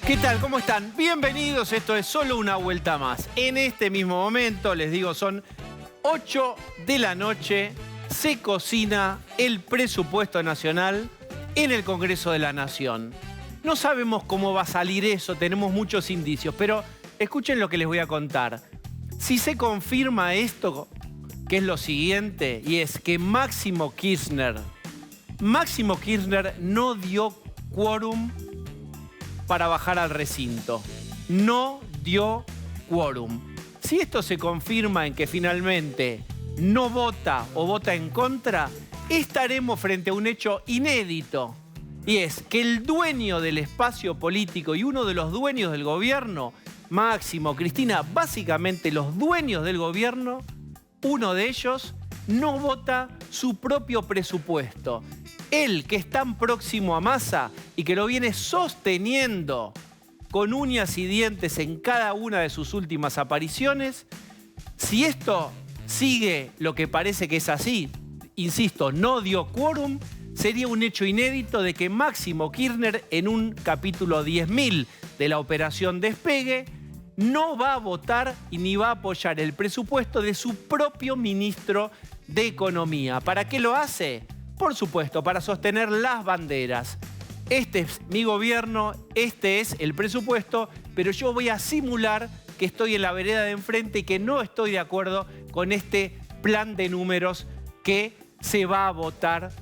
¿Qué tal? ¿Cómo están? Bienvenidos, esto es Solo una Vuelta Más. En este mismo momento, les digo, son 8 de la noche, se cocina el presupuesto nacional en el Congreso de la Nación. No sabemos cómo va a salir eso, tenemos muchos indicios, pero escuchen lo que les voy a contar. Si se confirma esto, que es lo siguiente, y es que Máximo Kirchner no dio quórum para bajar al recinto. No dio quórum. Si esto se confirma en que finalmente no vota o vota en contra, estaremos frente a un hecho inédito. Y es que el dueño del espacio político y uno de los dueños del gobierno, Máximo, Cristina, básicamente los dueños del gobierno, uno de ellos no vota su propio presupuesto. Él, que es tan próximo a Massa y que lo viene sosteniendo con uñas y dientes en cada una de sus últimas apariciones, si esto sigue lo que parece que es así, insisto, no dio quórum, sería un hecho inédito de que Máximo Kirchner, en un capítulo 10.000 de la Operación Despegue, no va a votar y ni va a apoyar el presupuesto de su propio ministro de Economía. ¿Para qué lo hace? Por supuesto, para sostener las banderas. Este es mi gobierno, este es el presupuesto, pero yo voy a simular que estoy en la vereda de enfrente y que no estoy de acuerdo con este plan de números que se va a votar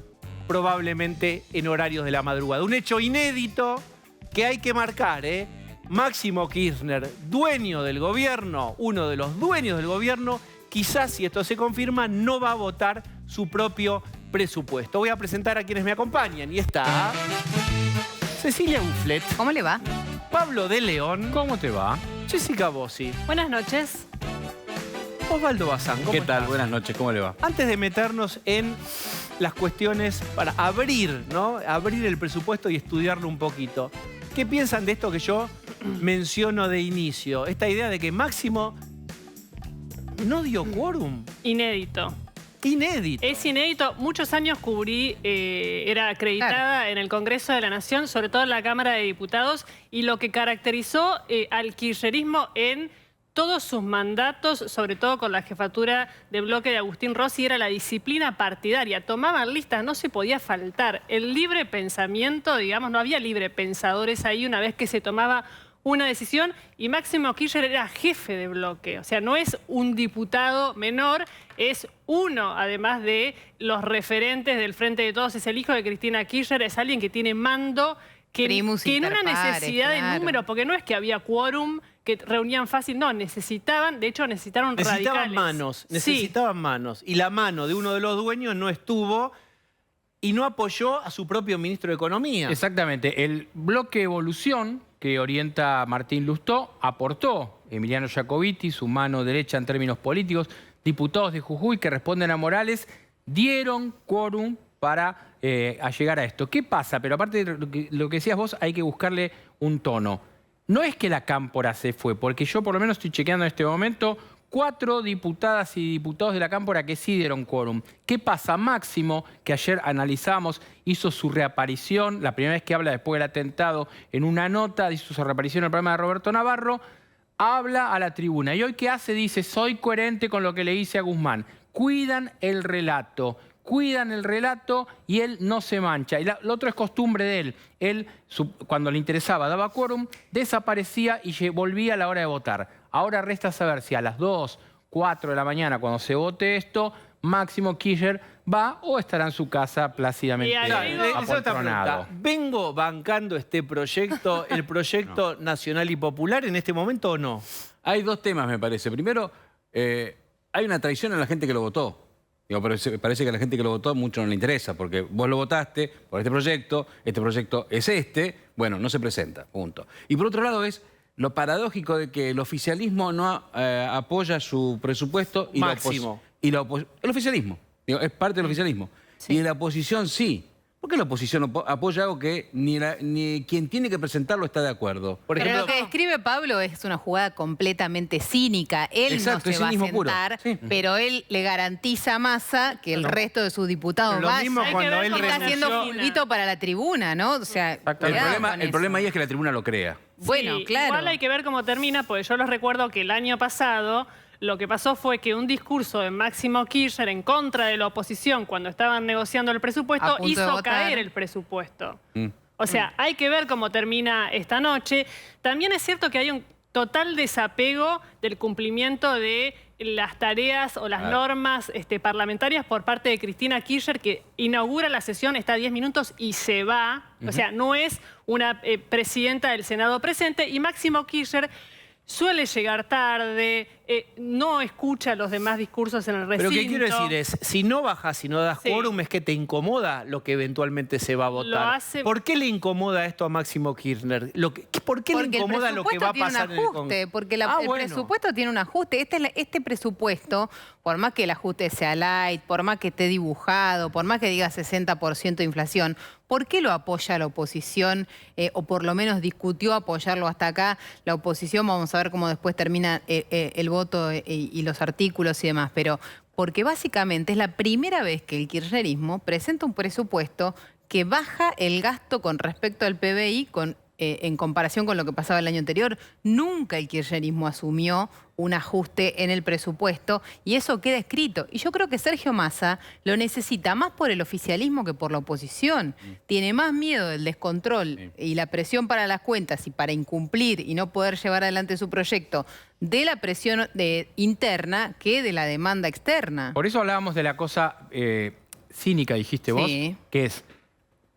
probablemente en horarios de la madrugada. Un hecho inédito que hay que marcar, ¿eh? Máximo Kirchner, dueño del gobierno, uno de los dueños del gobierno, quizás si esto se confirma no va a votar su propio presupuesto. Voy a presentar a quienes me acompañan y está Cecilia Bufflet. ¿Cómo le va? Pablo de León. ¿Cómo te va? Jessica Bossi. Buenas noches. Osvaldo Bazán. ¿Cómo ¿Qué tal? estás? Buenas noches, ¿cómo le va? Antes de meternos en las cuestiones para abrir, ¿no? Abrir el presupuesto y estudiarlo un poquito. ¿Qué piensan de esto que yo menciono de inicio? Esta idea de que Máximo no dio quórum. Inédito. Inédito. Es inédito. Muchos años cubrí, era acreditada en el Congreso de la Nación, sobre todo en la Cámara de Diputados, y lo que caracterizó al kirchnerismo en todos sus mandatos, sobre todo con la jefatura de bloque de Agustín Rossi, era la disciplina partidaria. Tomaban listas, no se podía faltar. El libre pensamiento, digamos, no había libre pensadores ahí una vez que se tomaba una decisión, y Máximo Kirchner era jefe de bloque. O sea, no es un diputado menor, es uno, además de los referentes del Frente de Todos, es el hijo de Cristina Kirchner, es alguien que tiene mando, que en una necesidad de números, porque no es que había quórum, que reunían fácil, no, necesitaban radicales. Necesitaban manos. Y la mano de uno de los dueños no estuvo y no apoyó a su propio ministro de Economía. Exactamente. El bloque Evolución, que orienta Martín Lustó, aportó Emiliano Jacobiti, su mano derecha en términos políticos, diputados de Jujuy que responden a Morales, dieron quórum para llegar a esto. ¿Qué pasa? Pero aparte de lo que decías vos, hay que buscarle un tono. No es que la cámpora se fue, porque yo por lo menos estoy chequeando en este momento 4 diputadas y diputados de la cámpora que sí dieron quórum. ¿Qué pasa? Máximo, que ayer analizamos, hizo su reaparición, la primera vez que habla después del atentado, en una nota, hizo su reaparición en el programa de Roberto Navarro, habla a la tribuna. Y hoy, ¿qué hace? Dice, soy coherente con lo que le hice a Guzmán. Cuidan el relato y él no se mancha. Y lo otro es costumbre de él. Él, cuando le interesaba, daba quórum, desaparecía y volvía a la hora de votar. Ahora resta saber si a las 2, 4 de la mañana, cuando se vote esto, Máximo Kirchner va o estará en su casa plácidamente apoltronado. ¿Vengo bancando este proyecto, el proyecto nacional y popular en este momento o no? Hay dos temas, me parece. Primero, hay una traición en la gente que lo votó. Digo, parece que a la gente que lo votó mucho no le interesa, porque vos lo votaste por este proyecto es bueno, no se presenta, punto. Y por otro lado es lo paradójico de que el oficialismo no apoya su presupuesto y el oficialismo, digo, es parte del oficialismo. Sí. Y la oposición sí. ¿Por qué la oposición apoya algo que ni quien tiene que presentarlo está de acuerdo? Por Pero ejemplo, lo que describe Pablo es una jugada completamente cínica. Él Exacto, no es se va a cinismo puro. sentar, Sí. pero él le garantiza a Massa que el resto de sus diputados Lo vayan. mismo Hay que cuando ver él cómo Está haciendo renunció. fulbito para la tribuna, ¿no? O sea, El cuidado con problema eso. ahí es que la tribuna lo crea. Bueno, Sí, claro. igual hay que ver cómo termina, porque yo les recuerdo que el año pasado lo que pasó fue que un discurso de Máximo Kirchner en contra de la oposición cuando estaban negociando el A presupuesto punto de hizo votar. caer el presupuesto. O sea, hay que ver cómo termina esta noche. También es cierto que hay un total desapego del cumplimiento de las tareas o las normas parlamentarias por parte de Cristina Kirchner, que inaugura la sesión, está 10 minutos y se va. O sea, no es una presidenta del Senado presente. Y Máximo Kirchner suele llegar tarde, no escucha los demás discursos en el recinto. Pero lo que quiero decir es, si no bajas, si no das Sí. quórum, es que te incomoda lo que eventualmente se va a votar. Lo hace- ¿Por qué le incomoda esto a Máximo Kirchner? ¿Por qué le Porque el incomoda lo que va a presupuesto pasar tiene en un el ajuste, Congreso? porque el Bueno. presupuesto tiene un ajuste. Este presupuesto, por más que el ajuste sea light, por más que esté dibujado, por más que diga 60% de inflación, ¿por qué lo apoya la oposición? O por lo menos discutió apoyarlo hasta acá. La oposición, vamos a ver cómo después termina el voto y los artículos y demás, pero porque básicamente es la primera vez que el kirchnerismo presenta un presupuesto que baja el gasto con respecto al PBI en comparación con lo que pasaba el año anterior. Nunca el kirchnerismo asumió un ajuste en el presupuesto y eso queda escrito. Y yo creo que Sergio Massa lo necesita más por el oficialismo que por la oposición. Tiene más miedo del descontrol y la presión para las cuentas y para incumplir y no poder llevar adelante su proyecto de la presión interna que de la demanda externa. Por eso hablábamos de la cosa cínica, dijiste vos, Sí. que es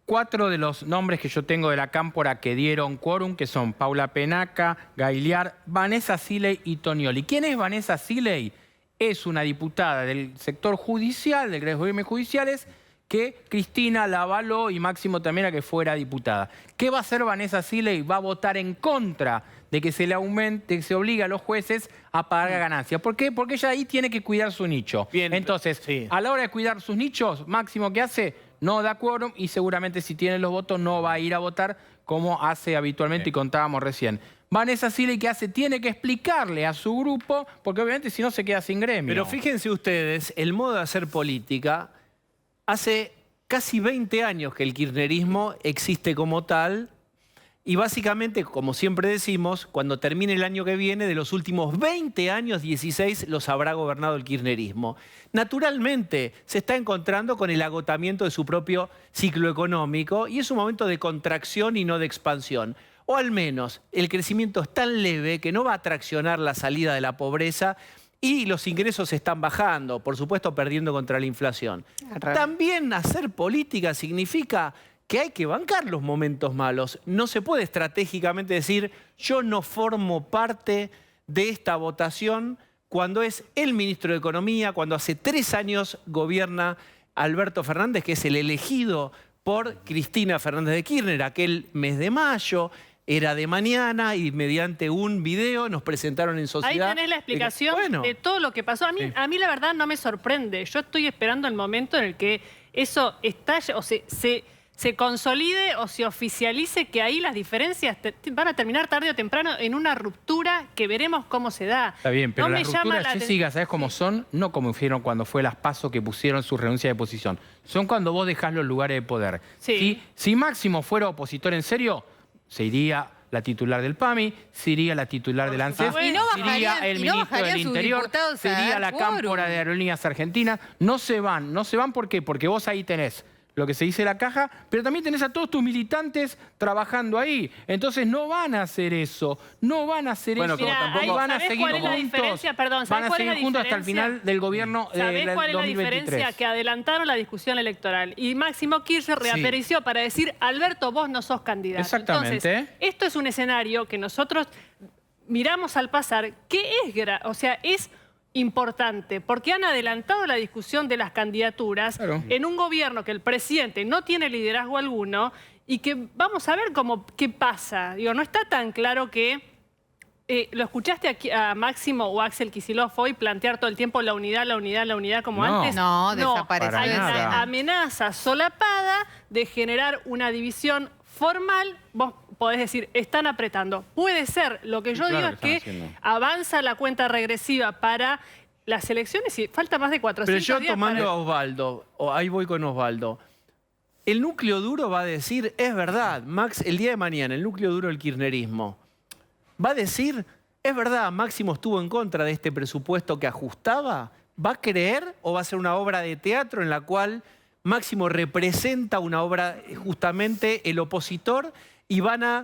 4 de los nombres que yo tengo de la cámpora que dieron quórum, que son Paula Penaca, Gailiar, Vanessa Siley y Tonioli. ¿Quién es Vanessa Siley? Es una diputada del sector judicial, del Gremio Judiciales, que Cristina la avaló y Máximo también a que fuera diputada. ¿Qué va a hacer Vanessa Siley? Va a votar en contra de que se le aumente, que se obligue a los jueces a pagar ganancias. ¿Por qué? Porque ella ahí tiene que cuidar su nicho. Bien, Entonces, sí. a la hora de cuidar sus nichos, Máximo, ¿qué hace? No da quórum y seguramente si tiene los votos no va a ir a votar como hace habitualmente y contábamos recién. Vanessa Siley, ¿qué hace? Tiene que explicarle a su grupo, porque obviamente si no se queda sin gremio. Pero fíjense ustedes, el modo de hacer política, hace casi 20 años que el kirchnerismo existe como tal y básicamente, como siempre decimos, cuando termine el año que viene, de los últimos 20 años, 16 los habrá gobernado el kirchnerismo. Naturalmente, se está encontrando con el agotamiento de su propio ciclo económico y es un momento de contracción y no de expansión. O al menos el crecimiento es tan leve que no va a traccionar la salida de la pobreza y los ingresos están bajando, por supuesto perdiendo contra la inflación. También hacer política significa que hay que bancar los momentos malos. No se puede estratégicamente decir yo no formo parte de esta votación cuando es el ministro de Economía, cuando hace 3 años gobierna Alberto Fernández, que es el elegido por Cristina Fernández de Kirchner, aquel mes de mayo. Era de mañana y mediante un video nos presentaron en sociedad. Ahí tenés la explicación Bueno, de todo lo que pasó. A mí la verdad no me sorprende. Yo estoy esperando el momento en el que eso estalle o se consolide o se oficialice, que ahí las diferencias van a terminar tarde o temprano en una ruptura que veremos cómo se da. Está bien, pero No las me llama rupturas, la Jessica, ¿sabes cómo son? No como hicieron cuando fue las PASO que pusieron su renuncia de posición. Son cuando vos dejás los lugares de poder. Sí. Si Máximo fuera opositor en serio, se iría la titular del PAMI, se iría la titular del ANSES, supuesto. Y no se iría bajarían- el y no ministro bajarían del sus Interior, diputados se a iría dar la quórum. cámpora de Aerolíneas Argentinas. No se van. ¿Por qué? Porque vos ahí tenés lo que se dice la caja, pero también tenés a todos tus militantes trabajando ahí. Entonces no van a hacer eso, no van a hacer Bueno, eso. como Mirá, tampoco- van a ¿sabés seguir cuál es la juntos. diferencia? Perdón, ¿sabés van a cuál es seguir la juntos hasta el diferencia? final del gobierno ¿Sabés del cuál es la 2023. diferencia? Que adelantaron la discusión electoral y Máximo Kirchner reapareció para decir, Alberto, vos no sos candidato. Exactamente. Entonces, esto es un escenario que nosotros miramos al pasar, que es importante, porque han adelantado la discusión de las candidaturas Claro. en un gobierno que el presidente no tiene liderazgo alguno y que vamos a ver qué pasa. Digo, no está tan claro que ¿Lo escuchaste aquí a Máximo o Axel Kicillof hoy plantear todo el tiempo la unidad como No. antes? No, desapareció. Hay Para una nada. amenaza solapada de generar una división formal. Vos podés decir, están apretando. Puede ser. Lo que yo Claro digo que es que están haciendo. avanza la cuenta regresiva para las elecciones y falta más de 400 Pero yo días tomando para- a Osvaldo, ahí voy con Osvaldo. El núcleo duro va a decir, es verdad, Max, el día de mañana, el núcleo duro del kirchnerismo, va a decir, es verdad, Máximo estuvo en contra de este presupuesto que ajustaba. ¿Va a creer o va a ser una obra de teatro en la cual Máximo representa una obra, justamente el opositor, y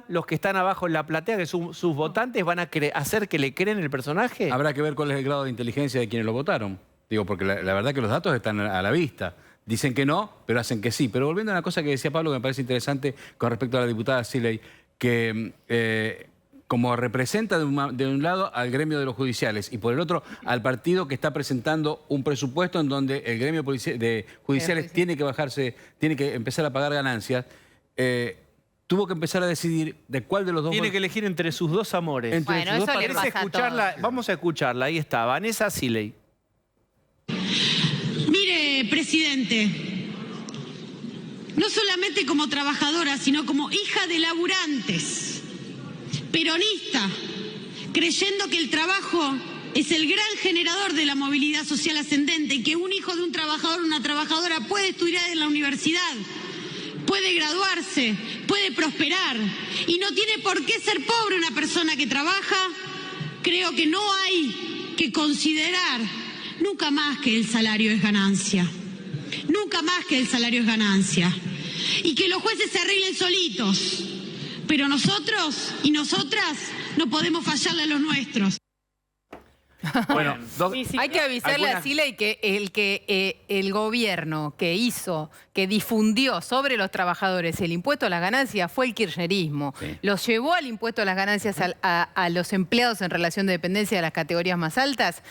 los que están abajo en la platea, que son sus votantes, van a hacer que le creen el personaje? Habrá que ver cuál es el grado de inteligencia de quienes lo votaron. Digo, porque la verdad que los datos están a la vista. Dicen que no, pero hacen que sí. Pero volviendo a una cosa que decía Pablo, que me parece interesante con respecto a la diputada Siley, que como representa de un lado al gremio de los judiciales y por el otro al partido que está presentando un presupuesto en donde el gremio de judiciales tiene que empezar a pagar ganancias, tuvo que empezar a decidir de cuál de los dos... Tiene que elegir entre sus dos amores. Entre Bueno, sus dos eso le ¿Querés pasa a escucharla? todos. Vamos a escucharla, ahí está, Vanessa Siley. Mire, presidente, no solamente como trabajadora, sino como hija de laburantes, peronista, creyendo que el trabajo es el gran generador de la movilidad social ascendente y que un hijo de un trabajador o una trabajadora puede estudiar en la universidad, puede graduarse, puede prosperar y no tiene por qué ser pobre una persona que trabaja, creo que no hay que considerar nunca más que el salario es ganancia. Nunca más que el salario es ganancia. Y que los jueces se arreglen solitos. Pero nosotros y nosotras no podemos fallarle a los nuestros. Bueno, Ni siquiera- Hay que avisarle a Siley que el gobierno que difundió sobre los trabajadores el impuesto a las ganancias fue el kirchnerismo. Sí. Los llevó al impuesto a las ganancias a los empleados en relación de dependencia de las categorías más altas,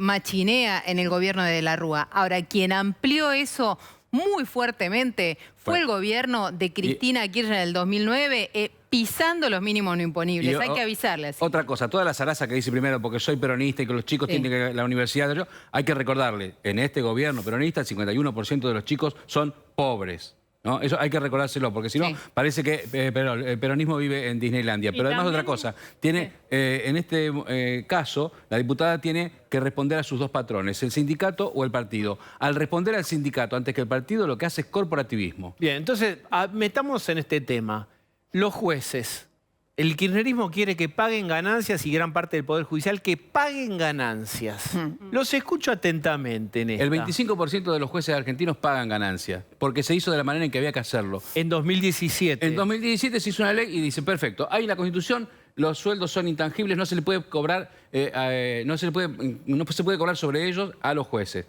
machinea en el gobierno de la Rúa. Ahora, quien amplió eso muy fuertemente fue el gobierno de Cristina Kirchner del 2009, pisando los mínimos no imponibles. Y Hay que avisarles. Otra cosa, toda la zaraza que dice primero porque soy peronista y que los chicos Sí. tienen que ir a la universidad, hay que recordarle, en este gobierno peronista el 51% de los chicos son pobres. ¿No? Eso hay que recordárselo, porque si no, Sí. parece que el peronismo vive en Disneylandia. Pero además también- otra cosa, en este caso, la diputada tiene que responder a sus dos patrones, el sindicato o el partido. Al responder al sindicato antes que el partido, lo que hace es corporativismo. Bien, entonces, metamos en este tema. Los jueces. El kirchnerismo quiere que paguen ganancias y gran parte del Poder Judicial que paguen ganancias. Los escucho atentamente en esto. El 25% de los jueces argentinos pagan ganancias, porque se hizo de la manera en que había que hacerlo. En 2017. En 2017 se hizo una ley y dice, perfecto, hay una Constitución, los sueldos son intangibles, no se le puede cobrar, no se puede cobrar sobre ellos a los jueces.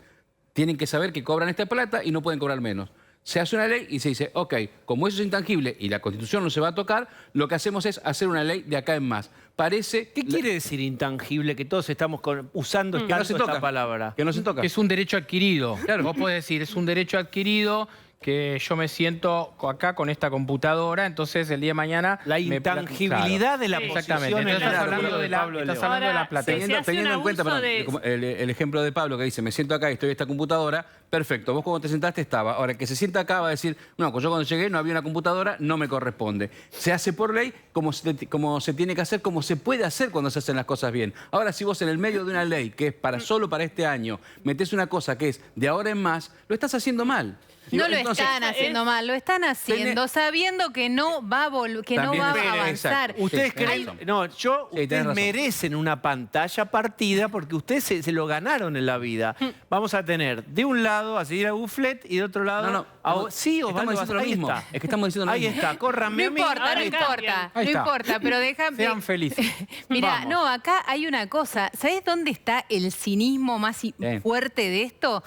Tienen que saber que cobran esta plata y no pueden cobrar menos. Se hace una ley y se dice, ok, como eso es intangible y la Constitución no se va a tocar, lo que hacemos es hacer una ley de acá en más. Parece... ¿Qué quiere decir intangible? Que todos estamos usando Que no se tanto toca. esta palabra. Que no se toca. Que es un derecho adquirido. Claro. Vos podés decir, es un derecho adquirido que yo me siento acá con esta computadora, entonces el día de mañana... La intangibilidad de la Exactamente. posición en Entonces el estás hablando artículo de la, Pablo estás León. hablando de la Ahora, plata. se hace Teniendo un en cuenta, abuso perdón, de- como el ejemplo de Pablo que dice, me siento acá y estoy en esta computadora, perfecto, vos cuando te sentaste estaba. Ahora, el que se sienta acá va a decir, no, pues yo cuando llegué no había una computadora, no me corresponde. Se hace por ley como se tiene que hacer, como se puede hacer cuando se hacen las cosas bien. Ahora, si vos en el medio de una ley que es solo para este año, metés una cosa que es de ahora en más, lo estás haciendo mal. Digo, No lo entonces, están haciendo mal, lo están haciendo sabiendo que no va a, También a espere, avanzar. exacto. Ustedes Sí, creen, tenés razón. no, tenés ustedes razón. merecen una pantalla partida porque ustedes se lo ganaron en la vida. Vamos a tener de un lado a seguir a Bufflet y de otro lado No, sí, estamos Osvaldo, diciendo lo ahí mismo. está. Es que estamos diciendo lo Ahí mismo. está, córranme No a mí. importa, Ahora no importa, Ahí no está. importa, pero déjame... Sean felices. Mirá, Vamos. no, acá hay una cosa. ¿Sabés dónde está el cinismo más fuerte de esto?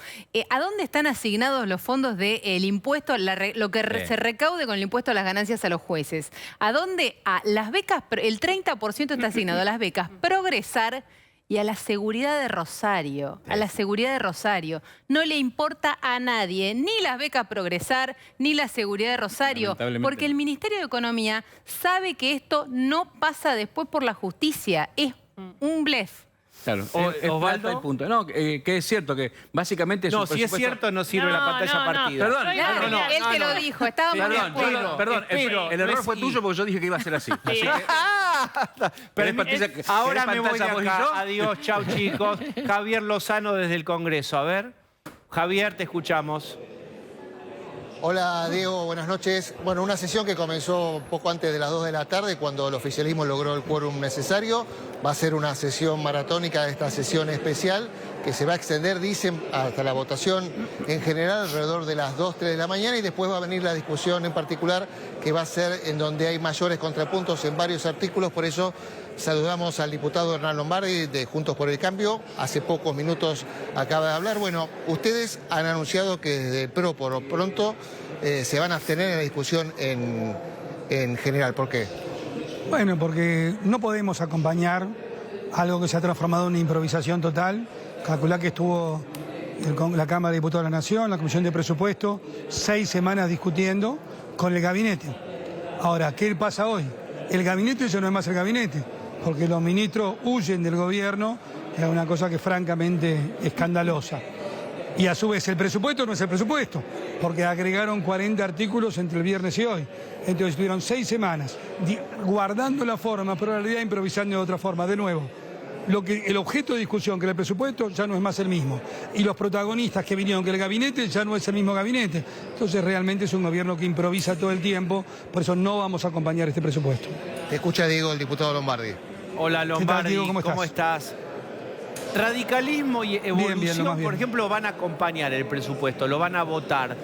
¿A dónde están asignados los fondos del impuesto, lo que se recaude con el impuesto a las ganancias a los jueces? ¿A dónde? A las becas, el 30% está asignado a las becas Progresar y a la seguridad de Rosario. A la seguridad de Rosario. No le importa a nadie ni las becas Progresar, ni la seguridad de Rosario. Porque el Ministerio de Economía sabe que esto no pasa después por la justicia. Es un blef. Claro, Osvaldo, el punto. No, que es cierto que básicamente es no, un si es cierto no sirve la pantalla partida. Perdón, Él te lo dijo, estábamos de acuerdo. Perdón, el error fue tuyo porque yo dije que iba a ser así. Así que, ahora me voy de vos y acá. yo? Adiós, chau chicos. Javier Lozano desde el Congreso. A ver, Javier, te escuchamos. Hola Diego, buenas noches. Bueno, una sesión que comenzó poco antes de las 2 de la tarde cuando el oficialismo logró el quórum necesario. Va a ser una sesión maratónica de esta sesión especial que se va a extender, dicen, hasta la votación en general alrededor de las 2, 3 de la mañana y después va a venir la discusión en particular que va a ser en donde hay mayores contrapuntos en varios artículos. Por eso saludamos al diputado Hernán Lombardi de Juntos por el Cambio. Hace pocos minutos acaba de hablar. Bueno, ustedes han anunciado que desde el PRO por lo pronto se van a abstener en la discusión en general. ¿Por qué? Bueno, porque no podemos acompañar algo que se ha transformado en una improvisación total. Calculá que estuvo la Cámara de Diputados de la Nación, la Comisión de Presupuesto, 6 semanas discutiendo con el gabinete. Ahora, ¿qué pasa hoy? El gabinete ya no es más el gabinete, porque los ministros huyen del gobierno, es una cosa que es francamente escandalosa. Y a su vez el presupuesto no es el presupuesto, porque agregaron 40 artículos entre el viernes y hoy. Entonces estuvieron 6 semanas guardando la forma, pero en realidad improvisando de otra forma. De nuevo, el objeto de discusión, que era el presupuesto, ya no es más el mismo. Y los protagonistas que vinieron, que el gabinete, ya no es el mismo gabinete. Entonces realmente es un gobierno que improvisa todo el tiempo, por eso no vamos a acompañar este presupuesto. Te escucha, Diego, el diputado Lombardi. Hola Lombardi, ¿Qué tal, Diego? ¿Cómo estás? Radicalismo y Evolución, bien. por ejemplo, van a acompañar el presupuesto, lo van a votar.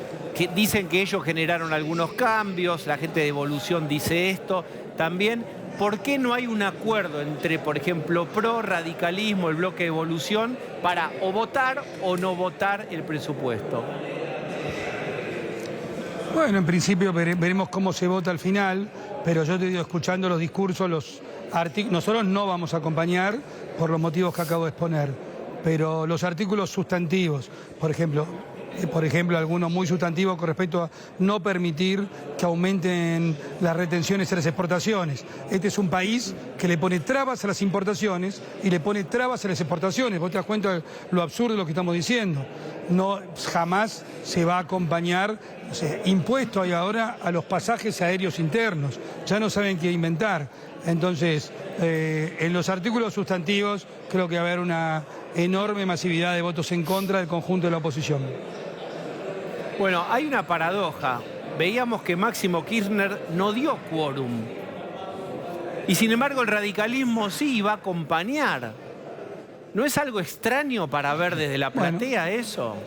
Dicen que ellos generaron algunos cambios, la gente de Evolución dice esto también. ¿Por qué no hay un acuerdo entre, por ejemplo, PRO, Radicalismo, el bloque de Evolución, para o votar o no votar el presupuesto? Bueno, en principio veremos cómo se vota al final, pero yo te digo, escuchando los discursos, los artículos, nosotros no vamos a acompañar por los motivos que acabo de exponer, pero los artículos sustantivos, por ejemplo, algunos muy sustantivos con respecto a no permitir que aumenten las retenciones en las exportaciones. Este es un país que le pone trabas a las importaciones y le pone trabas a las exportaciones. Vos te das cuenta de lo absurdo de lo que estamos diciendo. No, jamás se va a acompañar, o sea, impuesto hay ahora a los pasajes aéreos internos. Ya no saben qué inventar. Entonces, en los artículos sustantivos creo que va a haber una enorme masividad de votos en contra del conjunto de la oposición. Bueno, hay una paradoja. Veíamos que Máximo Kirchner no dio quórum. Y sin embargo el radicalismo sí va a acompañar. ¿No es algo extraño para ver desde la platea eso?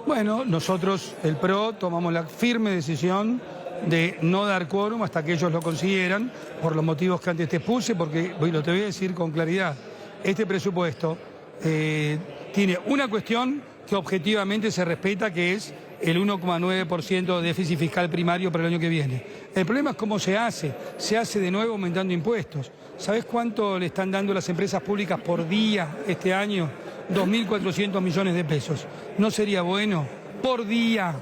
Bueno, nosotros, el PRO, tomamos la firme decisión de no dar quórum hasta que ellos lo consiguieran, por los motivos que antes te puse, porque te voy a decir con claridad, este presupuesto tiene una cuestión que objetivamente se respeta, que es el 1,9% de déficit fiscal primario para el año que viene. El problema es cómo se hace. Se hace de nuevo aumentando impuestos. ¿Sabés cuánto le están dando las empresas públicas por día este año? 2.400 millones de pesos. ¿No sería bueno, por día,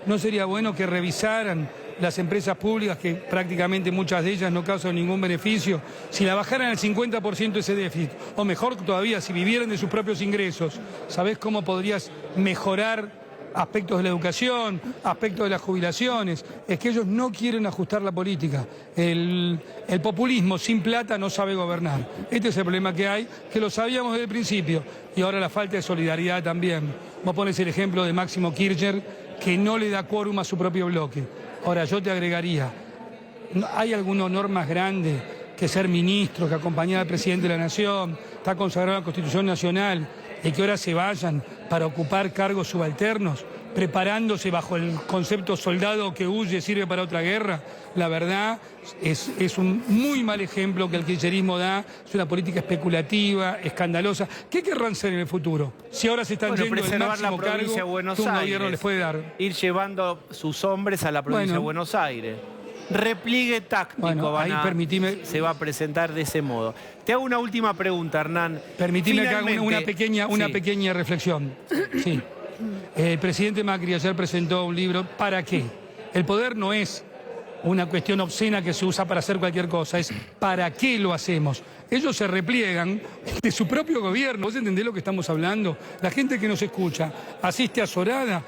no sería bueno que revisaran las empresas públicas, que prácticamente muchas de ellas no causan ningún beneficio, si la bajaran al 50% ese déficit, o mejor todavía, si vivieran de sus propios ingresos? ¿Sabés cómo podrías mejorar aspectos de la educación, aspectos de las jubilaciones? Es que ellos no quieren ajustar la política. El populismo sin plata no sabe gobernar. Este es el problema que hay, que lo sabíamos desde el principio, y ahora la falta de solidaridad también. Vos pones el ejemplo de Máximo Kirchner, que no le da quórum a su propio bloque. Ahora, yo te agregaría, ¿hay algún honor más grande que ser ministro, que acompañar al presidente de la Nación, está consagrado en la Constitución Nacional, y que ahora se vayan para ocupar cargos subalternos, preparándose bajo el concepto soldado que huye sirve para otra guerra? La verdad es un muy mal ejemplo que el kirchnerismo da, es una política especulativa, escandalosa. ¿Qué querrán ser en el futuro? Si ahora se están yendo del máximo cargo que un gobierno les puede dar. Ir llevando sus hombres a la provincia de Buenos Aires. repliegue táctico Bueno, ahí permitime... se va a presentar de ese modo. Te hago una última pregunta, Hernán. Permitime que haga una Finalmente, pequeña reflexión. Sí. El presidente Macri ayer presentó un libro. ¿Para qué? El poder no es una cuestión obscena que se usa para hacer cualquier cosa, es ¿para qué lo hacemos? Ellos se repliegan de su propio gobierno. ¿Vos entendés lo que estamos hablando? La gente que nos escucha asiste azorada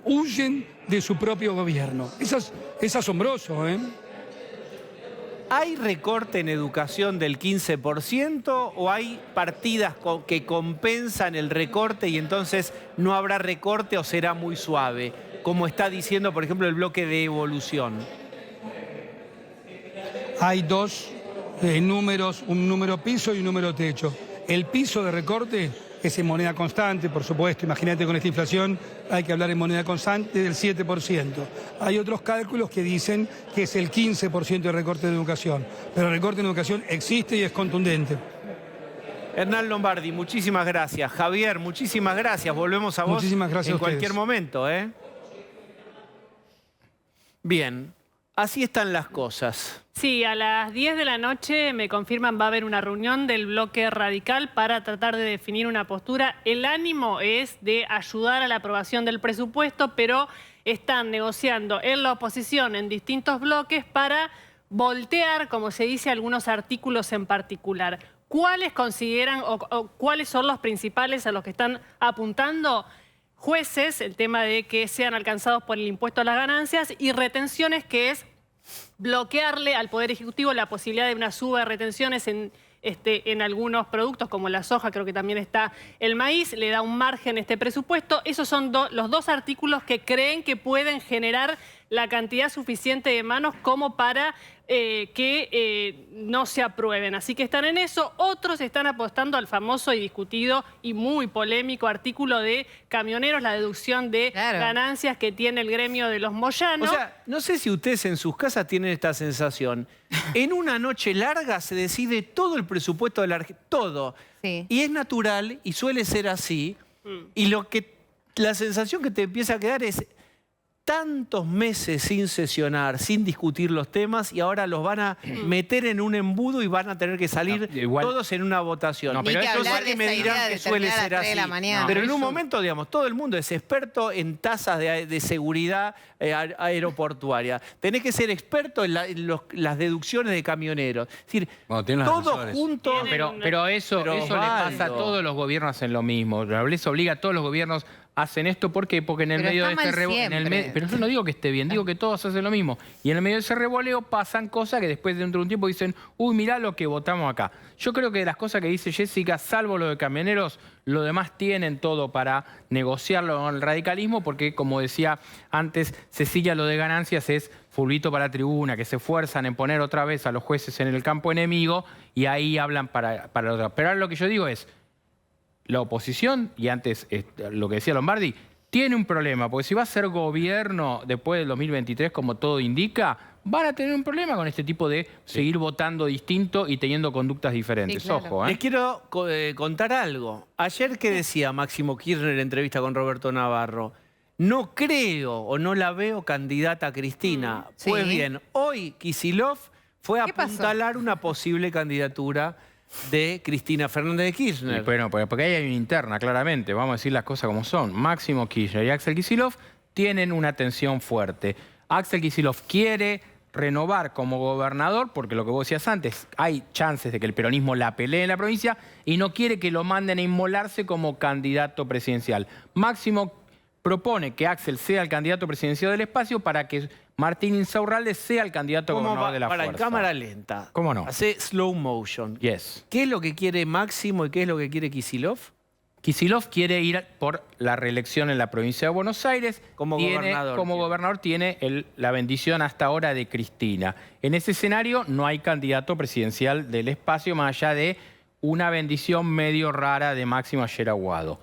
huyen de su propio gobierno. Es asombroso, ¿eh? ¿Hay recorte en educación del 15% o hay partidas que compensan el recorte y entonces no habrá recorte o será muy suave? Como está diciendo, por ejemplo, el bloque de evolución. Hay dos números, un número piso y un número techo. El piso de recorte es en moneda constante, por supuesto. Imagínate con esta inflación hay que hablar en moneda constante del 7%. Hay otros cálculos que dicen que es el 15% de recorte de educación. Pero el recorte en educación existe y es contundente. Hernán Lombardi, muchísimas gracias. Javier, muchísimas gracias. Volvemos a vos Muchísimas gracias en a ustedes. cualquier momento, ¿eh? Bien, así están las cosas. Sí, a las 10 de la noche me confirman va a haber una reunión del bloque radical para tratar de definir una postura. El ánimo es de ayudar a la aprobación del presupuesto, pero están negociando en la oposición en distintos bloques para voltear, como se dice, algunos artículos en particular. ¿Cuáles consideran o cuáles son los principales a los que están apuntando? Jueces, el tema de que sean alcanzados por el impuesto a las ganancias, y retenciones, que es bloquearle al Poder Ejecutivo la posibilidad de una suba de retenciones en algunos productos, como la soja, creo que también está el maíz, le da un margen este presupuesto. Esos son los dos artículos que creen que pueden generar la cantidad suficiente de manos como para que no se aprueben. Así que están en eso. Otros están apostando al famoso y discutido y muy polémico artículo de camioneros, la deducción de ganancias que tiene el gremio de los moyanos. O sea, no sé si ustedes en sus casas tienen esta sensación. En una noche larga se decide todo el presupuesto de la Argentina, todo. Sí. Y es natural y suele ser así. Y la sensación que te empieza a quedar es tantos meses sin sesionar, sin discutir los temas, y ahora los van a meter en un embudo y van a tener que salir todos en una votación. No, pero Ni que eso hablar de me esa dirán idea que de suele terminar a ser las 3 de así. la mañana. Pero en un eso- momento, digamos, todo el mundo es experto en tasas de seguridad aeroportuaria. Tenés que ser experto en las deducciones de camioneros. Es decir, Bueno, tienen los todo asesores. junto... Pero eso le pasa a Osvaldo. todos los gobiernos, hacen lo mismo. Les obliga a todos los gobiernos hacen esto. ¿Por qué? Porque en el Pero medio de está este mal siempre. pero yo no digo que esté bien, digo que todos hacen lo mismo. Y en el medio de ese revoleo pasan cosas que después dentro de un tiempo dicen, uy, mirá lo que votamos acá. Yo creo que de las cosas que dice Jessica, salvo lo de camioneros, lo demás tienen todo para negociarlo con el radicalismo, porque como decía antes Cecilia, lo de ganancias es fulbito para la tribuna, que se esfuerzan en poner otra vez a los jueces en el campo enemigo y ahí hablan para lo otro. Pero ahora lo que yo digo es, la oposición, y antes lo que decía Lombardi, tiene un problema, porque si va a ser gobierno después del 2023, como todo indica, van a tener un problema con este tipo de seguir votando distinto y teniendo conductas diferentes. Sí, claro. Ojo, Les quiero contar algo. Ayer que decía Máximo Kirchner en entrevista con Roberto Navarro, no creo o no la veo candidata a Cristina. Sí. Pues bien, hoy Kicillof fue a ¿Qué pasó? apuntalar una posible candidatura de Cristina Fernández de Y Kirchner. bueno, porque ahí hay una interna, claramente. Vamos a decir las cosas como son. Máximo Kirchner y Axel Kicillof tienen una tensión fuerte. Axel Kicillof quiere renovar como gobernador, porque lo que vos decías antes, hay chances de que el peronismo la pelee en la provincia, y no quiere que lo manden a inmolarse como candidato presidencial. Máximo propone que Axel sea el candidato presidencial del espacio para que Martín Insaurralde sea el candidato ¿Cómo gobernador va? de la Para en fuerza. cámara lenta. ¿Cómo no? Hace slow motion. Yes. ¿Qué es lo que quiere Máximo y qué es lo que quiere Kicillof? Kicillof quiere ir por la reelección en la provincia de Buenos Aires. Como gobernador. Como gobernador tiene la bendición hasta ahora de Cristina. En ese escenario no hay candidato presidencial del espacio más allá de una bendición medio rara de Máximo ayer Aguado.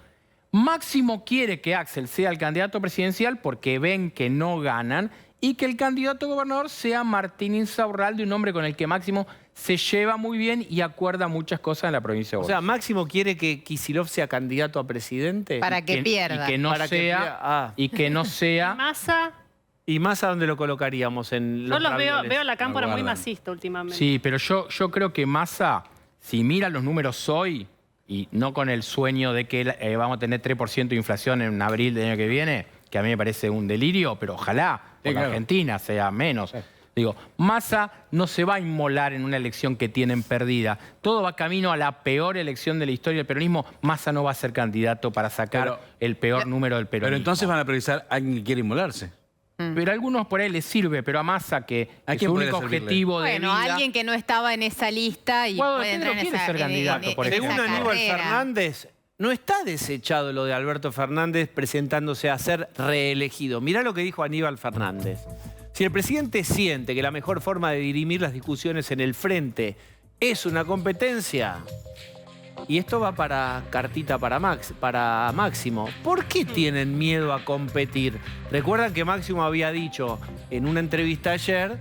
Máximo quiere que Axel sea el candidato presidencial porque ven que no ganan y que el candidato gobernador sea Martín Insaurralde, un hombre con el que Máximo se lleva muy bien y acuerda muchas cosas en la provincia de O Buenos Aires. sea, Máximo quiere que Kicillof sea candidato a presidente. Para que pierda. Y que no Para que sea, pierda. Ah. y que no sea Massa, ¿Y Massa dónde lo colocaríamos? En Yo los veo la cámpora muy guardan. masista últimamente. Sí, pero yo creo que Massa, si mira los números hoy, y no con el sueño de que vamos a tener 3% de inflación en abril del año que viene, que a mí me parece un delirio, pero ojalá por claro. Argentina sea menos. Digo, Massa no se va a inmolar en una elección que tienen perdida. Todo va camino a la peor elección de la historia del peronismo. Massa no va a ser candidato para sacar Pero- el peor número del peronismo. Pero entonces van a priorizar a alguien que quiere inmolarse. Pero a algunos por ahí les sirve, pero a Massa, que ¿A su quién podría único servirle? objetivo de Bueno, vida... alguien que no estaba en esa lista y Guado de puede Pedro entrar en quiere esa, ser candidato, por en ejemplo. esa Según Aníbal carrera. Fernández, no está desechado lo de Alberto Fernández presentándose a ser reelegido. Mirá lo que dijo Aníbal Fernández. Si el presidente siente que la mejor forma de dirimir las discusiones en el frente es una competencia, y esto va para cartita para Máximo, ¿por qué tienen miedo a competir? Recuerdan que Máximo había dicho en una entrevista ayer,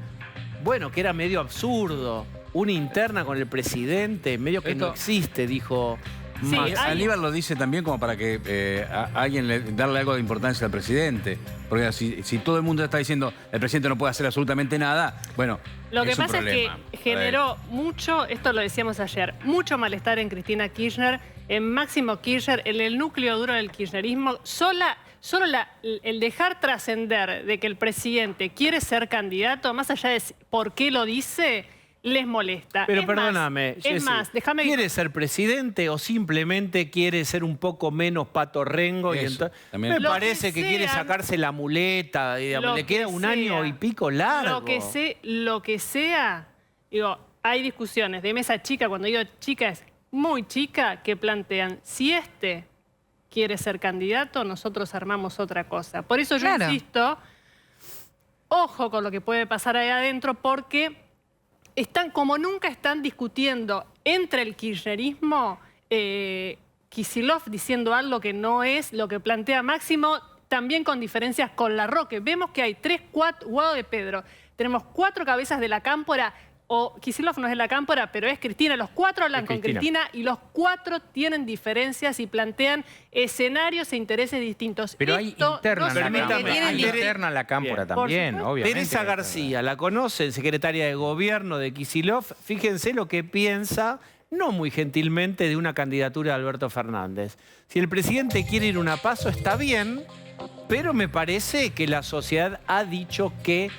bueno, que era medio absurdo, una interna con el presidente, medio que no Esto- existe, dijo Sí, Máximo. hay- Aníbal lo dice también como para que a alguien darle algo de importancia al presidente. Porque si todo el mundo está diciendo el presidente no puede hacer absolutamente nada, bueno, Lo que es un pasa es problema que para generó mucho, esto lo decíamos ayer, mucho malestar en Cristina Kirchner, en Máximo Kirchner, en el núcleo duro del kirchnerismo. Solo el dejar trascender de que el presidente quiere ser candidato, más allá de por qué lo dice, les molesta. Pero Es más, perdóname, es Jessy, más, déjame... ¿quiere ser presidente o simplemente quiere ser un poco menos patorrengo? Y Eso, me también. Lo que parece que quiere sean, sacarse la muleta, digamos, lo le queda que un sea, año y pico largo. Lo que sea, digo, hay discusiones de mesa chica, cuando digo chica es muy chica, que plantean, si este quiere ser candidato, nosotros armamos otra cosa. Por eso yo Claro. insisto, ojo con lo que puede pasar ahí adentro, porque como nunca están discutiendo entre el kirchnerismo, Kicillof diciendo algo que no es lo que plantea Máximo, también con diferencias con Larroque. Vemos que hay 3, 4, Guado de Pedro, tenemos 4 cabezas de la cámpora, o Kicillof no es de la cámpora, pero es Cristina. Los 4 hablan con Cristina y los 4 tienen diferencias y plantean escenarios e intereses distintos. Pero hay Esto interna no en la se puede cámpora, Permítame, hay Tere- interna en la cámpora Bien. también, Por supuesto. obviamente. Teresa García, la conocen, secretaria de gobierno de Kicillof. Fíjense lo que piensa, no muy gentilmente, de una candidatura de Alberto Fernández. Si el presidente quiere ir un paso, está bien, pero me parece que la sociedad ha dicho que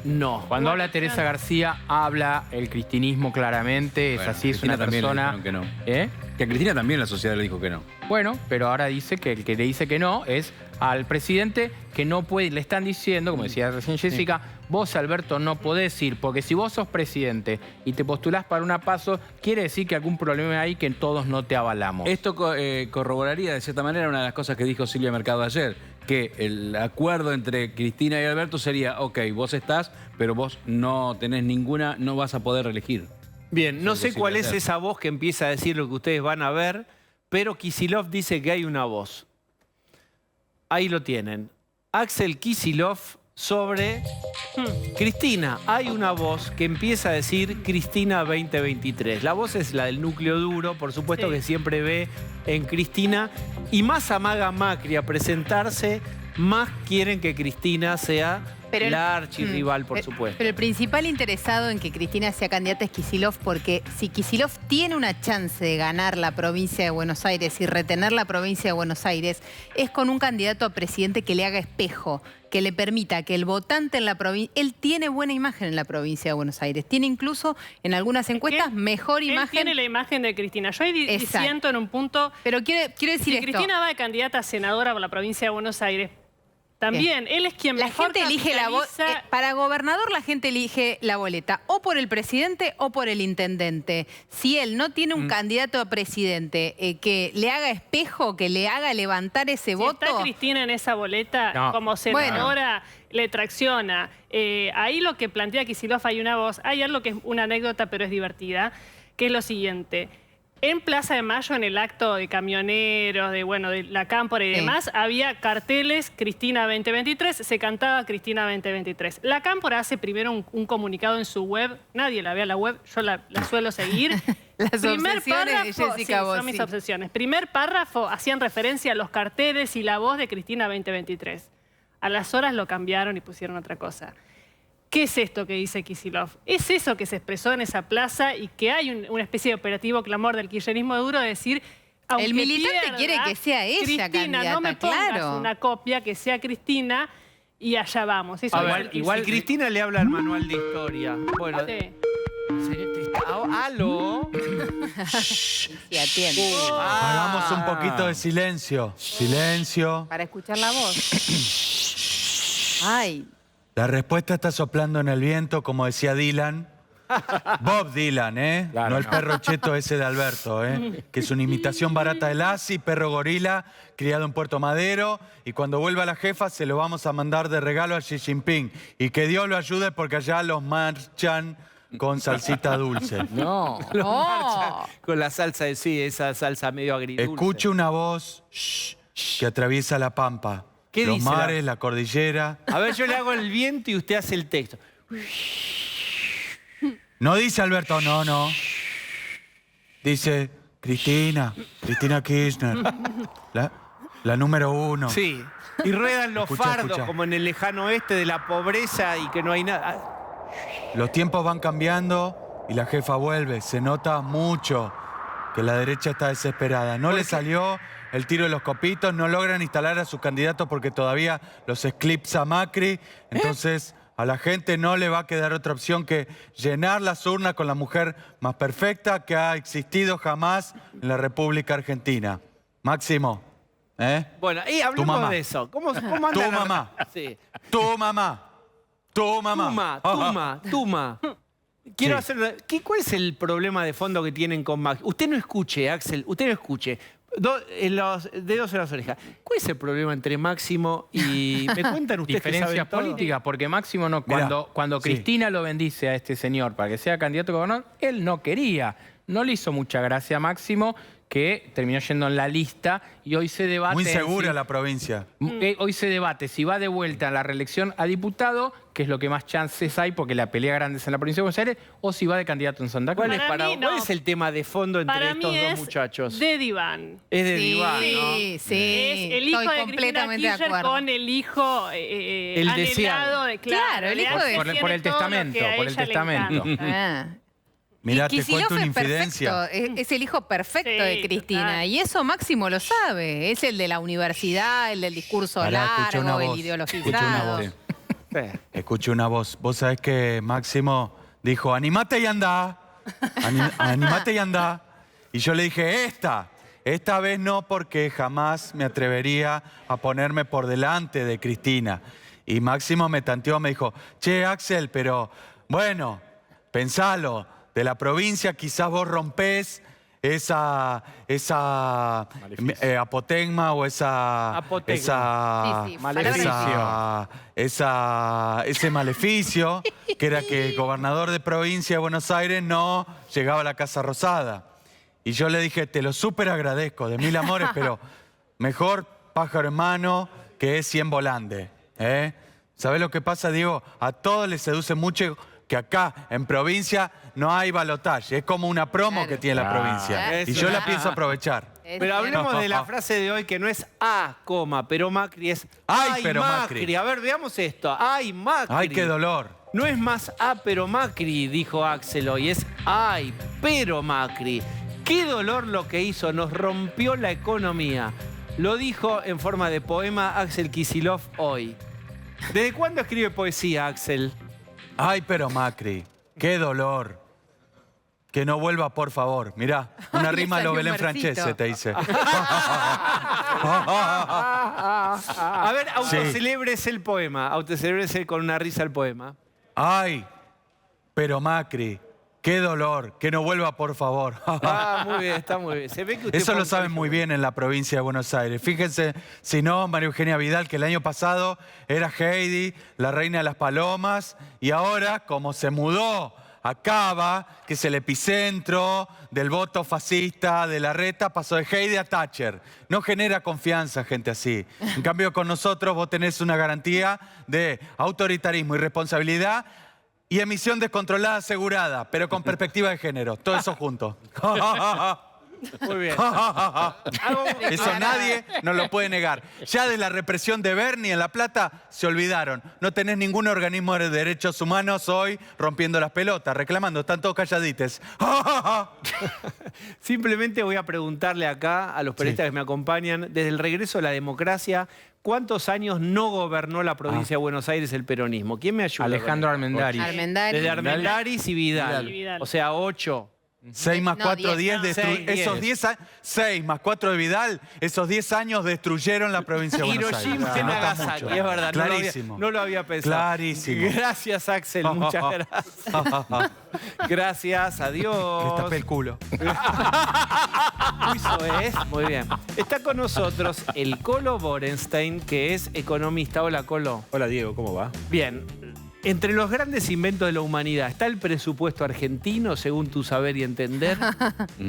no. Cuando habla Teresa García, habla el cristinismo claramente, es Bueno, así, es Cristina una también le persona... dijeron que no. ¿Eh? Que a Cristina también la sociedad le dijo que no. Bueno, pero ahora dice que el que le dice que no es al presidente que no puede, le están diciendo, como decía recién Jessica, vos Alberto no podés ir, porque si vos sos presidente y te postulás para una paso, quiere decir que algún problema hay que todos no te avalamos. Esto corroboraría de cierta manera una de las cosas que dijo Silvia Mercado ayer, que el acuerdo entre Cristina y Alberto sería, ok, vos estás, pero vos no tenés ninguna, no vas a poder reelegir. Bien, no Es sé imposible cuál es hacer. esa voz que empieza a decir lo que ustedes van a ver, pero Kicillof dice que hay una voz. Ahí lo tienen. Axel Kicillof sobre Cristina. Hay una voz que empieza a decir Cristina 2023. La voz es la del núcleo duro, por supuesto Sí. que siempre ve en Cristina. Y más amaga Macri a presentarse, más quieren que Cristina sea Pero la archirrival, por Pero- supuesto. Pero el principal interesado en que Cristina sea candidata es Kicillof, porque si Kicillof tiene una chance de ganar la provincia de Buenos Aires y retener la provincia de Buenos Aires, es con un candidato a presidente que le haga espejo, que le permita que el votante en la provincia... Él tiene buena imagen en la provincia de Buenos Aires. Tiene incluso en algunas encuestas que mejor Él imagen... tiene la imagen de Cristina. Yo ahí Exacto. disiento en un punto. Pero quiero decir Si esto. Cristina va de candidata a senadora por la provincia de Buenos Aires, también él es quien La mejor gente elige la boleta. capitaliza. Para gobernador la gente elige la boleta o por el presidente o por el intendente. Si él no tiene un candidato a presidente que le haga espejo, que le haga levantar ese Si voto... está Cristina en esa boleta, No. como senadora, le tracciona. Ahí lo que plantea Kicillof, hay una voz, hay algo que es una anécdota, pero es divertida, que es lo siguiente. En Plaza de Mayo, en el acto de camioneros, de la cámpora y Sí. demás, había carteles Cristina 2023, se cantaba Cristina 2023. La cámpora hace primero un comunicado en su web, nadie la ve a la web, yo la suelo seguir. Las obsesiones de Jessica sí, Bossi. son mis obsesiones. Primer párrafo hacían referencia a los carteles y la voz de Cristina 2023. A las horas lo cambiaron y pusieron otra cosa. ¿Qué es esto que dice Kicillof? Es eso que se expresó en esa plaza y que hay una especie de operativo clamor del kirchnerismo duro de decir... El militante pierda, quiere que sea ella Cristina, candidata, no me pongas claro. una copia, que sea Cristina y allá vamos. Eso A es ver, lo que igual dice. Cristina le habla al manual de historia. Bueno, Sí. ¿aló? Sí, atiende. Hagamos un poquito de silencio. Silencio. Para escuchar la voz. Ay, La respuesta está soplando en el viento, como decía Dylan. Bob Dylan, ¿eh? Claro, no el no. perro cheto ese de Alberto, ¿eh? Que es una imitación barata de Lassie, perro gorila, criado en Puerto Madero. Y cuando vuelva la jefa se lo vamos a mandar de regalo a Xi Jinping. Y que Dios lo ayude porque allá los marchan con salsita dulce. No. oh. Con la salsa de sí, esa salsa medio agridulce. Escucho una voz que atraviesa la pampa. ¿Qué los dice la- mares, la cordillera. A ver, yo le hago el viento y usted hace el texto. No dice Alberto, no, no. Dice Cristina Kirchner. La número 1. Sí. Y ruedan los Escucha, fardos escucha. como en el lejano oeste de la pobreza y que no hay nada. Los tiempos van cambiando y la jefa vuelve. Se nota mucho que la derecha está desesperada. No le salió el tiro de los copitos, no logran instalar a sus candidatos porque todavía los eclipsa Macri. Entonces, a la gente no le va a quedar otra opción que llenar las urnas con la mujer más perfecta que ha existido jamás en la República Argentina. Máximo, ¿eh? Bueno, y Tu hablemos mamá. de eso. ¿Cómo anda Tu la- mamá. Sí. Tu mamá. Tu mamá. Tuma. Quiero Sí. hacer... ¿Cuál es el problema de fondo que tienen con Max? Usted no escuche, Axel, usted no escuche. Los dedos en las orejas. ¿Cuál es el problema entre Máximo y... ¿Me cuentan ustedes que Diferencias saben todo? políticas, porque Máximo no, Mirá, cuando sí. Cristina lo bendice a este señor para que sea candidato a gobernador, él no quería. No le hizo mucha gracia a Máximo, que terminó yendo en la lista y hoy se debate... Muy en segura si- la provincia. Hoy se debate si va de vuelta a la reelección a diputado, que es lo que más chances hay porque la pelea grande es en la provincia de Buenos Aires, o si va de candidato en Santa Cruz. ¿Cuál es, Para mí, ¿cuál no. es el tema de fondo entre Para estos mí dos es muchachos? de diván. Es de Sí, diván, ¿no? sí. Es el hijo Estoy de Cristina completamente de Kirchner acuerdo. con el hijo El anhelado deseado. de Claro, el hijo de- Por el tiene todo lo testamento, que a por el ella le testamento. encanta. Ah. Mirá, Y te Kicillof cuento una es infidencia. perfecto, es el hijo perfecto Sí, de Cristina. total. Y eso Máximo lo sabe. Es el de la universidad, el del discurso Pará, escucha una largo, el voz, ideologizado. escucha una voz. Escuché una voz. Vos sabés que Máximo dijo, animate y andá. Animate y andá. Y yo le dije, esta vez no, porque jamás me atrevería a ponerme por delante de Cristina. Y Máximo me tanteó, me dijo, che, Axel, pero bueno, pensalo, de la provincia quizás vos rompés esa apotegma o esa... Apotegma. Sí, sí, ese maleficio, que era que el gobernador de provincia de Buenos Aires no llegaba a la Casa Rosada. Y yo le dije, te lo súper agradezco, de mil amores, pero mejor pájaro en mano que 100 volantes. ¿Eh? ¿Sabés lo que pasa, Diego? A todos les seduce mucho que acá, en provincia, no hay balotaje. Es como una promo Claro. que tiene la provincia. Claro. Y yo la Claro. pienso aprovechar. Es Pero cierto. hablemos de la frase de hoy que no es A, coma, pero Macri es Ay, pero Macri. A ver, veamos esto. Ay, Macri. ¡Ay, qué dolor! No es más A, pero Macri, dijo Axel hoy. Es ay, pero Macri. Qué dolor lo que hizo. Nos rompió la economía. Lo dijo en forma de poema Axel Kicillof hoy. ¿Desde cuándo escribe poesía, Axel? ¡Ay, pero Macri! ¡Qué dolor! Que no vuelva, por favor. Mirá, una Ay, rima le lo salió un Belén versito. Francese, te dice. A ver, autocelébrese el poema. Autocelébrese con una risa el poema. ¡Ay, pero Macri! ¡Qué dolor! Que no vuelva, por favor. Ah, muy bien, está muy bien. Se ve que usted Eso fue lo un saben colegio muy bien en la provincia de Buenos Aires. Fíjense, si no, María Eugenia Vidal, que el año pasado era Heidi, la reina de las palomas, y ahora, como se mudó a Cava, que es el epicentro del voto fascista de Larreta, pasó de Heidi a Thatcher. No genera confianza gente así. En cambio, con nosotros vos tenés una garantía de autoritarismo y responsabilidad y emisión descontrolada asegurada, pero con perspectiva de género. Todo eso junto. Muy bien. Eso nadie nos lo puede negar. Ya de la represión de Bernie en La Plata se olvidaron. No tenés ningún organismo de derechos humanos hoy rompiendo las pelotas, reclamando. Están todos calladites. Simplemente voy a preguntarle acá a los periodistas que me acompañan, desde el regreso a la democracia, ¿cuántos años no gobernó la provincia de Buenos Aires el peronismo? ¿Quién me ayuda? Alejandro Armendáriz. Armendáriz. Desde Armendáriz y Vidal. Vidal. O sea, 8. 6 más No, 4, 10, 10. no. Esos 10 años, 6 más 4 de Vidal, esos 10 años destruyeron la provincia de Buenos Aires. Hiroshima y Se nota Nagasaki, mucho. es verdad. Clarísimo. No lo había pensado. Clarísimo. Gracias, Axel. Muchas gracias. Gracias, Que adiós. tapé el culo. Eso es. Muy bien. Está con nosotros el Colo Borenstein, que es economista. Hola, Colo. Hola Diego, ¿cómo va? Bien. Entre los grandes inventos de la humanidad, ¿está el presupuesto argentino, según tu saber y entender?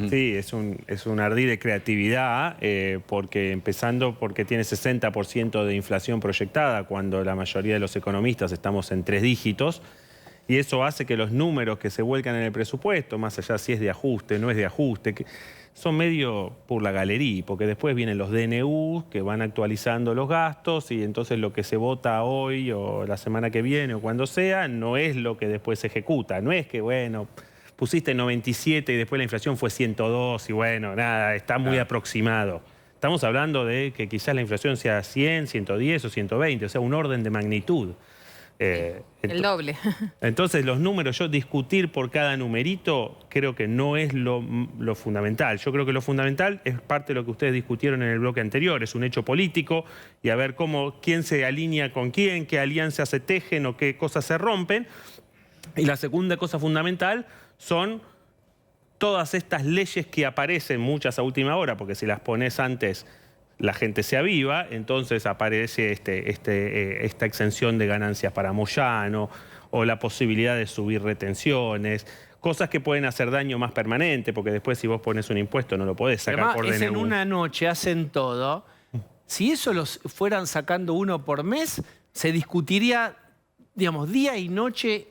Sí, es un ardid de creatividad, empezando porque tiene 60% de inflación proyectada, cuando la mayoría de los economistas estamos en 3 dígitos, y eso hace que los números que se vuelcan en el presupuesto, más allá si es de ajuste, no es de ajuste, son medio por la galería, porque después vienen los DNU que van actualizando los gastos y entonces lo que se vota hoy o la semana que viene o cuando sea, no es lo que después se ejecuta. No es que, bueno, pusiste 97 y después la inflación fue 102 y bueno, nada, está muy aproximado. Estamos hablando de que quizás la inflación sea 100, 110 o 120, o sea, un orden de magnitud. El doble. Entonces, los números, yo discutir por cada numerito, creo que no es lo fundamental. Yo creo que lo fundamental es parte de lo que ustedes discutieron en el bloque anterior, es un hecho político y a ver quién se alinea con quién, qué alianzas se tejen o qué cosas se rompen. Y la segunda cosa fundamental son todas estas leyes que aparecen, muchas a última hora, porque si las pones antes la gente se aviva, entonces aparece esta exención de ganancias para Moyano o la posibilidad de subir retenciones, cosas que pueden hacer daño más permanente, porque después si vos pones un impuesto no lo podés sacar Además, por es DNU. en una noche, hacen todo. Si eso los fueran sacando uno por mes, se discutiría, digamos, día y noche,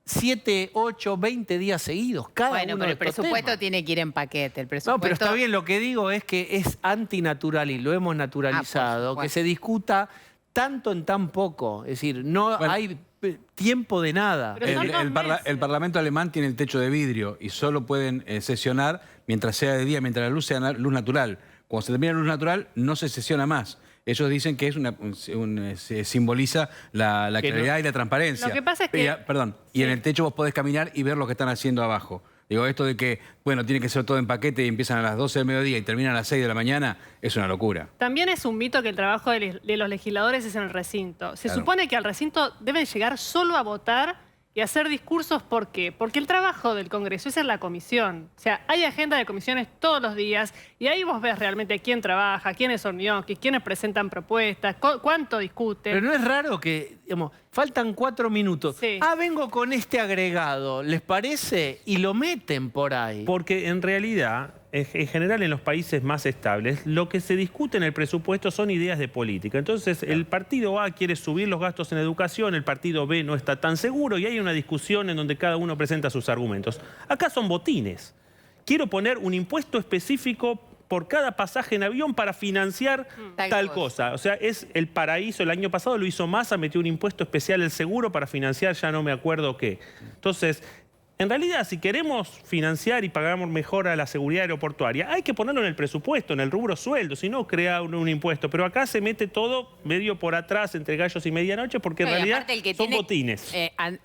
7, 8, 20 días seguidos, cada Bueno, uno pero de el estos presupuesto temas. tiene que ir en paquete. El presupuesto... No, pero está bien, lo que digo es que es antinatural y lo hemos naturalizado, que se discuta tanto en tan poco. Es decir, no hay tiempo de nada. Pero son 2 meses. El Parlamento alemán tiene el techo de vidrio y solo pueden sesionar mientras sea de día, mientras la luz sea luz natural. Cuando se termina la luz natural, no se sesiona más. Ellos dicen que es simboliza la claridad y la transparencia. Lo que pasa es que... Y en el techo vos podés caminar y ver lo que están haciendo abajo. Digo, esto de que, bueno, tiene que ser todo en paquete y empiezan a las 12 del mediodía y terminan a las 6 de la mañana, es una locura. También es un mito que el trabajo de los legisladores es en el recinto. Se supone que al recinto deben llegar solo a votar y hacer discursos. ¿Por qué? Porque el trabajo del Congreso es en la comisión. O sea, hay agenda de comisiones todos los días y ahí vos ves realmente quién trabaja, quiénes son ñoquis, quiénes presentan propuestas, cuánto discuten. Pero no es raro que, digamos, faltan 4 minutos. Sí. Vengo con este agregado, ¿les parece? Y lo meten por ahí. Porque en realidad, en general en los países más estables, lo que se discute en el presupuesto son ideas de política. Entonces, el partido A quiere subir los gastos en educación, el partido B no está tan seguro y hay una discusión en donde cada uno presenta sus argumentos. Acá son botines. Quiero poner un impuesto específico por cada pasaje en avión para financiar tal cosa. O sea, es el paraíso. El año pasado lo hizo Massa, metió un impuesto especial el seguro para financiar ya no me acuerdo qué. Entonces, en realidad, si queremos financiar y pagamos mejor a la seguridad aeroportuaria, hay que ponerlo en el presupuesto, en el rubro sueldo, si no crea un impuesto. Pero acá se mete todo medio por atrás, entre gallos y medianoche, porque en realidad son botines.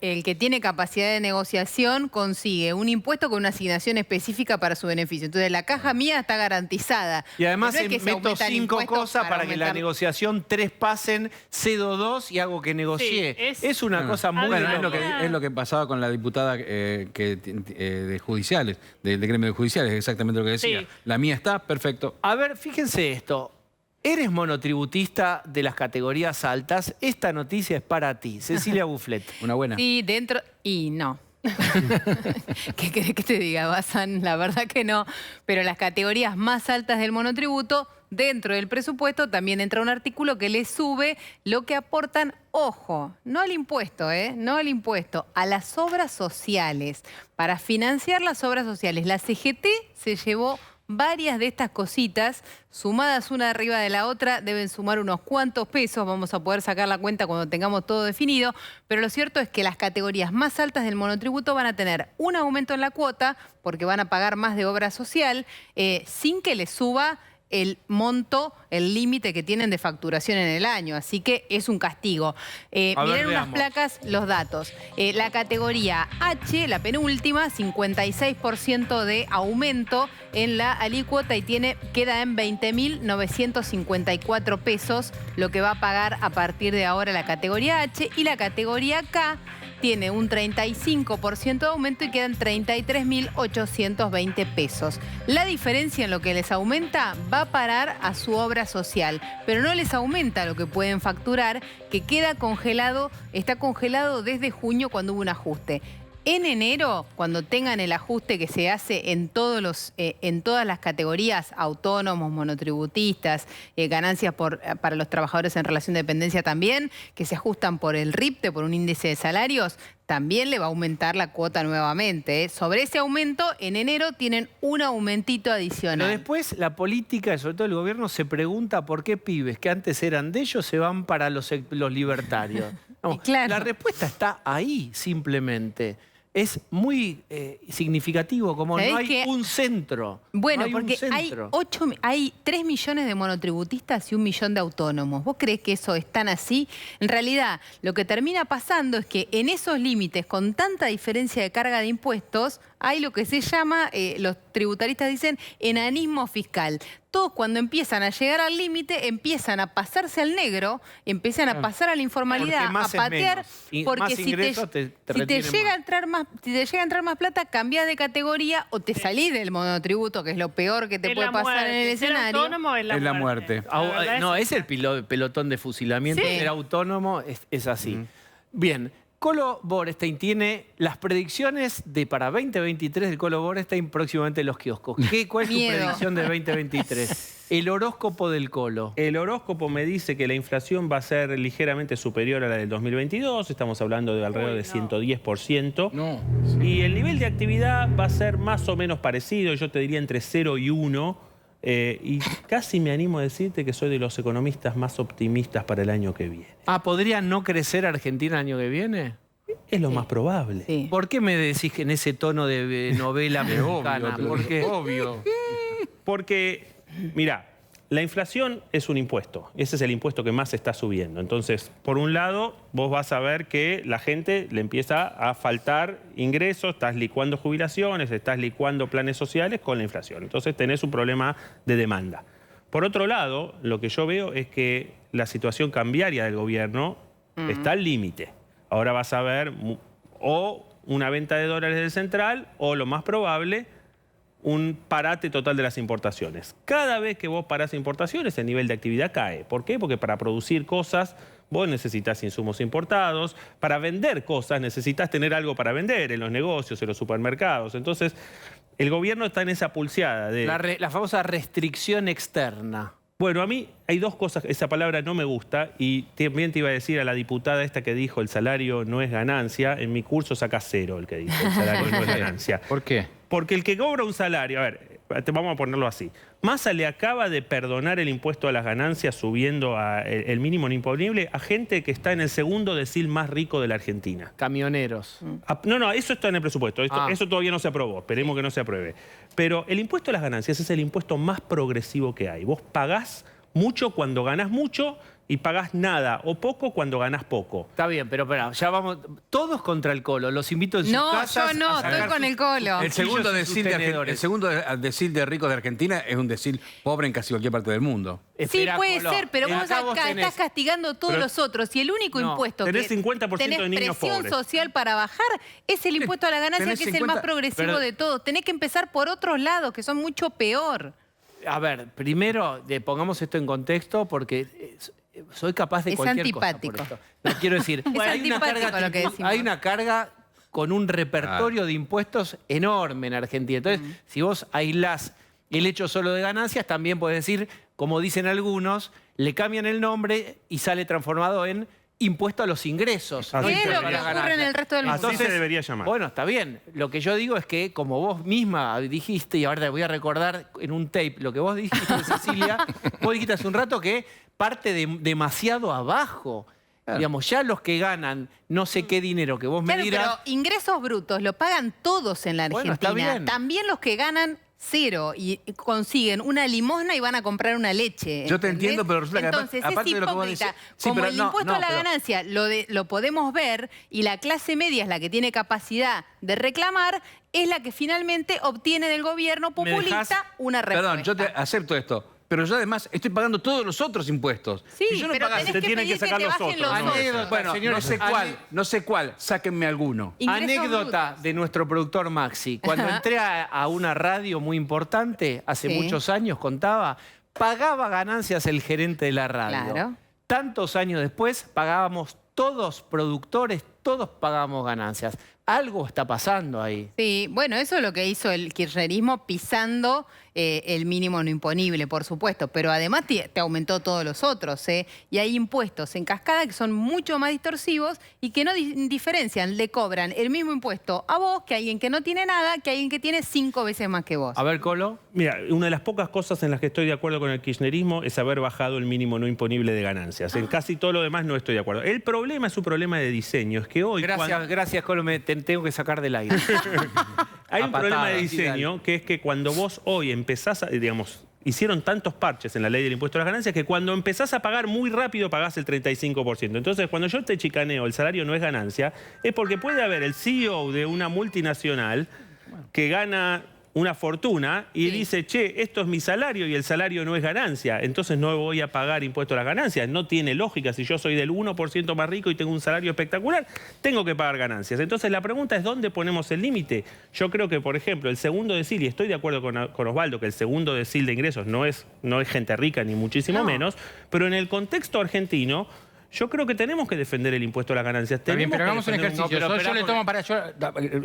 El que tiene capacidad de negociación consigue un impuesto con una asignación específica para su beneficio. Entonces, la caja mía está garantizada. Y además No es que se meto aumentan 5 impuestos cosas para que la aumentar- negociación 3 pasen, cedo 2 y hago que negocie. es una cosa muy Bueno, loca. es lo que pasaba con la diputada de judiciales, del gremio de judiciales, exactamente lo que decía. Sí. La mía está, perfecto. A ver, fíjense esto. ¿Eres monotributista de las categorías altas? Esta noticia es para ti. Cecilia Bufflet. Una buena. Sí, dentro... Y no. ¿Qué querés que te diga, Bazán? La verdad que no. Pero las categorías más altas del monotributo, dentro del presupuesto, también entra un artículo que le sube lo que aportan, ojo, no al impuesto, no al impuesto, a las obras sociales. Para financiar las obras sociales, la CGT se llevó varias de estas cositas, sumadas una arriba de la otra, deben sumar unos cuantos pesos. Vamos a poder sacar la cuenta cuando tengamos todo definido. Pero lo cierto es que las categorías más altas del monotributo van a tener un aumento en la cuota, porque van a pagar más de obra social, sin que les suba el monto, el límite que tienen de facturación en el año. Así que es un castigo. Miren unas placas, los datos. La categoría H, la penúltima, 56% de aumento en la alícuota y queda en 20.954 pesos lo que va a pagar a partir de ahora la categoría H. Y la categoría K tiene un 35% de aumento y quedan 33.820 pesos. La diferencia en lo que les aumenta va a parar a su obra social, pero no les aumenta lo que pueden facturar, que queda congelado, está congelado desde junio cuando hubo un ajuste. En enero, cuando tengan el ajuste que se hace en todas las categorías, autónomos, monotributistas, ganancias para los trabajadores en relación de dependencia también, que se ajustan por el RIPTE, por un índice de salarios, también le va a aumentar la cuota nuevamente. Sobre ese aumento, en enero tienen un aumentito adicional. Pero después la política, sobre todo el gobierno, se pregunta por qué pibes que antes eran de ellos se van para los libertarios. No, claro. La respuesta está ahí, simplemente. Es muy significativo, como no hay un centro. Bueno, no hay porque hay 3 millones de monotributistas y 1 millón de autónomos. ¿Vos creés que eso es tan así? En realidad, lo que termina pasando es que en esos límites, con tanta diferencia de carga de impuestos, hay lo que se llama, los tributaristas dicen, enanismo fiscal. Todos cuando empiezan a llegar al límite, empiezan a pasarse al negro, empiezan a pasar a la informalidad, a patear, porque si te llega a entrar más plata, cambias de categoría o te salís del monotributo, que es lo peor que te puede pasar en el escenario. Ser autónomo es la muerte. No, es el pelotón de fusilamiento. Ser autónomo es así. Bien. Colo Borestein tiene las predicciones para 2023 del Colo Borestein próximamente en los kioscos. ¿Cuál es tu predicción de 2023? El horóscopo del Colo. El horóscopo me dice que la inflación va a ser ligeramente superior a la del 2022. Estamos hablando de alrededor de 110%. No. Y el nivel de actividad va a ser más o menos parecido. Yo te diría entre 0 y 1. Y casi me animo a decirte que soy de los economistas más optimistas para el año que viene. ¿Podría no crecer Argentina el año que viene? Es lo más probable. Sí. ¿Por qué me decís que en ese tono de novela mexicana? Obvio. Porque, mirá, la inflación es un impuesto. Ese es el impuesto que más se está subiendo. Entonces, por un lado, vos vas a ver que la gente le empieza a faltar ingresos, estás licuando jubilaciones, estás licuando planes sociales con la inflación. Entonces, tenés un problema de demanda. Por otro lado, lo que yo veo es que la situación cambiaria del gobierno está al límite. Ahora vas a ver o una venta de dólares del central o, lo más probable, un parate total de las importaciones. Cada vez que vos parás importaciones, el nivel de actividad cae. ¿Por qué? Porque para producir cosas vos necesitas insumos importados. Para vender cosas necesitas tener algo para vender en los negocios, en los supermercados. Entonces, el gobierno está en esa pulseada de... La famosa restricción externa. Bueno, a mí hay dos cosas, esa palabra no me gusta, y también te iba a decir a la diputada esta que dijo el salario no es ganancia, en mi curso saca 0 el que dice el salario no es ganancia. ¿Por qué? Porque el que cobra un salario, a ver, vamos a ponerlo así, Massa le acaba de perdonar el impuesto a las ganancias subiendo el mínimo imponible a gente que está en el segundo decil más rico de la Argentina. Camioneros. No, eso está en el presupuesto. Eso todavía no se aprobó. Esperemos que no se apruebe. Pero el impuesto a las ganancias es el impuesto más progresivo que hay. Vos pagás mucho cuando ganás mucho y pagás nada o poco cuando ganás poco. Está bien, pero espera, ya vamos todos contra el Colo. Los invito en sus casas. Yo no, estoy con el Colo. El segundo decil de ricos de Argentina es un decil pobre en casi cualquier parte del mundo. Sí, puede ser, pero vos acá estás castigando a todos los otros. Y el único impuesto que tenés 50% de niños presión pobres. social para bajar es el impuesto a la ganancia, que es el más progresivo de todos. Tenés que empezar por otros lados, que son mucho peor. A ver, primero pongamos esto en contexto porque soy capaz de cualquier cosa por esto. No, quiero decir, hay una carga con un repertorio de impuestos enorme en Argentina. Entonces, si vos aislás el hecho solo de ganancias, también podés decir, como dicen algunos, le cambian el nombre y sale transformado en impuesto a los ingresos. Así ¿Qué se es lo que debería ocurre en el resto del mundo? Así se debería llamar. Bueno, está bien. Lo que yo digo es que, como vos misma dijiste, y ahora te voy a recordar en un tape lo que vos dijiste, Cecilia, vos dijiste hace un rato que parte demasiado abajo. Digamos, ya los que ganan no sé qué dinero que vos me Claro, dirás... pero ingresos brutos lo pagan todos en la Bueno, está Argentina. bien. También los que ganan 0 y consiguen una limosna y van a comprar una leche. Yo te ¿entendés? entiendo, pero resulta que entonces aparte es de lo que vos hipócrita. decís- Sí, Como pero el no, impuesto no, a la pero- ganancia lo podemos ver y la clase media es la que tiene capacidad de reclamar, es la que finalmente obtiene del gobierno populista dejás? una respuesta. Perdón, yo te acepto esto. Pero yo además estoy pagando todos los otros impuestos. Sí, Si yo no pero pagase- tenés te que tienen que pedir que sacar te los bajen otros, los ¿no? otros. Anécdota, Bueno, señores, no sé cuál, sáquenme alguno. Ingresos Anécdota brutos. de nuestro productor Maxi. Cuando entré a una radio muy importante, hace Sí. muchos años, contaba, pagaba ganancias el gerente de la radio. Claro. Tantos años después, pagábamos todos productores, todos pagábamos ganancias. Algo está pasando ahí. Sí, bueno, eso es lo que hizo el kirchnerismo pisando el mínimo no imponible, por supuesto, pero además te aumentó todos los otros, ¿eh? Y hay impuestos en cascada que son mucho más distorsivos y que no diferencian, le cobran el mismo impuesto a vos que a alguien que no tiene nada, que a alguien que tiene 5 veces más que vos. A ver, Colo. Mira, una de las pocas cosas en las que estoy de acuerdo con el kirchnerismo es haber bajado el mínimo no imponible de ganancias. En casi todo lo demás no estoy de acuerdo. El problema es un problema de diseño. Es que hoy... Gracias, Colo, te tengo que sacar del aire. Hay A un problema de patadas, sí, diseño que es que cuando vos hoy empezás a, digamos, hicieron tantos parches en la ley del impuesto a las ganancias que cuando empezás a pagar muy rápido pagás el 35%. Entonces, cuando yo te chicaneo, el salario no es ganancia, es porque puede haber el CEO de una multinacional que gana una fortuna y Sí. dice, che, esto es mi salario y el salario no es ganancia, entonces no voy a pagar impuesto a las ganancias. No tiene lógica. Si yo soy del 1% más rico y tengo un salario espectacular, tengo que pagar ganancias. Entonces la pregunta es, ¿dónde ponemos el límite? Yo creo que, por ejemplo, el segundo decil, y estoy de acuerdo con Osvaldo, que el segundo decil de ingresos no es gente rica ni muchísimo menos, pero en el contexto argentino, yo creo que tenemos que defender el impuesto a las ganancias. Está bien, pero hagamos un ejercicio. Yo le tomo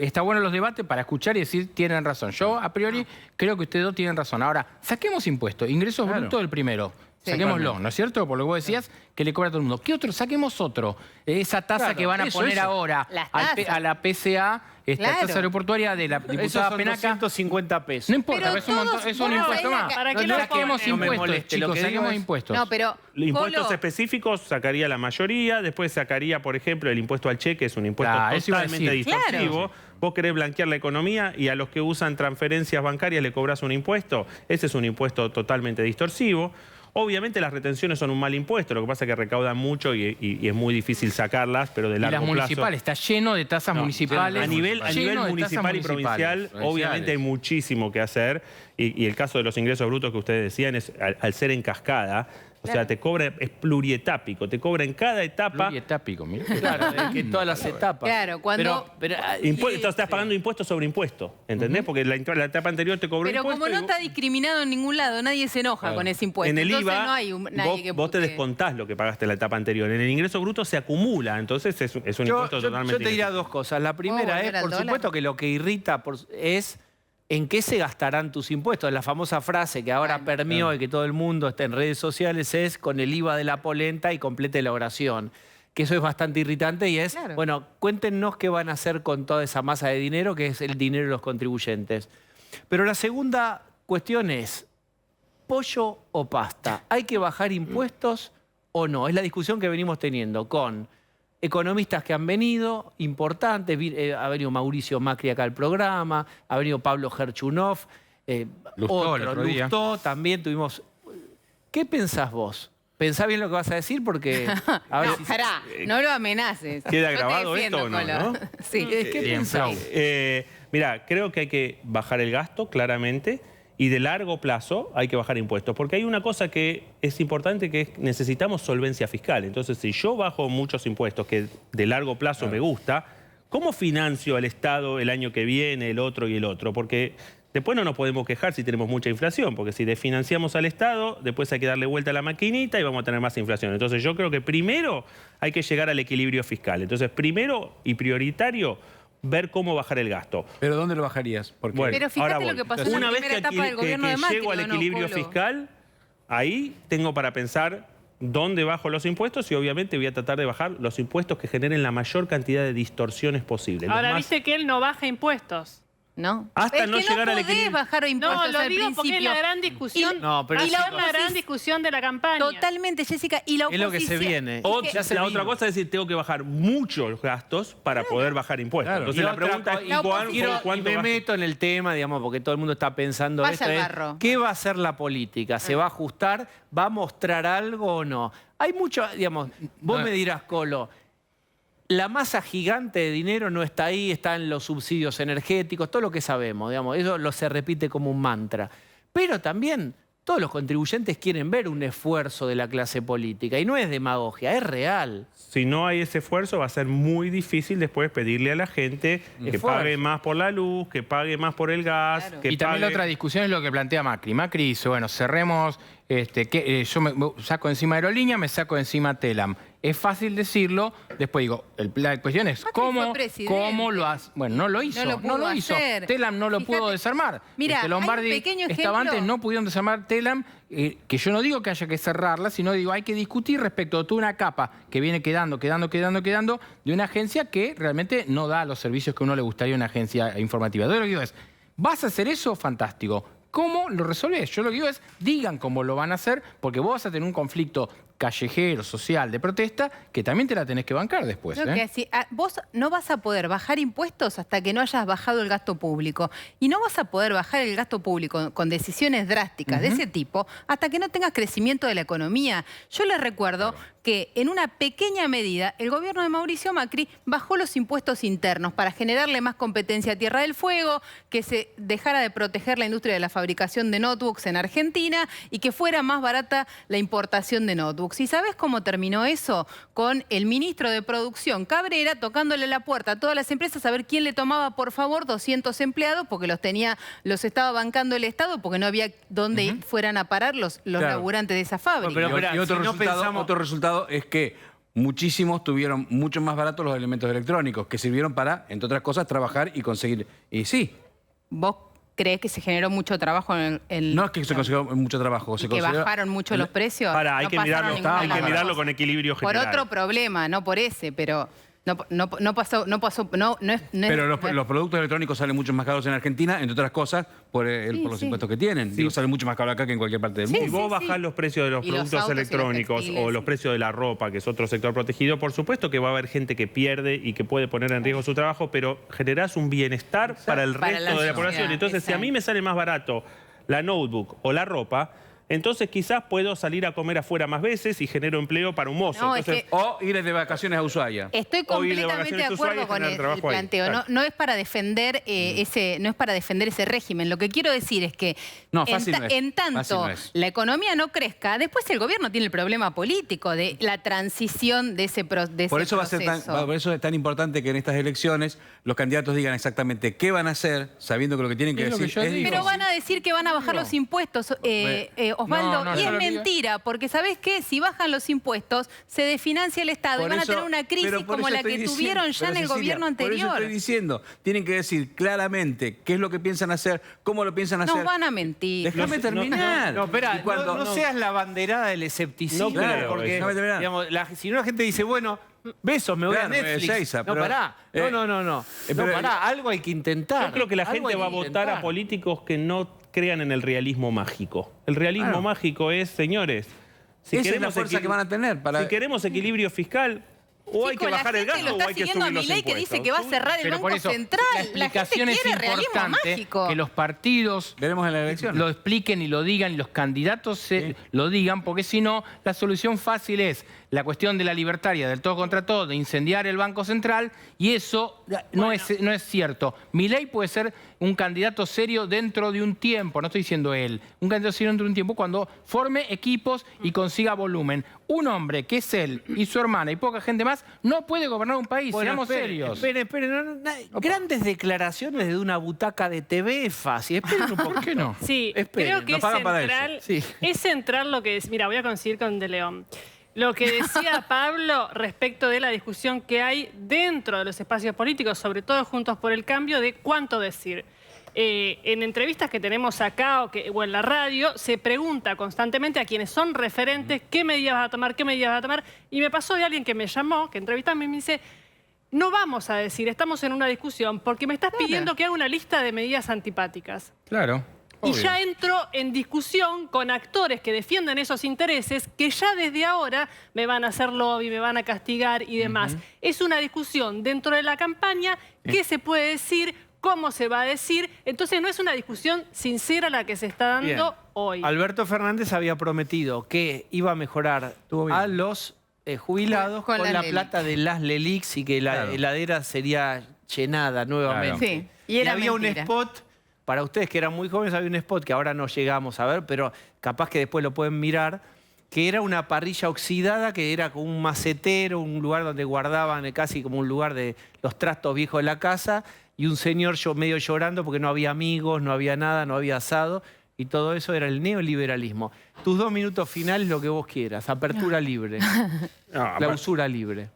está bueno los debates para escuchar y decir tienen razón. Yo, a priori, creo que ustedes dos tienen razón. Ahora, saquemos impuestos. Ingresos brutos del primero. Sí. Saquémoslo, ¿no es cierto? Por lo que vos decías, que le cobra a todo el mundo. ¿Qué otro? Saquemos otro. Esa tasa Claro, que van a eso, poner eso. ahora Las a tasas. la PCA, esta Claro. tasa aeroportuaria de la Esos diputada son Penaca. 250 pesos. No importa, Pero es un montón, todos- es un vos impuesto ves más. acá- ¿Para qué No lo saquemos ponen? No me impuestos, moleste, lo chicos, que digo saquemos es- impuestos. No, pero Impuestos Colo, específicos sacaría la mayoría, después sacaría, por ejemplo, el impuesto al cheque, es un impuesto Claro, eso iba a totalmente decir. distorsivo. Vos querés blanquear la economía y a los que usan transferencias bancarias le cobras un impuesto. Ese es un impuesto totalmente distorsivo. Obviamente las retenciones son un mal impuesto, lo que pasa es que recaudan mucho y es muy difícil sacarlas, pero de Y largo las plazo... municipales, está lleno de tasas municipales. A nivel lleno de tasas municipal y provincial, municipales. obviamente hay muchísimo que hacer. Y el caso de los ingresos brutos que ustedes decían es al ser en cascada, o sea, te cobra, es plurietápico, te cobra en cada etapa. Plurietápico, mira. Claro, es que todas las etapas. Claro, cuando- Estás pagando impuesto sobre impuesto, ¿entendés? Porque la etapa anterior te cobró pero impuesto. como y no vos- está discriminado en ningún lado, nadie se enoja con ese impuesto. en el Entonces IVA, no hay nadie que vos te busque. descontás lo que pagaste en la etapa anterior. En el ingreso bruto se acumula, entonces es un impuesto totalmente... Yo te diría ineficiente. dos cosas. La primera volver es, al por dólar? supuesto, que lo que irrita es en qué se gastarán tus impuestos. La famosa frase que ahora permeó y que todo el mundo está en redes sociales es con el IVA de la polenta y complete la oración. Que eso es bastante irritante y es, Claro. bueno, cuéntenos qué van a hacer con toda esa masa de dinero que es el dinero de los contribuyentes. Pero la segunda cuestión es, ¿pollo o pasta? ¿Hay que bajar impuestos o no? Es la discusión que venimos teniendo con economistas que han venido, importantes. Ha venido Mauricio Macri acá al programa, ha venido Pablo Gerchunov, Lustó el otro día. Lustó, también tuvimos... ¿Qué pensás vos? Pensá bien lo que vas a decir porque... A ver No, si- pará, no lo amenaces. ¿Queda Yo te grabado defiendo, esto o no, Colo. no? Sí. ¿Qué Bien, pensás? Flow. Mira, creo que hay que bajar el gasto, claramente, y de largo plazo hay que bajar impuestos, porque hay una cosa que es importante, que es necesitamos solvencia fiscal. Entonces, si yo bajo muchos impuestos, que de largo plazo me gusta, ¿cómo financio al Estado el año que viene, el otro y el otro? Porque después no nos podemos quejar si tenemos mucha inflación, porque si desfinanciamos al Estado, después hay que darle vuelta a la maquinita y vamos a tener más inflación. Entonces yo creo que primero hay que llegar al equilibrio fiscal. Entonces primero y prioritario, ver cómo bajar el gasto. ¿Pero dónde lo bajarías? Porque Bueno, Pero fíjate ahora lo voy. que pasó en la Una vez primera que etapa del gobierno de Macri, llego al ¿o no, equilibrio Colo? fiscal, ahí tengo para pensar dónde bajo los impuestos y obviamente voy a tratar de bajar los impuestos que generen la mayor cantidad de distorsiones posible. Ahora, viste que él no baja impuestos. ¿No? Hasta es no que llegar no al podés equilibrio. bajar impuestos No, lo al digo porque es principio. la gran discusión. No, pero y es la cierto. gran discusión de la campaña. Totalmente, Jessica. Y la Es lo que se oposición- viene. Otra, Ya se la vino. otra cosa es decir, tengo que bajar muchos gastos para poder bajar impuestos. Claro. Entonces Y la otra pregunta co- es y la ¿cuánto, oposición- cuánto me bajo? meto en el tema, digamos, porque todo el mundo está pensando Vaya esto. al es, barro. ¿qué va a hacer la política? ¿Se va a ajustar? ¿Va a mostrar algo o no? Hay mucho, digamos, vos me dirás, Colo, la masa gigante de dinero no está ahí, está en los subsidios energéticos, todo lo que sabemos, digamos, eso se repite como un mantra. Pero también todos los contribuyentes quieren ver un esfuerzo de la clase política y no es demagogia, es real. Si no hay ese esfuerzo, va a ser muy difícil después pedirle a la gente que Esfuerzo. pague más por la luz, que pague más por el gas, Claro. que Y también la pague... otra discusión es lo que plantea Macri. Macri dice, bueno, cerremos, yo me saco encima Aerolínea, me saco encima Telam. Es fácil decirlo, después digo, la cuestión es, Macri fue ¿cómo presidente. lo hace? Bueno, no lo hizo, No lo hizo. pudo hacer. Telam no lo Fíjate, pudo desarmar. mira, hay un Lombardi pequeño estaba ejemplo. antes, no pudieron desarmar Telam, que yo no digo que haya que cerrarla, sino digo, hay que discutir respecto de toda una capa que viene quedando de una agencia que realmente no da los servicios que a uno le gustaría a una agencia informativa. Entonces lo que digo es, ¿vas a hacer eso? Fantástico. ¿Cómo lo resolvés? Yo lo que digo es, digan cómo lo van a hacer, porque vos vas a tener un conflicto callejero, social, de protesta, que también te la tenés que bancar después. Creo que sí. Vos no vas a poder bajar impuestos hasta que no hayas bajado el gasto público. Y no vas a poder bajar el gasto público con decisiones drásticas de ese tipo hasta que no tengas crecimiento de la economía. Yo les recuerdo que en una pequeña medida el gobierno de Mauricio Macri bajó los impuestos internos para generarle más competencia a Tierra del Fuego, que se dejara de proteger la industria de la fabricación de notebooks en Argentina y que fuera más barata la importación de notebooks. ¿Y sabés cómo terminó eso? Con el ministro de Producción, Cabrera, tocándole la puerta a todas las empresas a ver quién le tomaba, por favor, 200 empleados, porque los estaba bancando el Estado, porque no había dónde fueran a parar los laburantes de esa fábrica. Pero Y esperá, otro, si no resultado, pensamos- otro resultado es que muchísimos tuvieron mucho más baratos los elementos electrónicos, que sirvieron para, entre otras cosas, trabajar y conseguir. Y sí, ¿Vos creés que se generó mucho trabajo en el... no es que se consiguió mucho trabajo. y Se que consiguió- bajaron mucho los precios? Para, hay No que pasaron mirarlo, ninguna hay de que las mirarlo dos con equilibrio Por general. otro problema, no por ese, pero no pasó, no es... Pero los productos electrónicos salen mucho más caros en Argentina, entre otras cosas, por los sí. impuestos que tienen. Digo, salen mucho más caros acá que en cualquier parte del Sí, mundo. Si vos bajás los precios de los Y los productos autos y los electrónicos textiles, o los sí. precios de la ropa, que es otro sector protegido, por supuesto que va a haber gente que pierde y que puede poner en riesgo su trabajo, pero generás un bienestar para el Para resto la de la población. sociedad, Entonces, si a mí me sale más barato la notebook o la ropa, entonces quizás puedo salir a comer afuera más veces y genero empleo para un mozo. No, es Entonces, que- O ir de vacaciones a Ushuaia. Estoy O ir de completamente vacaciones de a Ushuaia acuerdo y con generar el trabajo ahí, planteo. claro. No es para defender ese régimen. Lo que quiero decir es que No, fácil no es. en tanto Fácil no es. la economía no crezca, después el gobierno tiene el problema político de la transición de ese proceso. Por eso por eso es tan importante que en estas elecciones los candidatos digan exactamente qué van a hacer, sabiendo que lo que tienen que Es lo decir que yo es digo. Pero difícil. van a decir que van a bajar los impuestos, Osvaldo, no, y yo es lo que digo- mentira, porque ¿sabés qué? Si bajan los impuestos, se desfinancia el Estado Por y van eso- a tener una crisis pero por como eso la estoy que diciendo- tuvieron ya pero, en el Cecilia, gobierno Por eso anterior. estoy diciendo, tienen que decir claramente qué es lo que piensan hacer, cómo lo piensan hacer. Nos van a mentir. Déjame terminar. No, espera, Y cuando- no seas la banderada del escepticismo. No, claro, porque, déjame terminar. digamos, si no la gente dice, bueno, besos, me voy Claro, a Netflix. Ezeiza, no, pero- pará. No, pero- pará. Algo hay que intentar. yo creo que la Algo gente hay va a que votar a intentar. políticos que no crean en el realismo mágico. El realismo mágico es, señores, si Esa es la queremos fuerza que van a tener para... si queremos equilibrio fiscal, o hay que Chicos, la bajar el gente gasto lo o está hay que siguiendo a subir los Milei que impuestos. dice que va a cerrar el Pero por Banco eso, Central. la La explicación gente es quiere realismo importante mágico. que los partidos Veremos en la elección. lo expliquen y lo digan y los candidatos lo digan, porque si no, la solución fácil es la cuestión de la libertaria, del todo contra todo, de incendiar el Banco Central, y eso no es cierto. Milei puede ser un candidato serio dentro de un tiempo, no estoy diciendo él, un candidato serio dentro de un tiempo cuando forme equipos y consiga volumen. Un hombre que es él y su hermana y poca gente más no puede gobernar un país, Bueno, seamos serios. Esperen. Grandes declaraciones de una butaca de TV fácil. Esperen un poco. ¿Por qué no? Sí, Esperen, creo que nos es pagan para central, eso. Sí. es central lo que es. Mira, voy a coincidir con De León. Lo que decía Pablo respecto de la discusión que hay dentro de los espacios políticos, sobre todo Juntos por el Cambio, de cuánto decir. en entrevistas que tenemos acá o en la radio, se pregunta constantemente a quienes son referentes qué medidas vas a tomar, qué medidas vas a tomar. Y me pasó de alguien que me llamó, que entrevistame y me dice, no vamos a decir, estamos en una discusión, porque me estás pidiendo que haga una lista de medidas antipáticas. Claro. Y ya entro en discusión con actores que defienden esos intereses que ya desde ahora me van a hacer lobby, me van a castigar y demás. Es una discusión dentro de la campaña, qué se puede decir, cómo se va a decir. Entonces no es una discusión sincera la que se está dando hoy. Alberto Fernández había prometido que iba a mejorar a los jubilados con la plata de las LELIX y que la heladera sería llenada nuevamente. Sí, y había mentira. un spot, para ustedes que eran muy jóvenes, había un spot que ahora no llegamos a ver, pero capaz que después lo pueden mirar, que era una parrilla oxidada, que era como un macetero, un lugar donde guardaban casi como un lugar de los trastos viejos de la casa, y un señor medio llorando porque no había amigos, no había nada, no había asado, y todo eso era el neoliberalismo. Tus 2 minutos finales, lo que vos quieras. Apertura libre. Clausura libre.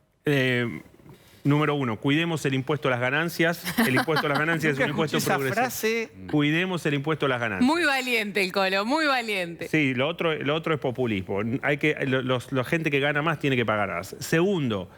Número 1, cuidemos el impuesto a las ganancias. El impuesto a las ganancias es un impuesto progresivo. Frase. Cuidemos el impuesto a las ganancias. Muy valiente el Colo, muy valiente. Sí, lo otro es populismo. La gente que gana más tiene que pagar más. Segundo,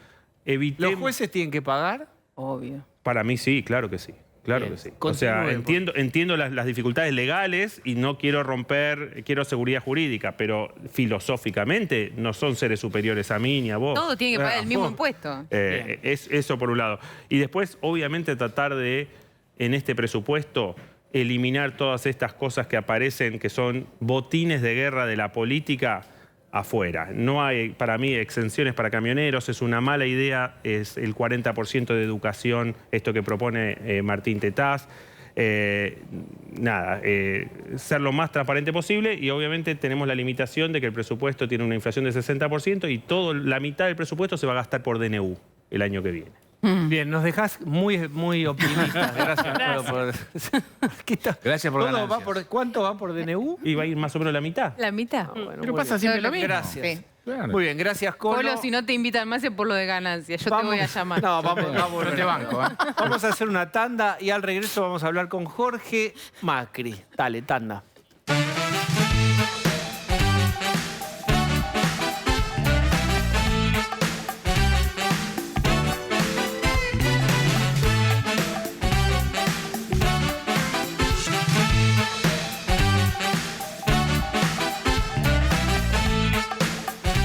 evitemos... ¿Los jueces tienen que pagar? Obvio. Para mí sí, claro que sí. Claro que sí. O sea, entiendo las dificultades legales y no quiero romper, quiero seguridad jurídica, pero filosóficamente no son seres superiores a mí ni a vos. Todo tiene que pagar el mismo impuesto. Es eso por un lado. Y después, obviamente, tratar de, en este presupuesto, eliminar todas estas cosas que aparecen, que son botines de guerra de la política, afuera. No hay, para mí, exenciones para camioneros, es una mala idea, es el 40% de educación, esto que propone Martín Tetaz. Ser lo más transparente posible y obviamente tenemos la limitación de que el presupuesto tiene una inflación del 60% y la mitad del presupuesto se va a gastar por DNU el año que viene. Bien, nos dejás muy, muy optimistas. Gracias. Gracias por ¿Todo ganancias. ¿Cuánto va por DNU? Y va a ir más o menos la mitad. ¿La mitad? Bueno, Pero muy pasa bien. siempre lo mismo. Gracias. Sí. Claro. Muy bien, gracias, Colo. Colo, si no te invitan más es por lo de ganancias. Yo te voy a llamar. No, vamos. Yo te banco, ¿eh? Vamos a hacer una tanda y al regreso vamos a hablar con Jorge Macri. Dale, tanda.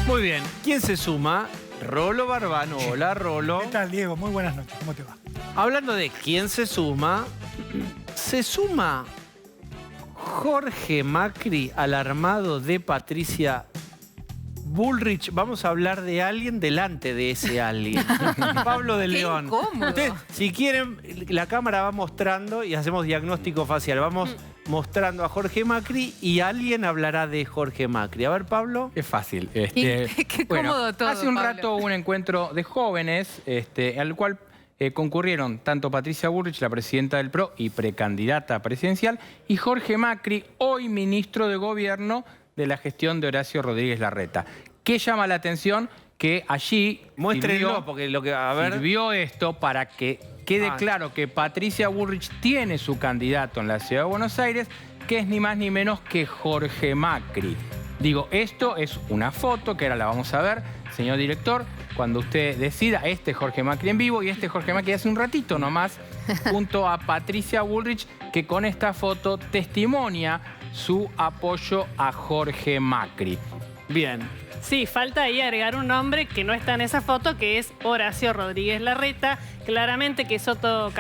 Muy bien, ¿quién se suma? Rolo Barbano. Hola, Rolo. ¿Qué tal, Diego? Muy buenas noches. ¿Cómo te va? Hablando de quién se suma Jorge Macri al armado de Patricia Bullrich. Vamos a hablar de alguien delante de ese alguien. Pablo de Qué León. incómodo. Ustedes, si quieren, la cámara va mostrando y hacemos diagnóstico facial. Vamos mostrando a Jorge Macri y alguien hablará de Jorge Macri. A ver, Pablo. Es fácil. Qué cómodo todo, hace un Pablo. rato hubo un encuentro de jóvenes al cual concurrieron tanto Patricia Bullrich, la presidenta del PRO y precandidata presidencial, y Jorge Macri, hoy ministro de Gobierno de la gestión de Horacio Rodríguez Larreta. ¿Qué llama la atención? Que allí Muéstrenlo, porque lo que... A ver... sirvió esto para que quede claro que Patricia Bullrich tiene su candidato en la Ciudad de Buenos Aires, que es ni más ni menos que Jorge Macri. Digo, esto es una foto que ahora la vamos a ver, señor director, cuando usted decida, este es Jorge Macri en vivo y este Jorge Macri hace un ratito nomás, junto a Patricia Bullrich, que con esta foto testimonia su apoyo a Jorge Macri. Bien. Sí, falta ahí agregar un nombre que no está en esa foto, que es Horacio Rodríguez Larreta, claramente que es otro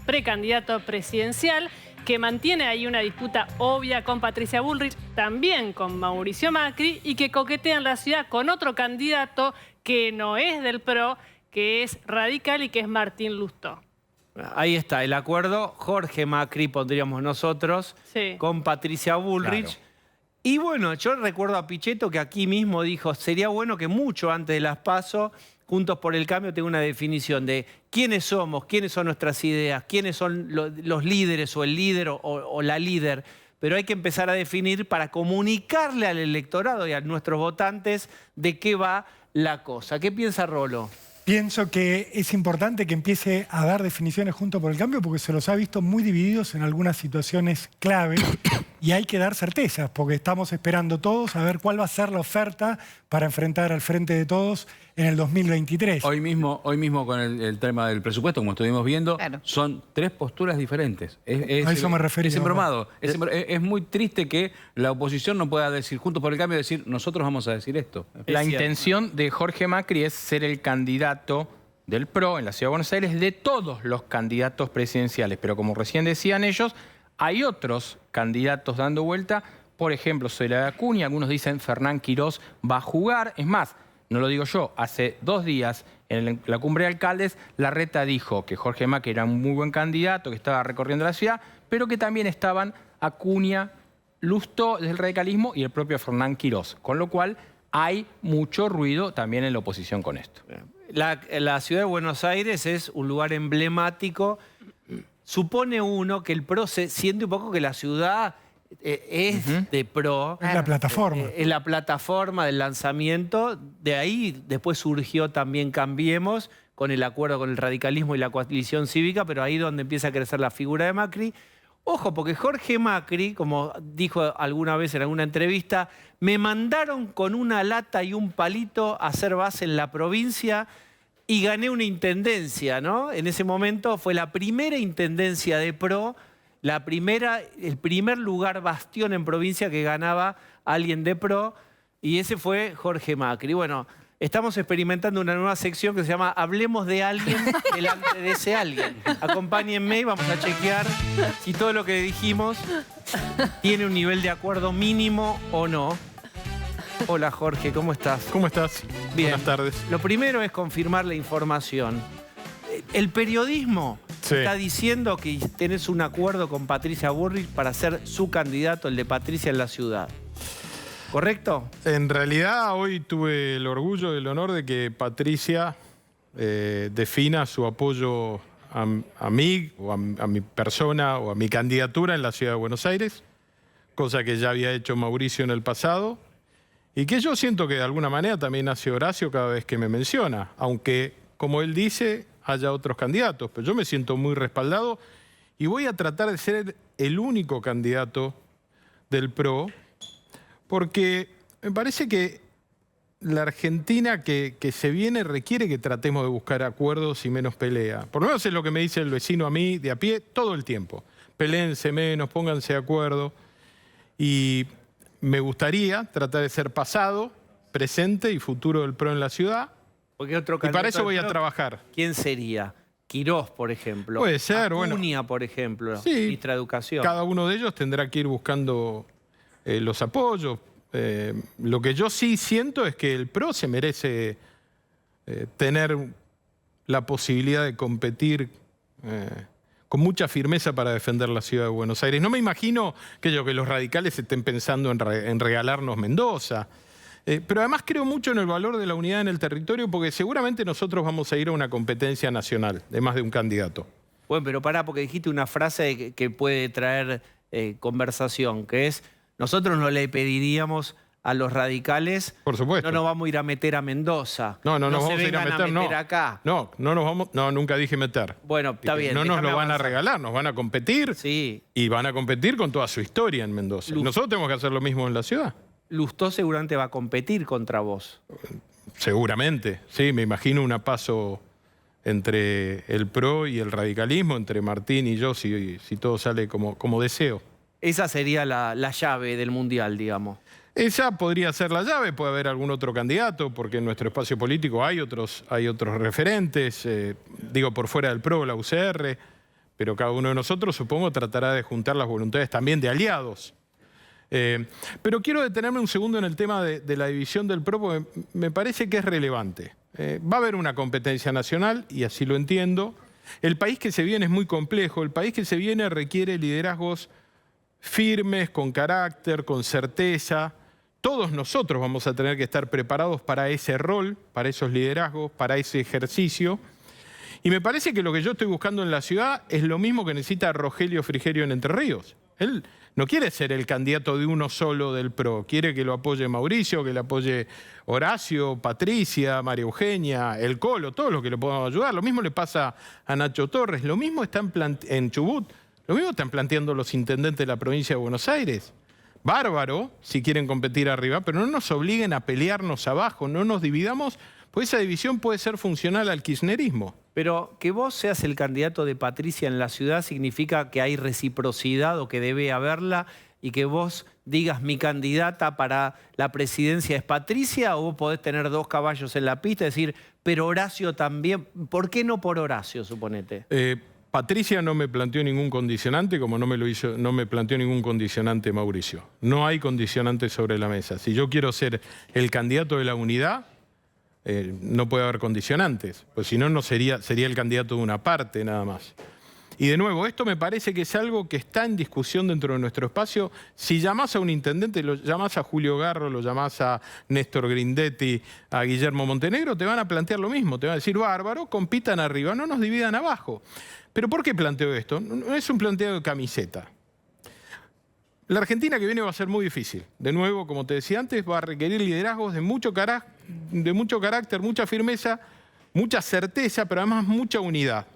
precandidato presidencial, que mantiene ahí una disputa obvia con Patricia Bullrich, también con Mauricio Macri, y que coquetea en la ciudad con otro candidato que no es del PRO, que es radical y que es Martín Lustó. Ahí está el acuerdo. Jorge Macri pondríamos nosotros con Patricia Bullrich. Claro. Y bueno, yo recuerdo a Pichetto que aquí mismo dijo, sería bueno que mucho antes de las PASO, Juntos por el Cambio tenga una definición de quiénes somos, quiénes son nuestras ideas, quiénes son los líderes o el líder o la líder. Pero hay que empezar a definir para comunicarle al electorado y a nuestros votantes de qué va la cosa. ¿Qué piensa Rolo? Pienso que es importante que empiece a dar definiciones junto por el cambio porque se los ha visto muy divididos en algunas situaciones clave y hay que dar certezas porque estamos esperando todos a ver cuál va a ser la oferta para enfrentar al Frente de Todos en el 2023. Hoy mismo con el tema del presupuesto, como estuvimos viendo, Claro. son 3 posturas diferentes. A eso me refería. Es embromado. Es muy triste que la oposición no pueda decir, Juntos por el Cambio, decir, nosotros vamos a decir esto. La Es cierto. intención de Jorge Macri es ser el candidato del PRO en la Ciudad de Buenos Aires de todos los candidatos presidenciales. Pero como recién decían ellos, hay otros candidatos dando vuelta. Por ejemplo, Soledad Acuña, algunos dicen Fernán Quirós va a jugar. Es más, no lo digo yo, hace 2 días en la cumbre de alcaldes, Larreta dijo que Jorge Macri era un muy buen candidato, que estaba recorriendo la ciudad, pero que también estaban Acuña, Lustó del radicalismo y el propio Fernán Quirós. Con lo cual hay mucho ruido también en la oposición con esto. La ciudad de Buenos Aires es un lugar emblemático. Supone uno que el PRO se siente un poco que la ciudad es de PRO. Es la plataforma. Es la plataforma del lanzamiento. De ahí después surgió también Cambiemos con el acuerdo con el radicalismo y la coalición cívica, pero ahí es donde empieza a crecer la figura de Macri. Ojo, porque Jorge Macri, como dijo alguna vez en alguna entrevista, me mandaron con una lata y un palito a hacer base en la provincia y gané una intendencia, ¿no? En ese momento fue la primera intendencia de PRO, el primer lugar bastión en provincia que ganaba alguien de PRO, y ese fue Jorge Macri. Bueno, estamos experimentando una nueva sección que se llama Hablemos de alguien delante de ese alguien. Acompáñenme y vamos a chequear si todo lo que dijimos tiene un nivel de acuerdo mínimo o no. Hola Jorge, ¿cómo estás? ¿Cómo estás? Bien. Buenas tardes. Lo primero es confirmar la información. El periodismo Sí. está diciendo que tenés un acuerdo con Patricia Bullrich para ser su candidato, el de Patricia en la ciudad. ¿Correcto? En realidad hoy tuve el orgullo y el honor de que Patricia defina su apoyo a mí, o a mi persona, o a mi candidatura en la Ciudad de Buenos Aires, cosa que ya había hecho Mauricio en el pasado, y que yo siento que de alguna manera también hace Horacio cada vez que me menciona, aunque, como él dice, haya otros candidatos, pero yo me siento muy respaldado y voy a tratar de ser el único candidato del PRO, porque me parece que la Argentina que se viene requiere que tratemos de buscar acuerdos y menos pelea. Por lo menos es lo que me dice el vecino a mí de a pie todo el tiempo. Peléense menos, pónganse de acuerdo. Y me gustaría tratar de ser pasado, presente y futuro del PRO en la ciudad. Porque otro Y para candidato eso del voy a PRO, trabajar. ¿Quién sería? Quirós, por ejemplo. Puede ser, Acuña, bueno. por ejemplo. Sí, Ministra de Educación. Cada uno de ellos tendrá que ir buscando los apoyos. Lo que yo sí siento es que el PRO se merece tener la posibilidad de competir con mucha firmeza para defender la Ciudad de Buenos Aires. No me imagino que los radicales estén pensando en regalarnos Mendoza. Pero además creo mucho en el valor de la unidad en el territorio porque seguramente nosotros vamos a ir a una competencia nacional de más de un candidato. Bueno, pero pará, porque dijiste una frase que puede traer conversación, que es, nosotros no le pediríamos a los radicales, Por supuesto. no nos vamos a ir a meter a Mendoza. No nos se vamos a ir a vengan meter, acá. No, nunca dije meter. Bueno, está bien. No nos déjame lo van a avanzar. regalar, nos van a competir Sí. y van a competir con toda su historia en Mendoza. Nosotros tenemos que hacer lo mismo en la ciudad. Lustó seguramente va a competir contra vos. Seguramente, sí, me imagino un paso entre el PRO y el radicalismo, entre Martín y yo, si todo sale como deseo. Esa sería la llave del Mundial, digamos. Esa podría ser la llave, puede haber algún otro candidato, porque en nuestro espacio político hay otros referentes, digo por fuera del PRO, la UCR, pero cada uno de nosotros supongo tratará de juntar las voluntades también de aliados. Pero quiero detenerme un segundo en el tema de la división del PRO, porque me parece que es relevante. Va a haber una competencia nacional, y así lo entiendo. El país que se viene es muy complejo, el país que se viene requiere liderazgos firmes, con carácter, con certeza. Todos nosotros vamos a tener que estar preparados para ese rol, para esos liderazgos, para ese ejercicio. Y me parece que lo que yo estoy buscando en la ciudad es lo mismo que necesita Rogelio Frigerio en Entre Ríos. Él no quiere ser el candidato de uno solo del PRO. Quiere que lo apoye Mauricio, que le apoye Horacio, Patricia, María Eugenia, el Colo, todos los que le podamos ayudar. Lo mismo le pasa a Nacho Torres. Lo mismo están en Chubut. Lo mismo están planteando los intendentes de la provincia de Buenos Aires. Bárbaro, si quieren competir arriba, pero no nos obliguen a pelearnos abajo, no nos dividamos, pues esa división puede ser funcional al kirchnerismo. Pero que vos seas el candidato de Patricia en la ciudad significa que hay reciprocidad o que debe haberla, y que vos digas mi candidata para la presidencia es Patricia, o vos podés tener dos caballos en la pista y decir, pero Horacio también. ¿Por qué no por Horacio, suponete? Patricia no me planteó ningún condicionante, como no me planteó ningún condicionante Mauricio. No hay condicionantes sobre la mesa. Si yo quiero ser el candidato de la unidad, no puede haber condicionantes, pues si no, sería el candidato de una parte nada más. Y de nuevo, esto me parece que es algo que está en discusión dentro de nuestro espacio. Si llamás a un intendente, lo llamás a Julio Garro, lo llamás a Néstor Grindetti, a Guillermo Montenegro, te van a plantear lo mismo. Te van a decir, bárbaro, compitan arriba, no nos dividan abajo. ¿Pero por qué planteo esto? No es un planteo de camiseta. La Argentina que viene va a ser muy difícil. De nuevo, como te decía antes, va a requerir liderazgos de mucho carácter, mucha firmeza, mucha certeza, pero además mucha unidad.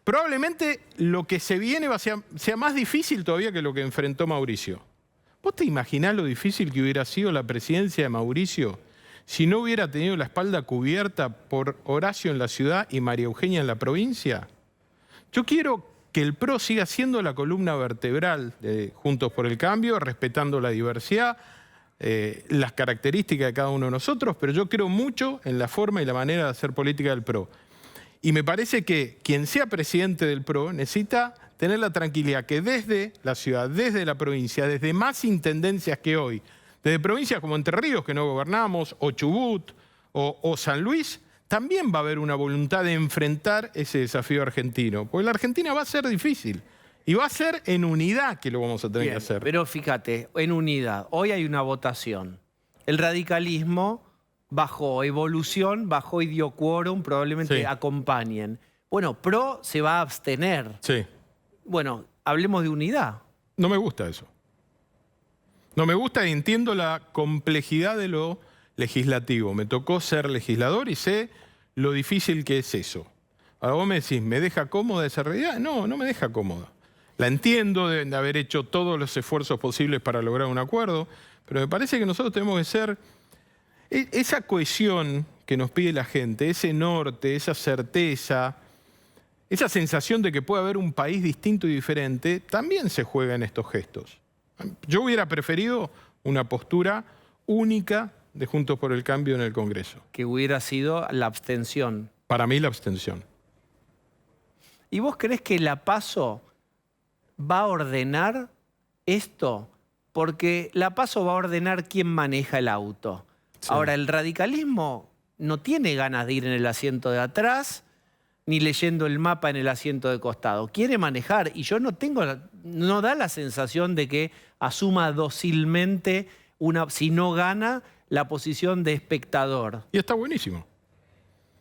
Probablemente lo que se viene sea más difícil todavía que lo que enfrentó Mauricio. ¿Vos te imaginás lo difícil que hubiera sido la presidencia de Mauricio si no hubiera tenido la espalda cubierta por Horacio en la ciudad y María Eugenia en la provincia? Yo quiero que el PRO siga siendo la columna vertebral de Juntos por el Cambio, respetando la diversidad, las características de cada uno de nosotros, pero yo creo mucho en la forma y la manera de hacer política del PRO. Y me parece que quien sea presidente del PRO necesita tener la tranquilidad que desde la ciudad, desde la provincia, desde más intendencias que hoy, desde provincias como Entre Ríos, que no gobernamos, o Chubut, o San Luis, también va a haber una voluntad de enfrentar ese desafío argentino. Porque la Argentina va a ser difícil. Y va a ser en unidad que lo vamos a tener que hacer. Pero fíjate, en unidad. Hoy hay una votación. El radicalismo bajó evolución, bajó y dio quórum, probablemente acompañen. Bueno, PRO se va a abstener. Sí. Bueno, hablemos de unidad. No me gusta eso. No me gusta y entiendo la complejidad de lo legislativo. Me tocó ser legislador y sé lo difícil que es eso. Ahora vos me decís, ¿me deja cómoda esa realidad? No, no me deja cómoda. La entiendo, deben de haber hecho todos los esfuerzos posibles para lograr un acuerdo, pero me parece que nosotros tenemos que ser esa cohesión que nos pide la gente, ese norte, esa certeza, esa sensación de que puede haber un país distinto y diferente, también se juega en estos gestos. Yo hubiera preferido una postura única de Juntos por el Cambio en el Congreso. Que hubiera sido la abstención. Para mí la abstención. ¿Y vos creés que la PASO va a ordenar esto? Porque la PASO va a ordenar quién maneja el auto. Sí. Ahora, el radicalismo no tiene ganas de ir en el asiento de atrás ni leyendo el mapa en el asiento de costado. Quiere manejar y yo no da la sensación de que asuma dócilmente, si no gana, la posición de espectador. Y está buenísimo.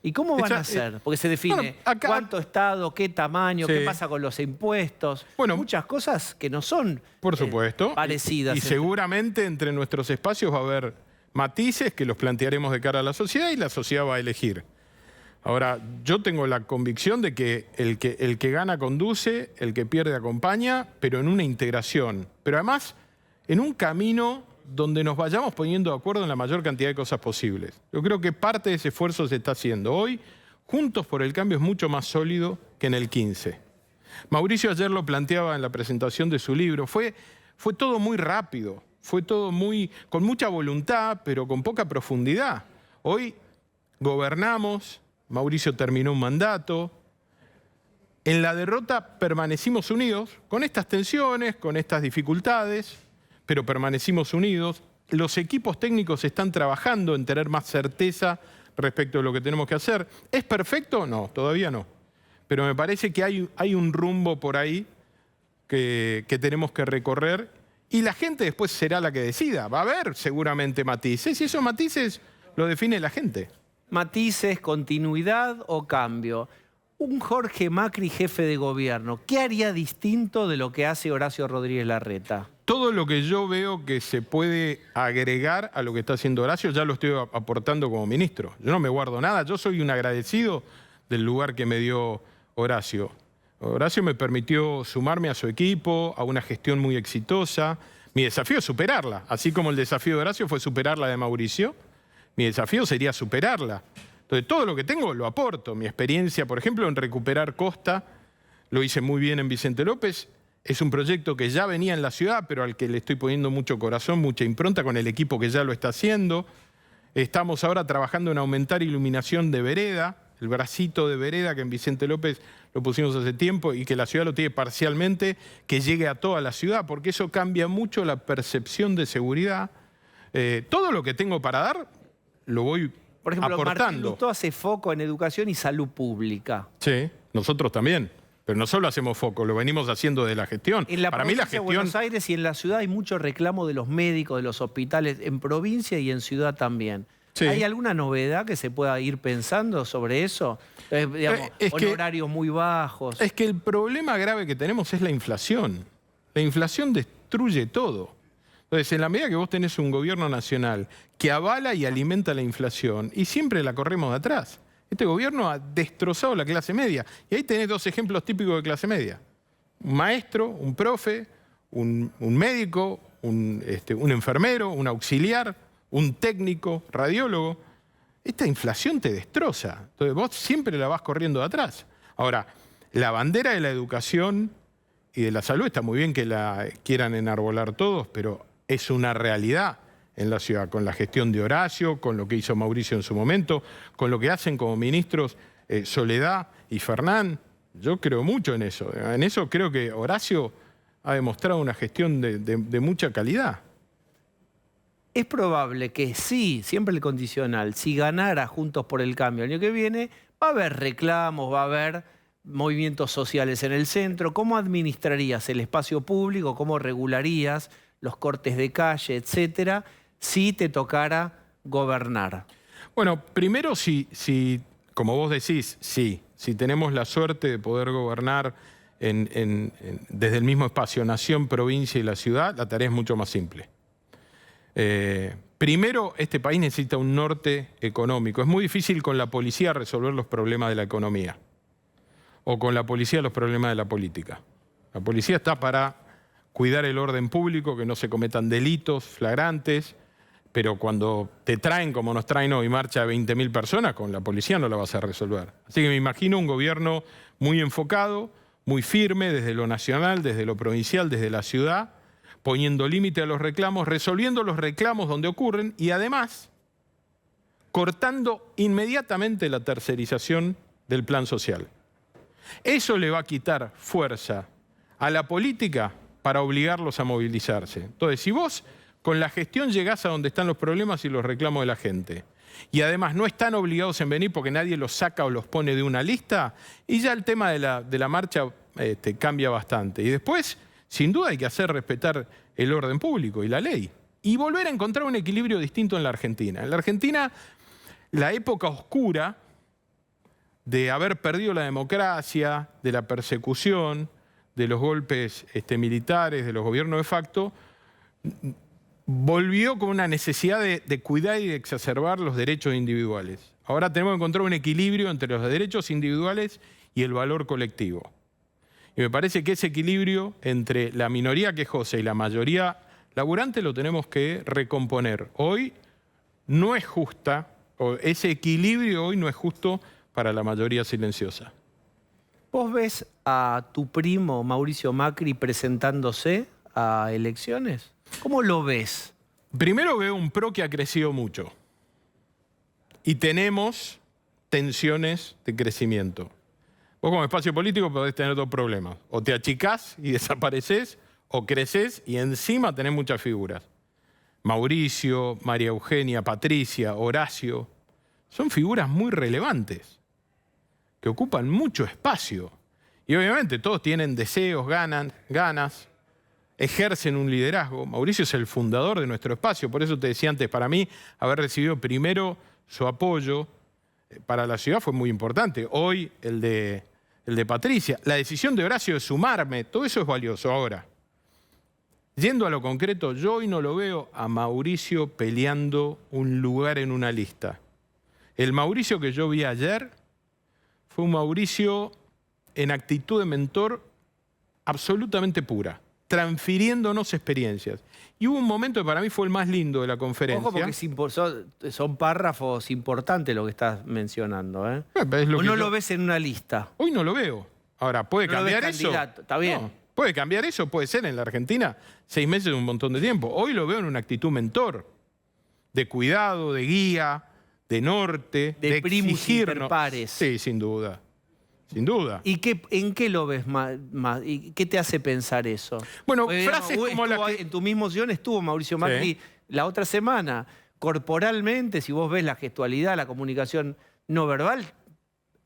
¿Y cómo van a hacer? Porque se define cuánto Estado, qué tamaño, qué pasa con los impuestos. Bueno, muchas cosas que no son por supuesto, parecidas. Y seguramente entre nuestros espacios va a haber matices que los plantearemos de cara a la sociedad y la sociedad va a elegir. Ahora, yo tengo la convicción de que el que gana conduce, el que pierde acompaña, pero en una integración. Pero además, en un camino donde nos vayamos poniendo de acuerdo en la mayor cantidad de cosas posibles. Yo creo que parte de ese esfuerzo se está haciendo. Hoy, Juntos por el Cambio es mucho más sólido que en el 15. Mauricio ayer lo planteaba en la presentación de su libro. Fue todo muy rápido, fue todo con mucha voluntad, pero con poca profundidad. Hoy gobernamos, Mauricio terminó un mandato. En la derrota permanecimos unidos, con estas tensiones, con estas dificultades, pero permanecimos unidos. Los equipos técnicos están trabajando en tener más certeza respecto de lo que tenemos que hacer. ¿Es perfecto? No, todavía no. Pero me parece que hay un rumbo por ahí que tenemos que recorrer y la gente después será la que decida. Va a haber seguramente matices y esos matices lo define la gente. Matices, continuidad o cambio. Un Jorge Macri jefe de gobierno, ¿qué haría distinto de lo que hace Horacio Rodríguez Larreta? Todo lo que yo veo que se puede agregar a lo que está haciendo Horacio, ya lo estoy aportando como ministro. Yo no me guardo nada, yo soy un agradecido del lugar que me dio Horacio. Horacio me permitió sumarme a su equipo, a una gestión muy exitosa. Mi desafío es superarla, así como el desafío de Horacio fue superar la de Mauricio, mi desafío sería superarla. Entonces, todo lo que tengo lo aporto. Mi experiencia, por ejemplo, en recuperar Costa, lo hice muy bien en Vicente López. Es un proyecto que ya venía en la ciudad, pero al que le estoy poniendo mucho corazón, mucha impronta con el equipo que ya lo está haciendo. Estamos ahora trabajando en aumentar iluminación de vereda, el bracito de vereda que en Vicente López lo pusimos hace tiempo y que la ciudad lo tiene parcialmente, que llegue a toda la ciudad, porque eso cambia mucho la percepción de seguridad. Todo lo que tengo para dar lo voy Por ejemplo, aportando. Martín Lustó hace foco en educación y salud pública. Sí, nosotros también. Pero no solo hacemos foco, lo venimos haciendo de la gestión. En la Para mí la provincia de gestión... Buenos Aires y en la ciudad hay mucho reclamo de los médicos, de los hospitales, en provincia y en ciudad también. Sí. ¿Hay alguna novedad que se pueda ir pensando sobre eso? Digamos, honorarios muy bajos. Es que el problema grave que tenemos es la inflación. La inflación destruye todo. Entonces, en la medida que vos tenés un gobierno nacional que avala y alimenta la inflación, y siempre la corremos de atrás. Este gobierno ha destrozado la clase media. Y ahí tenés dos ejemplos típicos de clase media. Un maestro, un profe, un médico, un enfermero, un auxiliar, un técnico, radiólogo. Esta inflación te destroza. Entonces vos siempre la vas corriendo de atrás. Ahora, la bandera de la educación y de la salud está muy bien que la quieran enarbolar todos, pero es una realidad en la ciudad, con la gestión de Horacio, con lo que hizo Mauricio en su momento, con lo que hacen como ministros Soledad y Fernán. Yo creo mucho en eso. En eso creo que Horacio ha demostrado una gestión de mucha calidad. Es probable que sí, siempre el condicional, si ganara Juntos por el Cambio el año que viene, va a haber reclamos, va a haber movimientos sociales en el centro. ¿Cómo administrarías el espacio público? ¿Cómo regularías los cortes de calle, etcétera, si te tocara gobernar? Bueno, primero, como vos decís, sí. Si tenemos la suerte de poder gobernar desde el mismo espacio, nación, provincia y la ciudad, la tarea es mucho más simple. Primero, este país necesita un norte económico. Es muy difícil con la policía resolver los problemas de la economía o con la policía los problemas de la política. La policía está para cuidar el orden público, que no se cometan delitos flagrantes, pero cuando te traen, como nos traen hoy, marcha de 20.000 personas, con la policía no la vas a resolver. Así que me imagino un gobierno muy enfocado, muy firme, desde lo nacional, desde lo provincial, desde la ciudad, poniendo límite a los reclamos, resolviendo los reclamos donde ocurren y además cortando inmediatamente la tercerización del plan social. Eso le va a quitar fuerza a la política para obligarlos a movilizarse. Entonces, si vos con la gestión llegás a donde están los problemas y los reclamos de la gente, y además no están obligados en venir porque nadie los saca o los pone de una lista, y ya el tema de la marcha cambia bastante. Y después, sin duda, hay que hacer respetar el orden público y la ley. Y volver a encontrar un equilibrio distinto en la Argentina. En la Argentina, la época oscura de haber perdido la democracia, de la persecución, de los golpes militares, de los gobiernos de facto, volvió con una necesidad de cuidar y de exacerbar los derechos individuales. Ahora tenemos que encontrar un equilibrio entre los derechos individuales y el valor colectivo. Y me parece que ese equilibrio entre la minoría quejosa y la mayoría laburante lo tenemos que recomponer. Hoy no es justa, o ese equilibrio hoy no es justo para la mayoría silenciosa. ¿Vos ves a tu primo Mauricio Macri presentándose a elecciones? ¿Cómo lo ves? Primero veo un PRO que ha crecido mucho. Y tenemos tensiones de crecimiento. Vos como espacio político podés tener dos problemas. O te achicás y desapareces, o creces y encima tenés muchas figuras. Mauricio, María Eugenia, Patricia, Horacio, son figuras muy relevantes, que ocupan mucho espacio. Y obviamente todos tienen deseos, ganas, ejercen un liderazgo. Mauricio es el fundador de nuestro espacio, por eso te decía antes, para mí haber recibido primero su apoyo para la ciudad fue muy importante. Hoy el de el de Patricia. La decisión de Horacio de sumarme, todo eso es valioso. Ahora, yendo a lo concreto, yo hoy no lo veo a Mauricio peleando un lugar en una lista. El Mauricio que yo vi ayer fue un Mauricio en actitud de mentor absolutamente pura, transfiriéndonos experiencias. Y hubo un momento que para mí fue el más lindo de la conferencia. Ojo, porque son párrafos importantes lo que estás mencionando, ¿eh? ¿O no lo ves en una lista? Hoy no lo veo. Ahora, ¿puede cambiar eso? Está bien. No. ¿Puede cambiar eso? Puede ser. En la Argentina 6 meses es un montón de tiempo. Hoy lo veo en una actitud mentor, de cuidado, de guía, de norte, de primus exigirnos. inter pares. Sí, sin duda. Sin duda. ¿Y en qué lo ves más? ¿Y qué te hace pensar eso? Bueno, porque, frases como la que... En tu mismo sillón estuvo Mauricio Macri la otra semana. Corporalmente, si vos ves la gestualidad, la comunicación no verbal,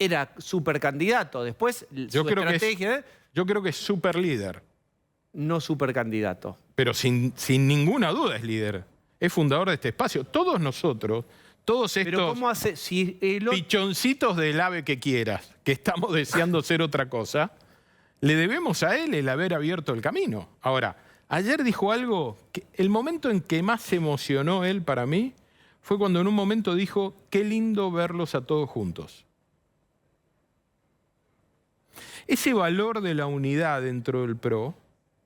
era supercandidato. Después, yo creo que es super líder. No supercandidato. Pero sin ninguna duda es líder. Es fundador de este espacio. Todos nosotros... Todos estos ¿Pero cómo hace? pichoncitos del ave que quieras, que estamos deseando ser otra cosa, le debemos a él el haber abierto el camino. Ahora, ayer dijo algo, que el momento en que más se emocionó él para mí fue cuando en un momento dijo, qué lindo verlos a todos juntos. Ese valor de la unidad dentro del PRO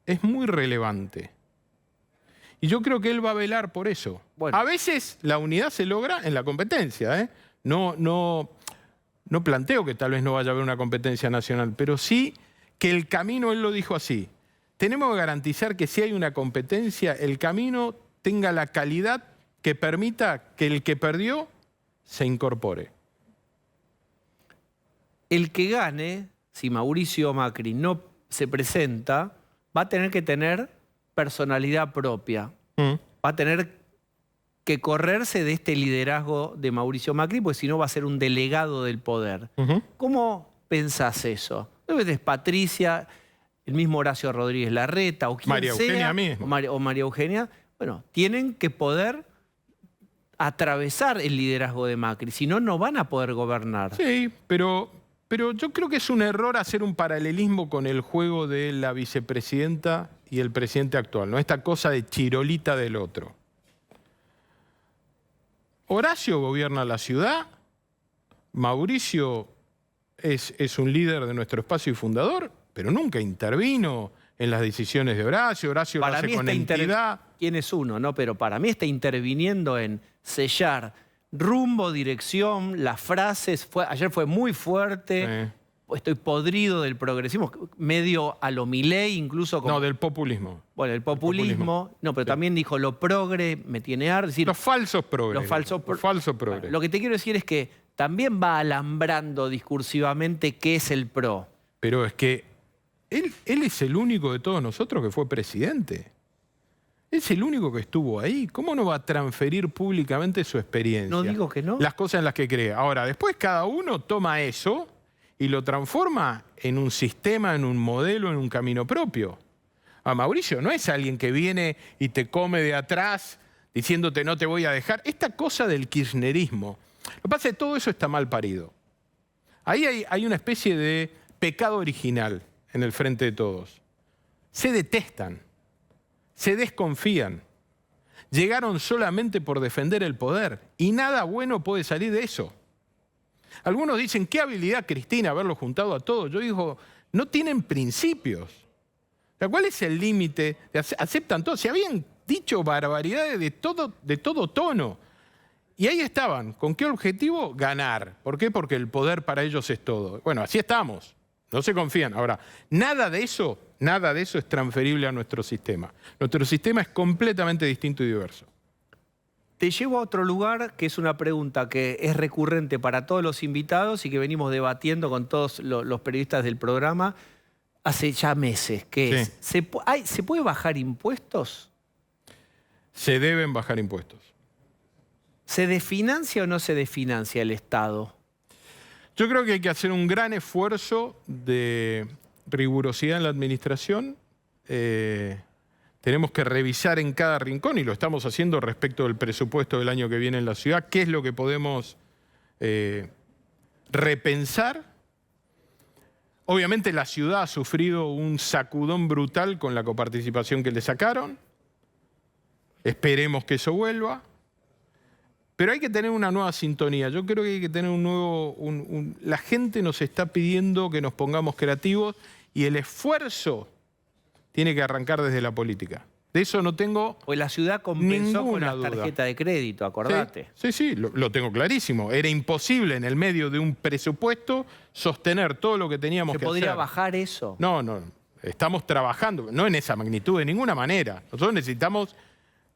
es muy relevante. Y yo creo que él va a velar por eso. Bueno. A veces la unidad se logra en la competencia, ¿eh? No planteo que tal vez no vaya a haber una competencia nacional, pero sí que el camino, él lo dijo así, tenemos que garantizar que si hay una competencia, el camino tenga la calidad que permita que el que perdió se incorpore. El que gane, si Mauricio Macri no se presenta, va a tener que tener personalidad propia. Va a tener que correrse de este liderazgo de Mauricio Macri, porque si no va a ser un delegado del poder. ¿Cómo pensás eso? ¿Es Patricia, el mismo Horacio Rodríguez Larreta, o quien María Eugenia mismo. o María Eugenia? Bueno, tienen que poder atravesar el liderazgo de Macri, si no, no van a poder gobernar. Sí, pero yo creo que es un error hacer un paralelismo con el juego de la vicepresidenta y el presidente actual, ¿no? Esta cosa de chirolita del otro. Horacio gobierna la ciudad, Mauricio es un líder de nuestro espacio y fundador, pero nunca intervino en las decisiones de Horacio. Horacio lo hace con entidad. ¿Quién es uno? No, pero para mí está interviniendo en sellar rumbo, dirección, las frases. Ayer fue muy fuerte. Estoy podrido del progresismo, medio a lo Milei, incluso como... No, del populismo. Bueno, el populismo. No, pero también dijo lo progre, me tiene harto. Los falsos progres. Los falsos progres. Bueno, lo que te quiero decir es que también va alambrando discursivamente qué es el PRO. Pero es que él es el único de todos nosotros que fue presidente. Es el único que estuvo ahí. ¿Cómo no va a transferir públicamente su experiencia? No digo que no. Las cosas en las que cree. Ahora, después cada uno toma eso y lo transforma en un sistema, en un modelo, en un camino propio. A Mauricio no es alguien que viene y te come de atrás diciéndote no te voy a dejar. Esta cosa del kirchnerismo. Lo que pasa es que todo eso está mal parido. Ahí hay una especie de pecado original en el frente de todos. Se detestan, se desconfían. Llegaron solamente por defender el poder y nada bueno puede salir de eso. Algunos dicen, qué habilidad, Cristina, haberlo juntado a todos. Yo digo, no tienen principios. O sea, ¿cuál es el límite? Aceptan todo. Se habían dicho barbaridades de todo tono. Y ahí estaban. ¿Con qué objetivo? Ganar. ¿Por qué? Porque el poder para ellos es todo. Bueno, así estamos. No se confían. Ahora, nada de eso es transferible a nuestro sistema. Nuestro sistema es completamente distinto y diverso. Te llevo a otro lugar, que es una pregunta que es recurrente para todos los invitados y que venimos debatiendo con todos los periodistas del programa hace ya meses, que es, ¿se puede bajar impuestos? Se deben bajar impuestos. ¿Se desfinancia o no se desfinancia el Estado? Yo creo que hay que hacer un gran esfuerzo de rigurosidad en la administración. Tenemos que revisar en cada rincón, y lo estamos haciendo respecto del presupuesto del año que viene en la ciudad, qué es lo que podemos repensar. Obviamente la ciudad ha sufrido un sacudón brutal con la coparticipación que le sacaron. Esperemos que eso vuelva. Pero hay que tener una nueva sintonía. Yo creo que hay que tener un nuevo... La gente nos está pidiendo que nos pongamos creativos y el esfuerzo tiene que arrancar desde la política. De eso no tengo Pues la ciudad compensó con ninguna las duda. tarjetas de crédito, acordate. Sí, lo tengo clarísimo. Era imposible en el medio de un presupuesto sostener todo lo que teníamos ¿Se que podría hacer. bajar eso? No. Estamos trabajando, no en esa magnitud de ninguna manera. Nosotros necesitamos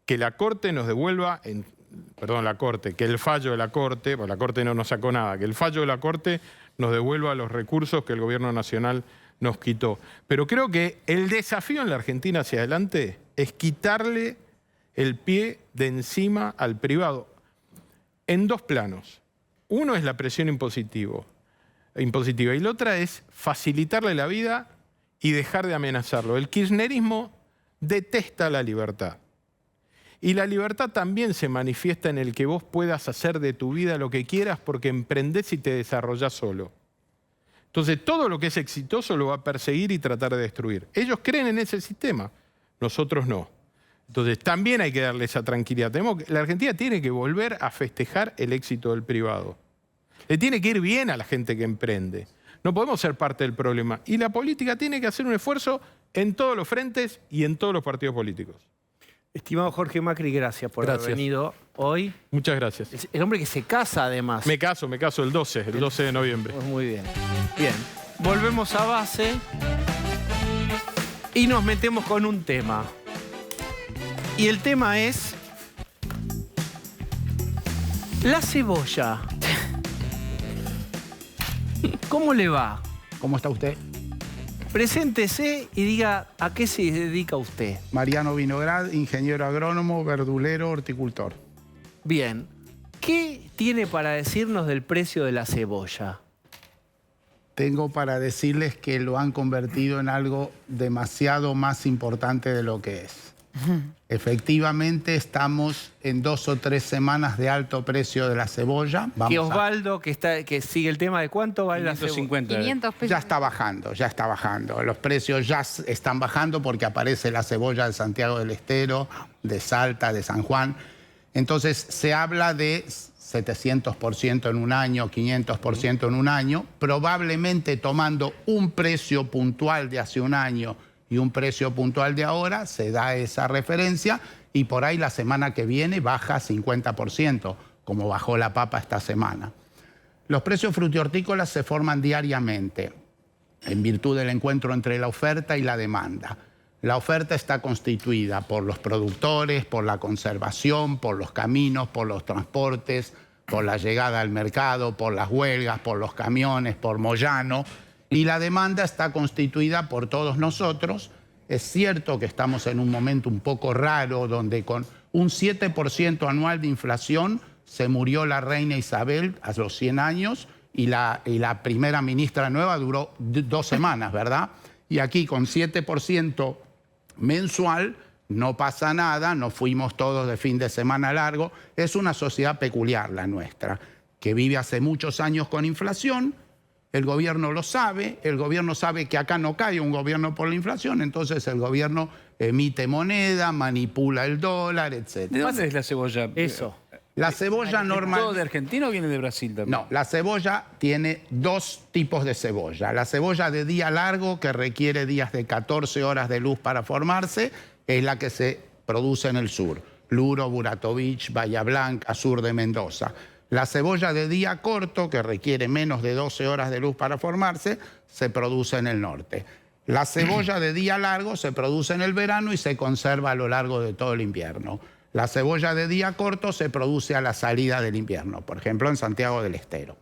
que la Corte nos devuelva, que el fallo de la Corte, porque la Corte no nos sacó nada, que el fallo de la Corte nos devuelva los recursos que el Gobierno Nacional nos quitó. Pero creo que el desafío en la Argentina hacia adelante es quitarle el pie de encima al privado en dos planos. Uno es la presión impositiva y la otra es facilitarle la vida y dejar de amenazarlo. El kirchnerismo detesta la libertad. Y la libertad también se manifiesta en el que vos puedas hacer de tu vida lo que quieras porque emprendés y te desarrollás solo. Entonces todo lo que es exitoso lo va a perseguir y tratar de destruir. Ellos creen en ese sistema, nosotros no. Entonces también hay que darle esa tranquilidad. La Argentina tiene que volver a festejar el éxito del privado. Le tiene que ir bien a la gente que emprende. No podemos ser parte del problema. Y la política tiene que hacer un esfuerzo en todos los frentes y en todos los partidos políticos. Estimado Jorge Macri, gracias por haber venido hoy. Muchas gracias. El hombre que se casa, además. Me caso el 12 de noviembre. Pues muy bien. Bien, volvemos a base y nos metemos con un tema. Y el tema es la cebolla. ¿Cómo le va? ¿Cómo está usted? Preséntese y diga a qué se dedica usted. Mariano Vinograd, ingeniero agrónomo, verdulero, horticultor. Bien. ¿Qué tiene para decirnos del precio de la cebolla? Tengo para decirles que lo han convertido en algo demasiado más importante de lo que es. Efectivamente, estamos en 2 o 3 semanas de alto precio de la cebolla. Que Osvaldo, que sigue el tema de cuánto vale la cebolla. 500 pesos. Ya está bajando. Los precios ya están bajando porque aparece la cebolla de Santiago del Estero, de Salta, de San Juan. Entonces, se habla de 700% en un año, 500% en un año, probablemente tomando un precio puntual de hace un año y un precio puntual de ahora, se da esa referencia y por ahí la semana que viene baja 50%, como bajó la papa esta semana. Los precios frutihortícolas se forman diariamente en virtud del encuentro entre la oferta y la demanda. La oferta está constituida por los productores, por la conservación, por los caminos, por los transportes, por la llegada al mercado, por las huelgas, por los camiones, por Moyano. Y la demanda está constituida por todos nosotros. Es cierto que estamos en un momento un poco raro donde con un 7% anual de inflación se murió la reina Isabel a los 100 años y la primera ministra nueva duró 2 semanas, ¿verdad? Y aquí con 7% mensual no pasa nada, nos fuimos todos de fin de semana largo. Es una sociedad peculiar la nuestra, que vive hace muchos años con inflación. El gobierno lo sabe, el gobierno sabe que acá no cae un gobierno por la inflación, entonces el gobierno emite moneda, manipula el dólar, etc. ¿De dónde es la cebolla? Eso. La cebolla normal... ¿Todo de Argentina o viene de Brasil también? No, la cebolla tiene 2 tipos de cebolla. La cebolla de día largo, que requiere días de 14 horas de luz para formarse, es la que se produce en el sur. Luro, Buratovich, Bahía Blanca, sur de Mendoza. La cebolla de día corto, que requiere menos de 12 horas de luz para formarse, se produce en el norte. La cebolla de día largo se produce en el verano y se conserva a lo largo de todo el invierno. La cebolla de día corto se produce a la salida del invierno, por ejemplo, en Santiago del Estero.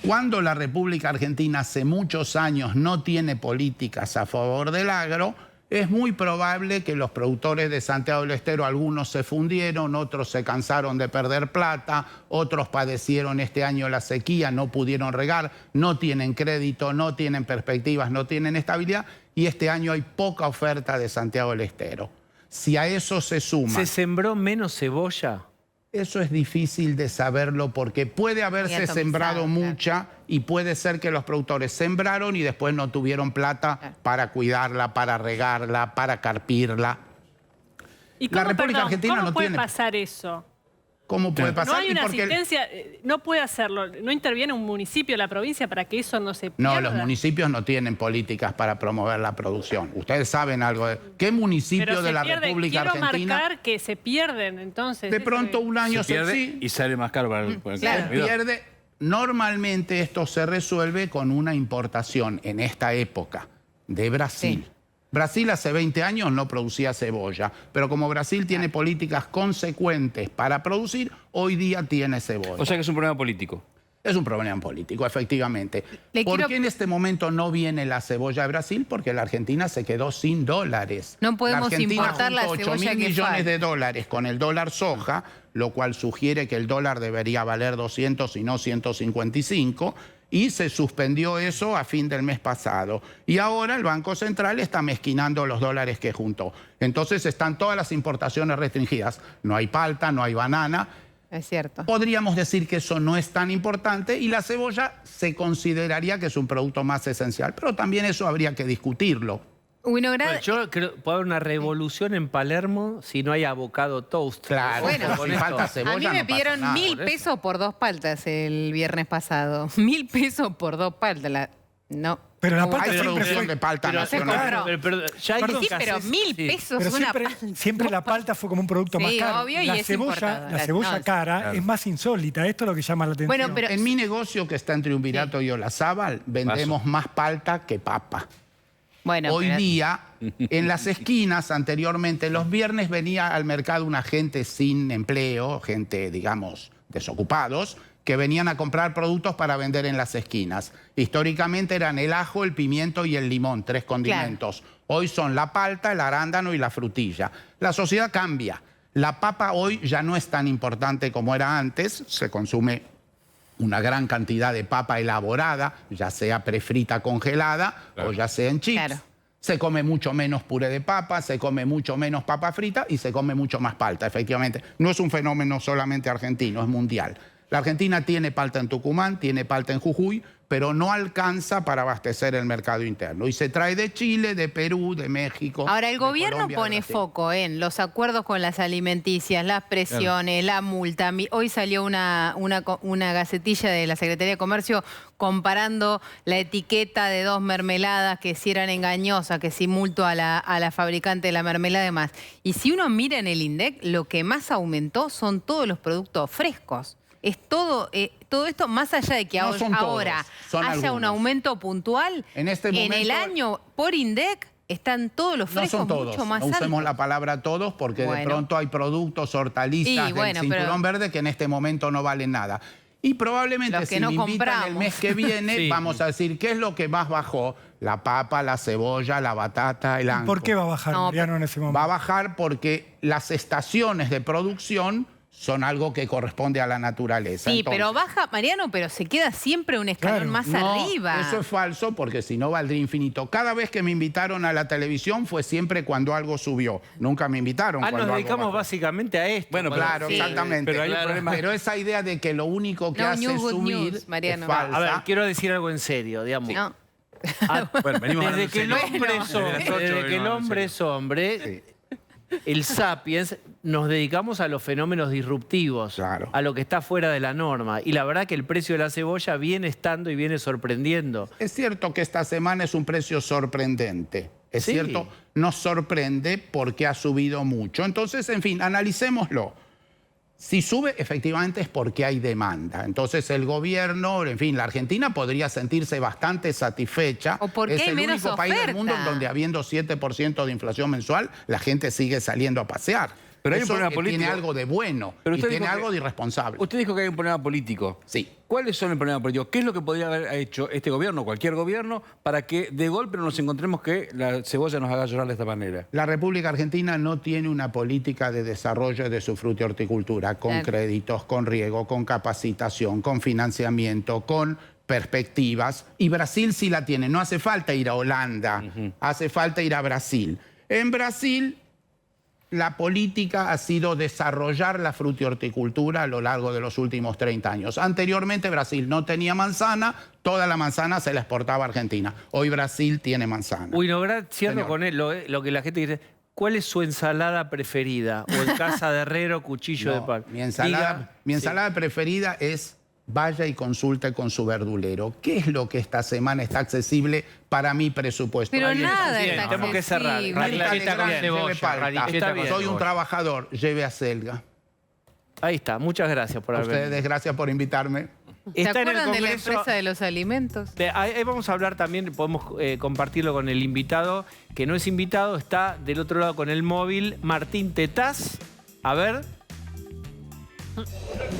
Cuando la República Argentina hace muchos años no tiene políticas a favor del agro, es muy probable que los productores de Santiago del Estero, algunos se fundieron, otros se cansaron de perder plata, otros padecieron este año la sequía, no pudieron regar, no tienen crédito, no tienen perspectivas, no tienen estabilidad y este año hay poca oferta de Santiago del Estero. Si a eso se suma... ¿Se sembró menos cebolla? Eso es difícil de saberlo porque puede haberse sembrado mucha y puede ser que los productores sembraron y después no tuvieron plata para cuidarla, para regarla, para carpirla. ¿Y cómo, La República Argentina ¿cómo no puede tiene... pasar eso? ¿Cómo puede pasar? No hay una Y porque asistencia, no puede hacerlo, no interviene un municipio, la provincia para que eso no se pierda. No, los municipios no tienen políticas para promover la producción. Ustedes saben algo de... ¿Qué municipio Pero de la pierde, República Argentina? Quiero marcar que se pierden, entonces. De pronto un año se pierde sí. y sale más caro para el Claro, pierde. Normalmente esto se resuelve con una importación en esta época de Brasil. Sí. Brasil hace 20 años no producía cebolla, pero como Brasil tiene políticas consecuentes para producir, hoy día tiene cebolla. O sea que es un problema político. Es un problema político, efectivamente. ¿Por qué en este momento no viene la cebolla de Brasil? Porque la Argentina se quedó sin dólares. No podemos importar la juntó cebolla 8.000 que millones falta. de dólares con el dólar soja, lo cual sugiere que el dólar debería valer 200 y no 155, y se suspendió eso a fin del mes pasado. Y ahora el Banco Central está mezquinando los dólares que juntó. Entonces están todas las importaciones restringidas. No hay palta, no hay banana. Es cierto. Podríamos decir que eso no es tan importante y la cebolla se consideraría que es un producto más esencial, pero también eso habría que discutirlo. Bueno, yo creo que puede haber una revolución en Palermo si no hay avocado toast. Claro, bueno, si falta cebolla, a mí me no pidieron pasa nada. 1.000 pesos por 2 paltas el viernes pasado. 1.000 pesos por 2 paltas. No. Pero la palta Hay siempre producción fue... de palta pero se nacional. compró. Ya hay Sí, escasez, pero 1.000 pesos Pero una siempre, palta. siempre la palta fue como un producto Sí, más caro. obvio, y la es cebolla, importada. la cebolla No, cara claro. es más insólita. Esto es lo que llama la atención. Bueno, pero En mi negocio, que está en Triunvirato y Olazábal, vendemos más palta que papa. bueno, Hoy pero- día, en las esquinas, anteriormente, los viernes venía al mercado una gente sin empleo, gente, digamos, desocupados, que venían a comprar productos para vender en las esquinas. Históricamente eran el ajo, el pimiento y el limón, 3 condimentos. Hoy son la palta, el arándano y la frutilla. La sociedad cambia. La papa hoy ya no es tan importante como era antes. Se consume una gran cantidad de papa elaborada, ya sea prefrita congelada o ya sea en chips. Claro. Se come mucho menos puré de papa, se come mucho menos papa frita y se come mucho más palta, efectivamente. No es un fenómeno solamente argentino, es mundial. La Argentina tiene palta en Tucumán, tiene palta en Jujuy, pero no alcanza para abastecer el mercado interno. Y se trae de Chile, de Perú, de México. Ahora, el de gobierno Colombia, de pone Brasil. foco en los acuerdos con las alimenticias, las presiones, la multa. Hoy salió una gacetilla de la Secretaría de Comercio comparando la etiqueta de 2 mermeladas, que si eran engañosas, que si multo a la fabricante de la mermelada y demás. Y si uno mira en el INDEC, lo que más aumentó son todos los productos frescos. Es todo esto, más allá de que No son todos, ahora son haya un algunos. aumento puntual, En este el momento- año por INDEC están todos los No frescos son todos, mucho más no usemos altos. la palabra todos porque de Bueno. pronto hay productos, hortalizas Y bueno, del cinturón pero- verde que en este momento no valen nada. Y probablemente Los que si no me invitan compramos. el mes que viene, Sí. vamos a decir qué es lo que más bajó. La papa, la cebolla, la batata, el anco. ¿Por qué va a bajar, No, Mariano, en ese momento? Va a bajar porque las estaciones de producción son algo que corresponde a la naturaleza. Sí, Entonces, pero baja, Mariano, pero se queda siempre un escalón Claro. más no, arriba. eso es falso porque si no valdría infinito. Cada vez que me invitaron a la televisión fue siempre cuando algo subió. Nunca me invitaron cuando Nos algo dedicamos bajó. básicamente a esto. Bueno, Claro, Sí. exactamente. Pero hay un problema. Pero esa idea de que lo único que No hace news, good subir news, Mariano. es falsa. A ver, quiero decir algo en serio, digamos. No. Bueno, venimos Desde hablando que el en serio. hombre es Desde las hombre, 8 desde que el venimos hombre hablando es hombre, el sapiens, nos dedicamos a los fenómenos disruptivos, Claro. a lo que está fuera de la norma. Y la verdad que el precio de la cebolla viene estando y viene sorprendiendo. Es cierto que esta semana es un precio sorprendente. Es Sí. cierto, nos sorprende porque ha subido mucho. Entonces, en fin, analicémoslo. Si sube, efectivamente es porque hay demanda. Entonces el gobierno, en fin, la Argentina podría sentirse bastante satisfecha. O porque es hay el menos único país del mundo en oferta. donde habiendo 7% de inflación mensual, la gente sigue saliendo a pasear. Pero hay un Eso problema político. tiene algo de bueno Pero y usted tiene dijo algo que- de irresponsable. Usted dijo que hay un problema político. Sí. ¿Cuáles son el problema político? ¿Qué es lo que podría haber hecho este gobierno, cualquier gobierno, para que de golpe no nos encontremos que la cebolla nos haga llorar de esta manera? La República Argentina no tiene una política de desarrollo de su fruta y horticultura con Claro. créditos, con riego, con capacitación, con financiamiento, con perspectivas. Y Brasil sí la tiene. No hace falta ir a Holanda, hace falta ir a Brasil. En Brasil la política ha sido desarrollar la frutihorticultura a lo largo de los últimos 30 años. Anteriormente Brasil no tenía manzana, toda la manzana se la exportaba a Argentina. Hoy Brasil tiene manzana. Winograd, cierro con él, lo que la gente dice. ¿Cuál es su ensalada preferida? ¿O en casa de herrero, cuchillo de pan? Mi ensalada preferida es vaya y consulte con su verdulero. ¿Qué es lo que esta semana está accesible para mi presupuesto? Pero nada está tenemos que cerrar. accesible. Radiceta con cebolla. Soy un trabajador, lleve a Selga. Ahí está, muchas gracias por haber venido. Ustedes, gracias por invitarme. ¿Se Está en el acuerdan de la Congreso. empresa de los alimentos? Ahí vamos a hablar también, podemos compartirlo con el invitado, que no es invitado, está del otro lado con el móvil, Martín Tetaz. A ver.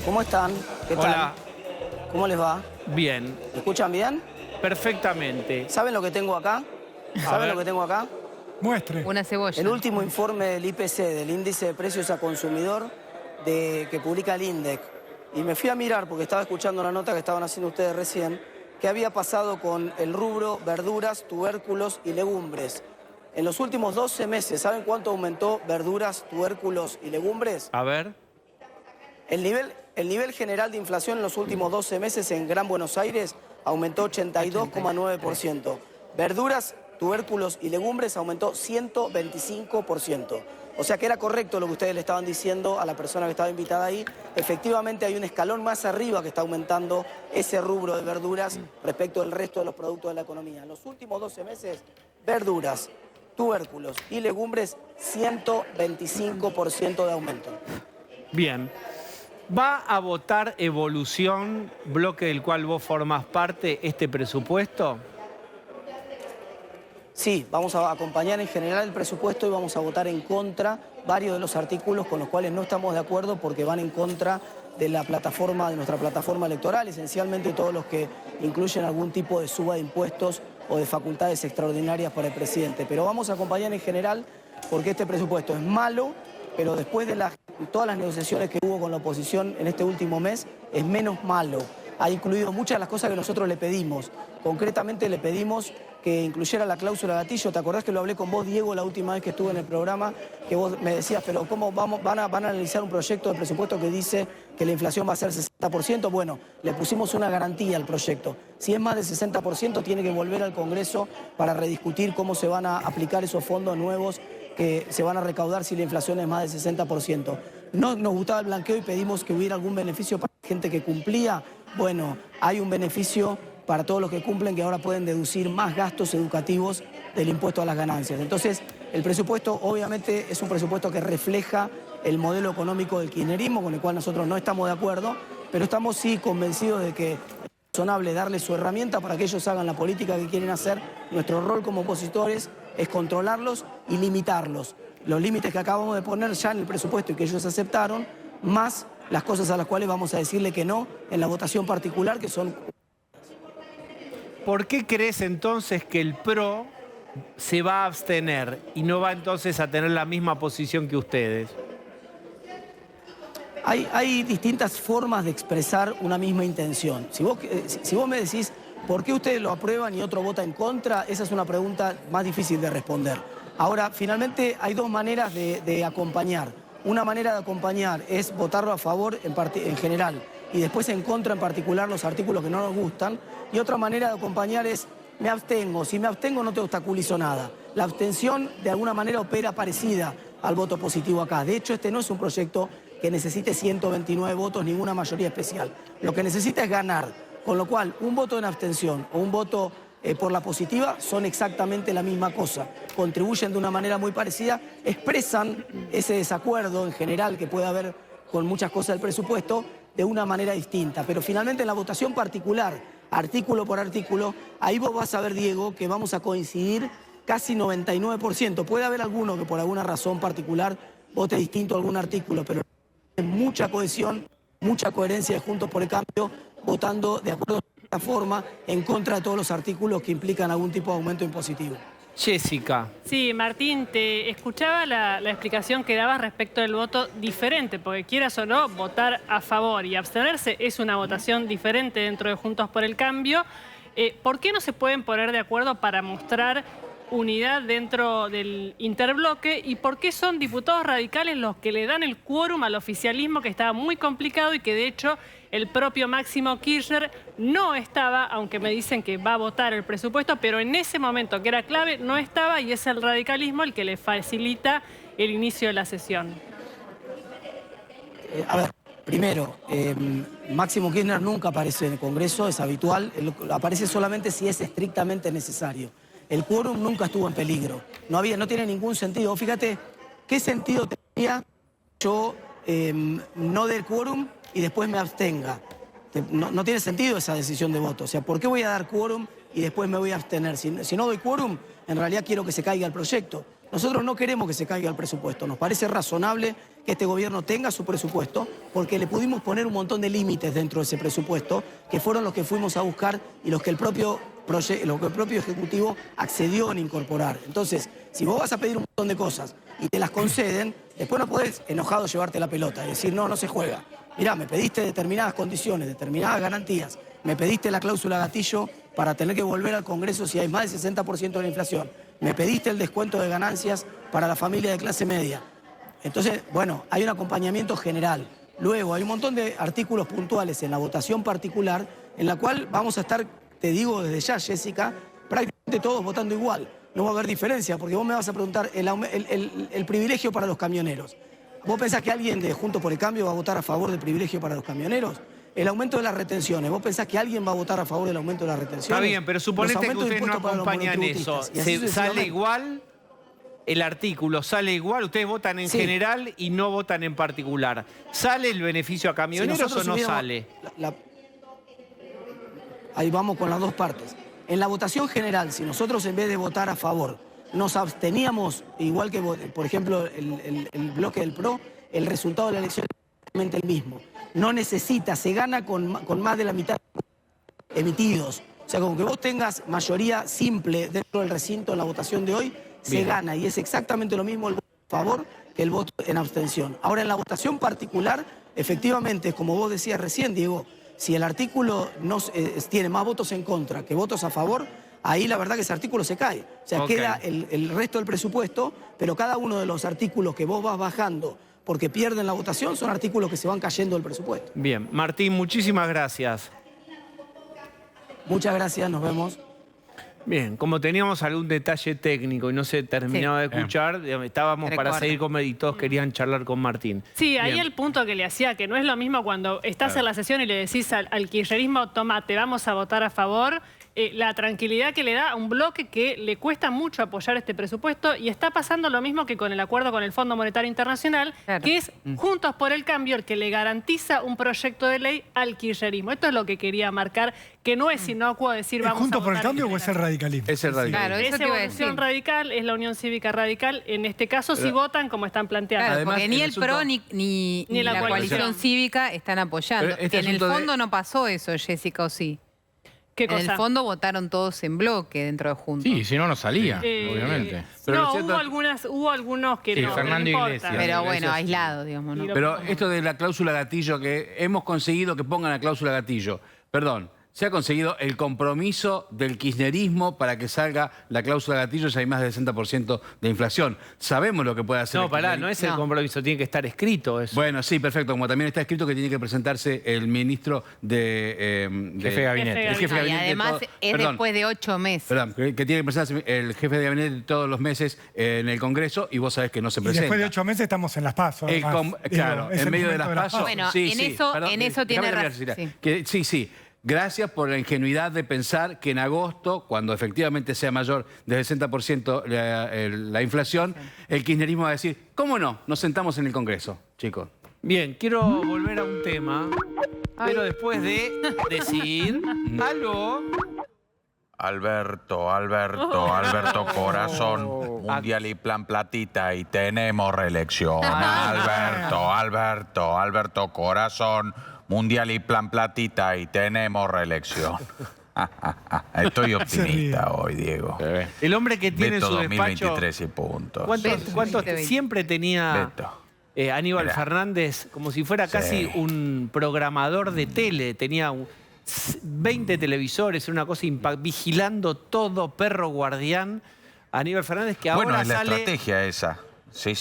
¿Cómo están? ¿Qué tal? Hola. ¿Cómo les va? Bien. ¿Me escuchan bien? Perfectamente. ¿Saben lo que tengo acá? ¿Saben lo que tengo acá? Muestre. Una cebolla. El último informe del IPC, del Índice de Precios a Consumidor, que publica el INDEC. Y me fui a mirar, porque estaba escuchando la nota que estaban haciendo ustedes recién, qué había pasado con el rubro verduras, tubérculos y legumbres. En los últimos 12 meses, ¿saben cuánto aumentó verduras, tubérculos y legumbres? A ver. El nivel general de inflación en los últimos 12 meses en Gran Buenos Aires aumentó 82,9%. Verduras, tubérculos y legumbres aumentó 125%. O sea que era correcto lo que ustedes le estaban diciendo a la persona que estaba invitada ahí. Efectivamente hay un escalón más arriba que está aumentando ese rubro de verduras respecto del resto de los productos de la economía. En los últimos 12 meses, verduras, tubérculos y legumbres, 125% de aumento. Bien. ¿Va a votar Evolución, bloque del cual vos formás parte, este presupuesto? Sí, vamos a acompañar en general el presupuesto y vamos a votar en contra varios de los artículos con los cuales no estamos de acuerdo porque van en contra de la plataforma, de nuestra plataforma electoral, esencialmente todos los que incluyen algún tipo de suba de impuestos o de facultades extraordinarias para el presidente. Pero vamos a acompañar en general porque este presupuesto es malo, pero después de todas las negociaciones que hubo con la oposición en este último mes, es menos malo. Ha incluido muchas de las cosas que nosotros le pedimos. Concretamente le pedimos que incluyera la cláusula gatillo. ¿Te acordás que lo hablé con vos, Diego, la última vez que estuve en el programa? Que vos me decías, pero ¿cómo van a analizar un proyecto de presupuesto que dice que la inflación va a ser 60%? Bueno, le pusimos una garantía al proyecto. Si es más de 60%, tiene que volver al Congreso para rediscutir cómo se van a aplicar esos fondos nuevos que se van a recaudar si la inflación es más del 60%. No nos gustaba el blanqueo y pedimos que hubiera algún beneficio para la gente que cumplía. Bueno, hay un beneficio para todos los que cumplen, que ahora pueden deducir más gastos educativos del impuesto a las ganancias. Entonces, el presupuesto obviamente es un presupuesto que refleja el modelo económico del kirchnerismo, con el cual nosotros no estamos de acuerdo, pero estamos sí convencidos de que es razonable darles su herramienta para que ellos hagan la política que quieren hacer. Nuestro rol como opositores es controlarlos y limitarlos. Los límites que acabamos de poner ya en el presupuesto y que ellos aceptaron, más las cosas a las cuales vamos a decirle que no en la votación particular, que son... ¿Por qué crees entonces que el PRO se va a abstener y no va entonces a tener la misma posición que ustedes? Hay distintas formas de expresar una misma intención. Si vos me decís, ¿por qué ustedes lo aprueban y otro vota en contra? Esa es una pregunta más difícil de responder. Ahora, finalmente hay dos maneras de acompañar. Una manera de acompañar es votarlo a favor en general y después en contra en particular los artículos que no nos gustan. Y otra manera de acompañar es, me abstengo. Si me abstengo no te obstaculizo nada. La abstención de alguna manera opera parecida al voto positivo acá. De hecho, este no es un proyecto que necesite 129 votos, ninguna mayoría especial. Lo que necesita es ganar. Con lo cual, un voto en abstención o un voto por la positiva son exactamente la misma cosa. Contribuyen de una manera muy parecida, expresan ese desacuerdo en general que puede haber con muchas cosas del presupuesto de una manera distinta. Pero finalmente en la votación particular, artículo por artículo, ahí vos vas a ver, Diego, que vamos a coincidir casi 99%. Puede haber alguno que por alguna razón particular vote distinto a algún artículo, pero hay mucha cohesión, mucha coherencia de Juntos por el Cambio, votando de acuerdo a esta forma en contra de todos los artículos que implican algún tipo de aumento impositivo. Jessica. Sí, Martín, te escuchaba la explicación que dabas respecto del voto diferente, porque quieras o no, votar a favor y abstenerse es una votación diferente dentro de Juntos por el Cambio. ¿Por qué no se pueden poner de acuerdo para mostrar unidad dentro del interbloque y por qué son diputados radicales los que le dan el quórum al oficialismo, que estaba muy complicado y que de hecho el propio Máximo Kirchner no estaba, aunque me dicen que va a votar el presupuesto, pero en ese momento que era clave no estaba, y es el radicalismo el que le facilita el inicio de la sesión. A ver, primero, Máximo Kirchner nunca aparece en el Congreso, es habitual, aparece solamente si es estrictamente necesario. El quórum nunca estuvo en peligro, no tiene ningún sentido. Fíjate, ¿qué sentido tenía yo no del quórum y después me abstenga? No tiene sentido esa decisión de voto. O sea, ¿por qué voy a dar quórum y después me voy a abstener? Si no doy quórum, en realidad quiero que se caiga el proyecto. Nosotros no queremos que se caiga el presupuesto. Nos parece razonable que este gobierno tenga su presupuesto porque le pudimos poner un montón de límites dentro de ese presupuesto que fueron los que fuimos a buscar y los que el propio Ejecutivo accedió en incorporar. Entonces, si vos vas a pedir un montón de cosas y te las conceden, después no podés enojado llevarte la pelota y decir, no se juega. Mirá, me pediste determinadas condiciones, determinadas garantías, me pediste la cláusula gatillo para tener que volver al Congreso si hay más del 60% de la inflación, me pediste el descuento de ganancias para la familia de clase media. Entonces, bueno, hay un acompañamiento general. Luego, hay un montón de artículos puntuales en la votación particular en la cual vamos a estar, te digo desde ya, Jessica, prácticamente todos votando igual. No va a haber diferencia, porque vos me vas a preguntar el privilegio para los camioneros. ¿Vos pensás que alguien de Juntos por el Cambio va a votar a favor del privilegio para los camioneros? El aumento de las retenciones. ¿Vos pensás que alguien va a votar a favor del aumento de las retenciones? Está bien, pero suponete que ustedes no acompañan eso. ¿Sale igual el artículo? ¿Sale igual? Ustedes votan en general y no votan en particular. ¿Sale el beneficio a camioneros o no sale? Ahí vamos con las dos partes. En la votación general, si nosotros en vez de votar a favor nos absteníamos, igual que, por ejemplo, el bloque del PRO, el resultado de la elección es exactamente el mismo. No necesita, se gana con más de la mitad emitidos. O sea, con que vos tengas mayoría simple dentro del recinto en la votación de hoy, se gana. Y es exactamente lo mismo el voto a favor que el voto en abstención. Ahora, en la votación particular, efectivamente, como vos decías recién, Diego, si el artículo tiene más votos en contra que votos a favor, ahí la verdad que ese artículo se cae. O sea, queda el resto del presupuesto, pero cada uno de los artículos que vos vas bajando porque pierden la votación son artículos que se van cayendo del presupuesto. Bien, Martín, muchísimas gracias. Muchas gracias, nos vemos. Bien, como teníamos algún detalle técnico y no se terminaba de escuchar, estábamos para seguir con y todos querían charlar con Martín. Sí, ahí el punto que le hacía, que no es lo mismo cuando estás en la sesión y le decís al kirchnerismo, toma, te vamos a votar a favor, la tranquilidad que le da a un bloque que le cuesta mucho apoyar este presupuesto, y está pasando lo mismo que con el acuerdo con el Fondo Monetario Internacional, que es Juntos por el Cambio el que le garantiza un proyecto de ley al kirchnerismo. Esto es lo que quería marcar, que no es inocuo decir vamos a votar. ¿Juntos por el Cambio o es el radicalismo? Es el radicalismo. Claro, eso es Evolución Radical, es la Unión Cívica Radical. En este caso, si votan como están planteando. Claro, Además, porque ni el PRO ni la coalición cívica están apoyando. En el fondo no pasó eso, Jessica, ¿o sí? ¿Qué cosa? En el fondo votaron todos en bloque dentro de Juntos. Sí, si no, no salía, obviamente. Pero no, hubo algunos que no. Fernando no Iglesias. Pero bueno, aislado, digamos. ¿No? Pero esto de la cláusula gatillo, que hemos conseguido que pongan la cláusula gatillo, perdón, se ha conseguido el compromiso del kirchnerismo para que salga la cláusula gatillo si hay más del 60% de inflación. Sabemos lo que puede hacer. No, pará, no es el compromiso, tiene que estar escrito eso. Bueno, sí, perfecto. Como también está escrito que tiene que presentarse el ministro de jefe de gabinete. El jefe de Y gabinete además es después de 8 meses. Perdón, que tiene que presentarse el jefe de gabinete todos los meses en el Congreso y vos sabés que no se Y presenta. después de 8 meses estamos en las PASO. Claro, en medio de las PASO. Bueno, sí, en eso tiene razón. Sí. Gracias por la ingenuidad de pensar que en agosto, cuando efectivamente sea mayor del 60% la inflación, el kirchnerismo va a decir, ¿cómo no? Nos sentamos en el Congreso, chicos. Bien, quiero volver a un tema, pero después de decir algo. Alberto Corazón, Mundial y Plan Platita y tenemos reelección. Alberto Corazón, Mundial y Plan Platita y tenemos reelección. Estoy optimista hoy, Diego. El hombre que tiene Beto su despacho... 2023 y puntos. ¿Cuántos siempre tenía Aníbal Mirá. Fernández como si fuera casi un programador de tele? Tenía 20 televisores, una cosa vigilando todo, perro guardián. Aníbal Fernández, que ahora Bueno, es la sale... estrategia esa. Sí,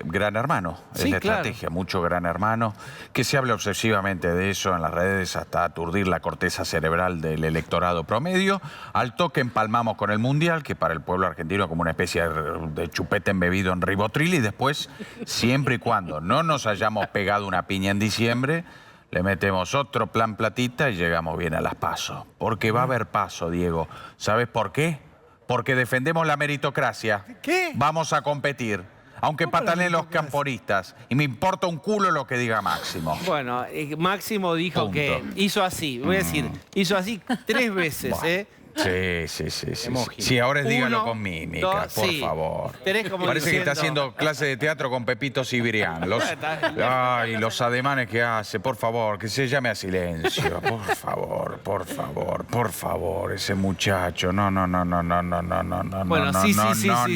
Gran Hermano. Es Sí, la claro. estrategia, mucho Gran Hermano. Que se habla obsesivamente de eso en las redes hasta aturdir la corteza cerebral del electorado promedio. Al toque empalmamos con el Mundial, que para el pueblo argentino es como una especie de chupete embebido en ribotril. Y después, siempre y cuando no nos hayamos pegado una piña en diciembre, le metemos otro plan platita y llegamos bien a las PASO. Porque va a haber PASO, Diego. ¿Sabes por qué? Porque defendemos la meritocracia. ¿Qué? Vamos a competir. Aunque pataleen los camporistas. Y me importa un culo lo que diga Máximo. Bueno, Máximo dijo Punto. que hizo así, voy a decir, hizo así 3 veces, ¿eh? Sí. Sí, ahora es dígalo 1, con mímica, 2, por sí. favor. Tenés como Parece que está diciendo- haciendo clase de teatro con Pepito Cibrián. Ay, los ademanes que hace, por favor, que se llame a silencio. Por favor, ese muchacho. No. Bueno, sí.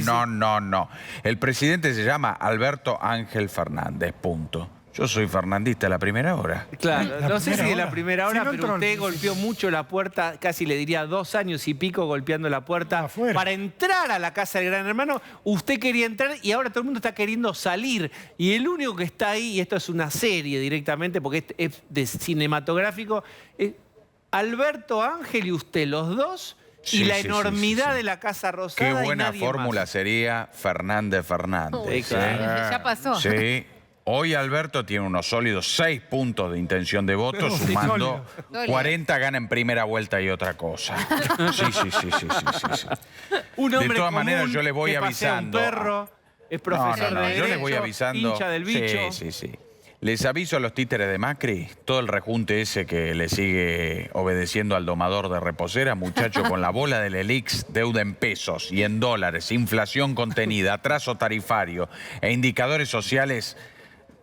No. El presidente se llama Alberto Ángel Fernández, punto. Yo soy fernandista a la primera hora. Claro, no sé si de la primera hora, Si no pero entró usted el- golpeó mucho la puerta, casi le diría 2 años y pico golpeando la puerta para entrar a la casa del Gran Hermano. Usted quería entrar y ahora todo el mundo está queriendo salir. Y el único que está ahí, y esto es una serie directamente porque es de cinematográfico, es Alberto Ángel y usted, los dos, y la enormidad de la Casa Rosada. Qué y buena nadie fórmula más. sería Fernández. Uy, ya pasó. Sí. Hoy Alberto tiene unos sólidos 6 puntos de intención de voto, Sí, sumando sólido. 40 gana en primera vuelta y otra cosa. Sí. Un De hombre todas maneras, común yo le voy que pasea avisando. un perro, es profesor No, de yo les Derecho, voy avisando. hincha del bicho. Sí. Les aviso a los títeres de Macri, todo el rejunte ese que le sigue obedeciendo al domador de reposera, muchacho con la bola del Elix, deuda en pesos y en dólares, inflación contenida, atraso tarifario e indicadores sociales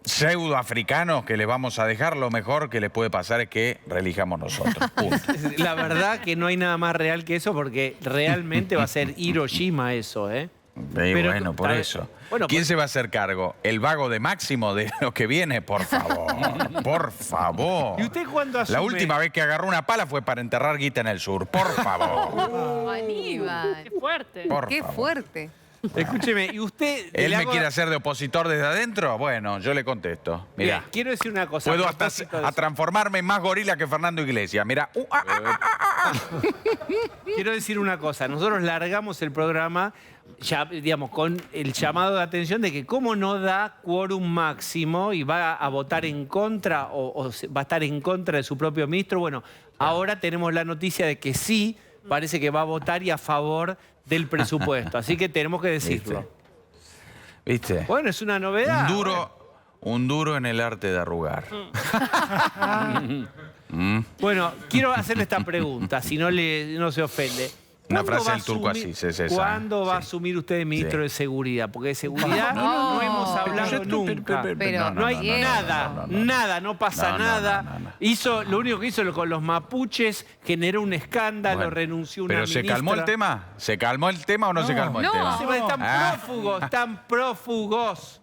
pseudoafricanos que les vamos a dejar, lo mejor que les puede pasar es que reelijamos nosotros. Punto. La verdad que no hay nada más real que eso porque realmente va a ser Hiroshima eso, ¿eh? Pero Bueno, por está- eso. Bueno, ¿Quién pues- se va a hacer cargo? ¿El vago de Máximo de lo que viene? Por favor, por favor. ¿Y usted cuándo asume? La última vez que agarró una pala fue para enterrar guita en el sur. Por favor. Aníbal. Qué fuerte. Por Qué favor. fuerte. Escúcheme, ¿y usted... ¿Él le me hago- quiere hacer de opositor desde adentro? Bueno, yo le contesto. Mira, Bien, quiero decir una cosa. puedo a hasta propósito de a eso. transformarme en más gorila que Fernando Iglesias. Mira, Quiero decir una cosa. Nosotros largamos el programa, ya, digamos, con el llamado de atención de que cómo no da quórum máximo y va a votar en contra o va a estar en contra de su propio ministro. Bueno, ahora tenemos la noticia de que sí, parece que va a votar y a favor del presupuesto. Así que tenemos que decirlo. ¿viste? Bueno, es una novedad. Un duro en el arte de arrugar. Bueno, quiero hacerle esta pregunta, si no se ofende. Una ¿Cuándo frase va a del turco asumir- así, es esa. ¿Cuándo va a Sí. asumir usted ministro Sí. de Seguridad? Porque de seguridad no hemos hablado nunca. Pero No hay nada, no pasa nada. Hizo, lo único que hizo con los mapuches, generó un escándalo, Bueno, renunció una ¿Pero ministra. se calmó el tema? ¿Se calmó el tema o no se calmó el No. tema? Están prófugos.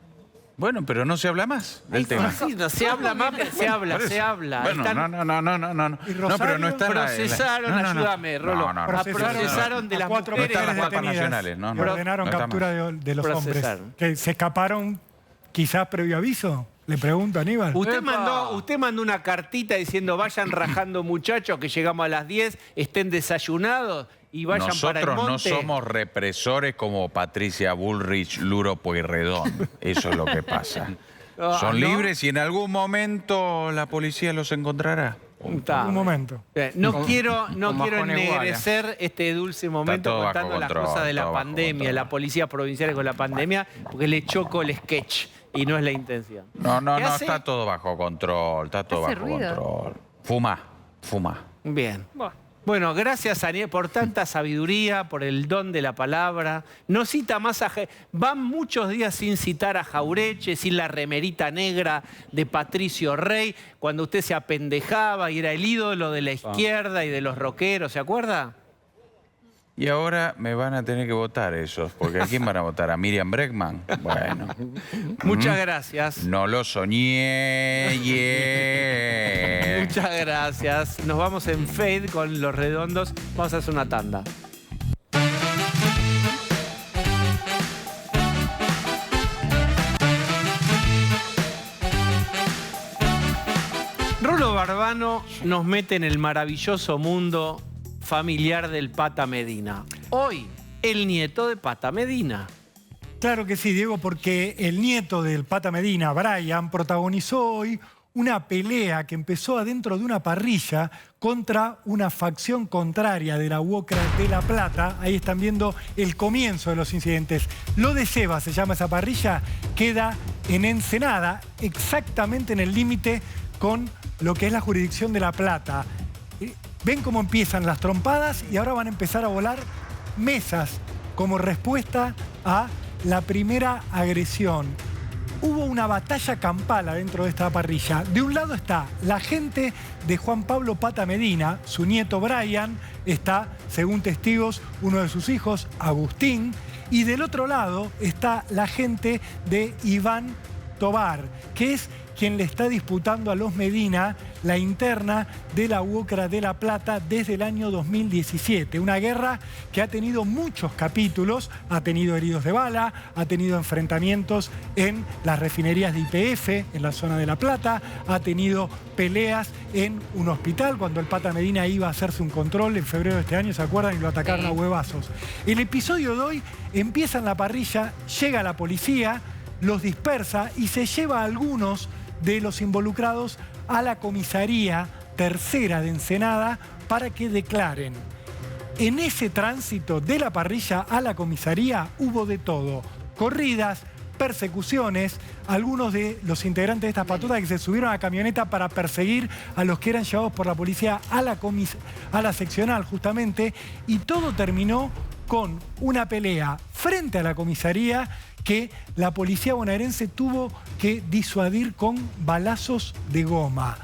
Bueno, pero no se habla más del tema. Sí, no se habla más, pero se habla. Bueno, Están- no, pero no está procesaron, ayúdame, Rolo. Procesaron de a las 4 mujeres. mujeres las papas detenidas nacionales, no, y no. ordenaron No está captura mal. de los hombres. Procesaron. ¿Que se escaparon quizás previo aviso? Le pregunto, Aníbal. Usted mandó una cartita diciendo vayan rajando muchachos que llegamos a las 10, estén desayunados y vayan para el Nosotros monte. no somos represores como Patricia Bullrich, Luro Pueyrredón. Eso es lo que pasa. Son ¿no? libres y en algún momento la policía los encontrará. Está. Un momento. No quiero Con ennegrecer este dulce momento todo bajo contando las control, cosas de la todo bajo pandemia, control. la policía provincial con la pandemia, porque le choco el sketch y no es la intención. No, ¿Qué hace? está todo bajo control, está todo Hace bajo ruido. control. Fuma. Bien. Bueno, gracias Aniel por tanta sabiduría, por el don de la palabra. No cita más van muchos días sin citar a Jaureche, sin la remerita negra de Patricio Rey, cuando usted se apendejaba y era el ídolo de la izquierda y de los rockeros, ¿se acuerda? Y ahora me van a tener que votar esos, porque ¿a quién van a votar? ¿A Miriam Bregman? Bueno. Muchas gracias. No lo soñé. Yeah. Muchas gracias. Nos vamos en Fade con Los Redondos. Vamos a hacer una tanda. Rolo Barbano nos mete en el maravilloso mundo familiar del Pata Medina. Hoy, el nieto de Pata Medina. Claro que sí, Diego, porque el nieto del Pata Medina, Brian, protagonizó hoy una pelea que empezó adentro de una parrilla contra una facción contraria de la UOCRA de La Plata. Ahí están viendo el comienzo de los incidentes. Lo de Seba, se llama esa parrilla, queda en Ensenada, exactamente en el límite con lo que es la jurisdicción de La Plata. Ven cómo empiezan las trompadas y ahora van a empezar a volar mesas como respuesta a la primera agresión. Hubo una batalla campal dentro de esta parrilla. De un lado está la gente de Juan Pablo Pata Medina, su nieto Brian, está, según testigos, uno de sus hijos, Agustín, y del otro lado está la gente de Iván Tobar, que es quien le está disputando a los Medina la interna de la UOCRA de La Plata desde el año 2017. Una guerra que ha tenido muchos capítulos, ha tenido heridos de bala, ha tenido enfrentamientos en las refinerías de YPF, en la zona de La Plata, ha tenido peleas en un hospital cuando el Pata Medina iba a hacerse un control en febrero de este año, ¿se acuerdan? Y lo atacaron a huevazos. El episodio de hoy empieza en la parrilla, llega la policía, los dispersa y se lleva a algunos de los involucrados a la comisaría tercera de Ensenada para que declaren. En ese tránsito de la parrilla a la comisaría hubo de todo. Corridas, persecuciones, algunos de los integrantes de estas patrullas que se subieron a la camioneta para perseguir a los que eran llevados por la policía a la seccional justamente, y todo terminó con una pelea frente a la comisaría que la policía bonaerense tuvo que disuadir con balazos de goma.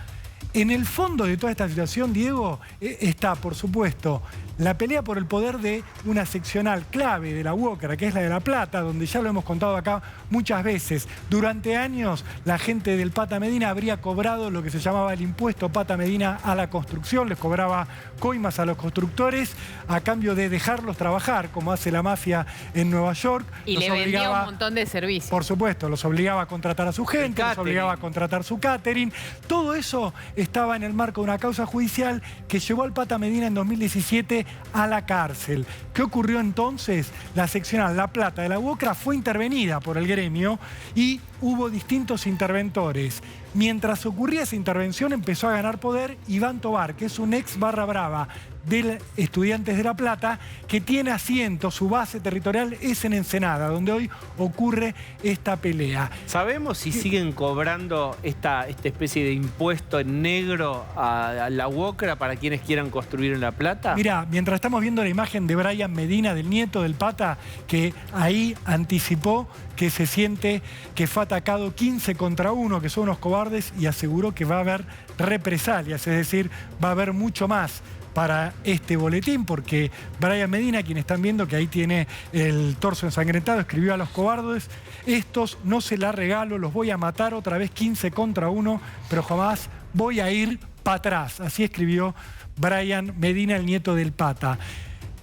En el fondo de toda esta situación, Diego, está, por supuesto, la pelea por el poder de una seccional clave de la UOCRA, que es la de La Plata, donde ya lo hemos contado acá muchas veces. Durante años, la gente del Pata Medina habría cobrado lo que se llamaba el impuesto Pata Medina a la construcción, les cobraba coimas a los constructores a cambio de dejarlos trabajar, como hace la mafia en Nueva York. Y le vendía un montón de servicios. Por supuesto, los obligaba a contratar a su gente, los obligaba a contratar su catering. Todo eso estaba en el marco de una causa judicial que llevó al Pata Medina en 2017 a la cárcel. ¿Qué ocurrió entonces? La seccional La Plata de la UOCRA fue intervenida por el gremio y hubo distintos interventores. Mientras ocurría esa intervención empezó a ganar poder Iván Tobar, que es un ex barra brava de Estudiantes de La Plata, que tiene asiento, su base territorial es en Ensenada, donde hoy ocurre esta pelea. ¿Sabemos si siguen cobrando esta especie de impuesto en negro a la UOCRA para quienes quieran construir en La Plata? Mirá, mientras estamos viendo la imagen de Brian Medina, del nieto del Pata, que ahí anticipó que se siente que fue atacado 15 contra 1, que son unos cobardes, y aseguró que va a haber represalias, es decir, va a haber mucho más para este boletín, porque Brian Medina, quien están viendo que ahí tiene el torso ensangrentado, escribió a los cobardes: estos no se la regalo, los voy a matar otra vez 15 contra 1, pero jamás voy a ir para atrás. Así escribió Brian Medina, el nieto del Pata.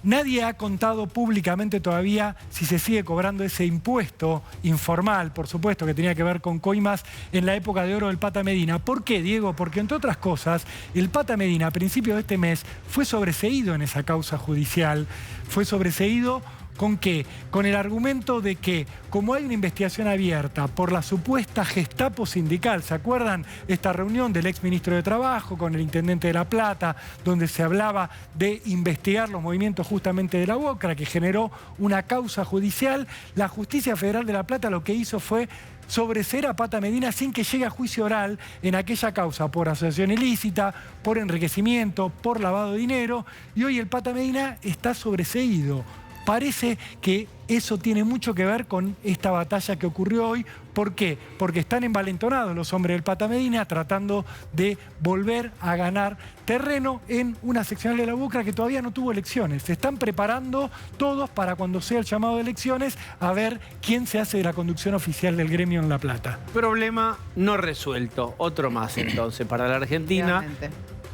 Nadie ha contado públicamente todavía si se sigue cobrando ese impuesto informal, por supuesto, que tenía que ver con coimas en la época de oro del Pata Medina. ¿Por qué, Diego? Porque, entre otras cosas, el Pata Medina a principios de este mes fue sobreseído en esa causa judicial. Fue sobreseído ¿con qué? Con el argumento de que, como hay una investigación abierta por la supuesta Gestapo sindical, ¿se acuerdan? Esta reunión del exministro de Trabajo con el intendente de La Plata, donde se hablaba de investigar los movimientos justamente de la UOCRA, que generó una causa judicial. La Justicia Federal de La Plata lo que hizo fue sobreseer a Pata Medina sin que llegue a juicio oral en aquella causa por asociación ilícita, por enriquecimiento, por lavado de dinero, y hoy el Pata Medina está sobreseído. Parece que eso tiene mucho que ver con esta batalla que ocurrió hoy. ¿Por qué? Porque están envalentonados los hombres del Pata Medina tratando de volver a ganar terreno en una seccional de la UOCRA que todavía no tuvo elecciones. Se están preparando todos para cuando sea el llamado de elecciones a ver quién se hace de la conducción oficial del gremio en La Plata. Problema no resuelto. Otro más entonces para la Argentina.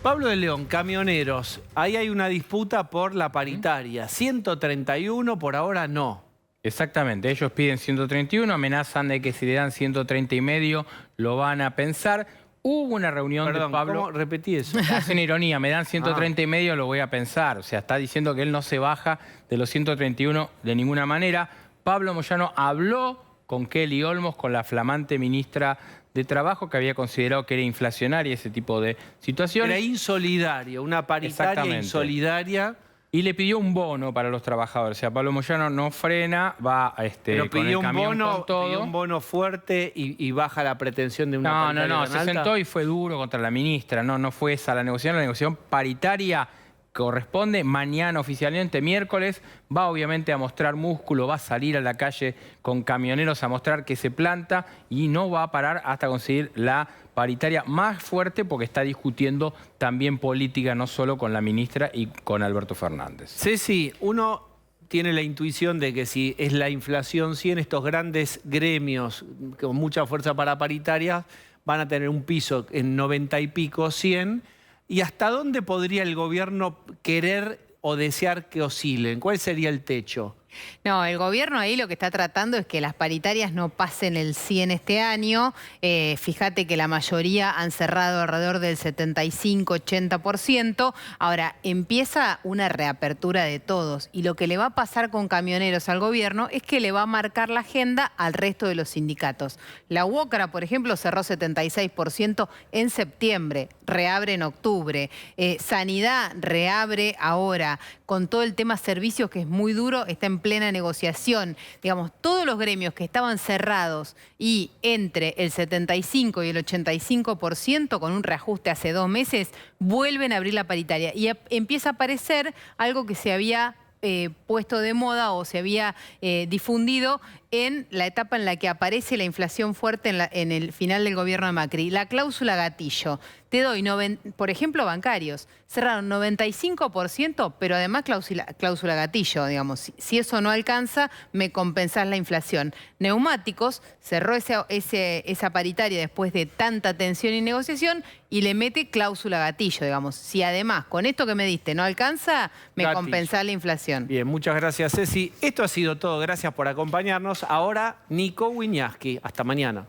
Pablo de León, camioneros, ahí hay una disputa por la paritaria. 131, por ahora no. Exactamente, ellos piden 131, amenazan de que si le dan 130 y medio lo van a pensar. Hubo una reunión Perdón, de Pablo... ¿cómo? Repetí eso. Hace una ironía, me dan 130 y medio, lo voy a pensar. O sea, está diciendo que él no se baja de los 131 de ninguna manera. Pablo Moyano habló con Kelly Olmos, con la flamante ministra de Trabajo, que había considerado que era inflacionaria ese tipo de situaciones. Era insolidario, una paritaria insolidaria. Y le pidió un bono para los trabajadores. O sea, Pablo Moyano no frena, va Pero con pidió el camión un bono, con todo. pidió un bono fuerte y baja la pretensión de una paritaria No, tan se alta. sentó y fue duro contra la ministra. No fue esa la negociación paritaria corresponde mañana oficialmente, miércoles. Va obviamente a mostrar músculo, va a salir a la calle con camioneros a mostrar que se planta y no va a parar hasta conseguir la paritaria más fuerte porque está discutiendo también política, no solo con la ministra y con Alberto Fernández. Ceci, uno tiene la intuición de que si es la inflación 100, estos grandes gremios con mucha fuerza para paritarias van a tener un piso en 90 y pico, 100. ¿Y hasta dónde podría el gobierno querer o desear que oscilen? ¿Cuál sería el techo? No, el gobierno ahí lo que está tratando es que las paritarias no pasen el 100 este año. Fíjate que la mayoría han cerrado alrededor del 75-80%. Ahora, empieza una reapertura de todos. Y lo que le va a pasar con camioneros al gobierno es que le va a marcar la agenda al resto de los sindicatos. La UOCRA, por ejemplo, cerró 76% en septiembre, reabre en octubre. Sanidad reabre ahora. Con todo el tema servicios, que es muy duro, está en plena negociación. Digamos, todos los gremios que estaban cerrados y entre el 75 y el 85% con un reajuste hace 2 meses, vuelven a abrir la paritaria. Y empieza a aparecer algo que se había puesto de moda o se había difundido en la etapa en la que aparece la inflación fuerte en el final del gobierno de Macri. La cláusula gatillo. Te doy, por ejemplo, bancarios. Cerraron 95%, pero además cláusula gatillo, digamos. Si eso no alcanza, me compensás la inflación. Neumáticos, cerró esa paritaria después de tanta tensión y negociación y le mete cláusula gatillo, digamos. Si además, con esto que me diste, no alcanza, me compensás la inflación. Bien, muchas gracias, Ceci. Esto ha sido todo. Gracias por acompañarnos. Ahora, Nico Wiñaski. Hasta mañana.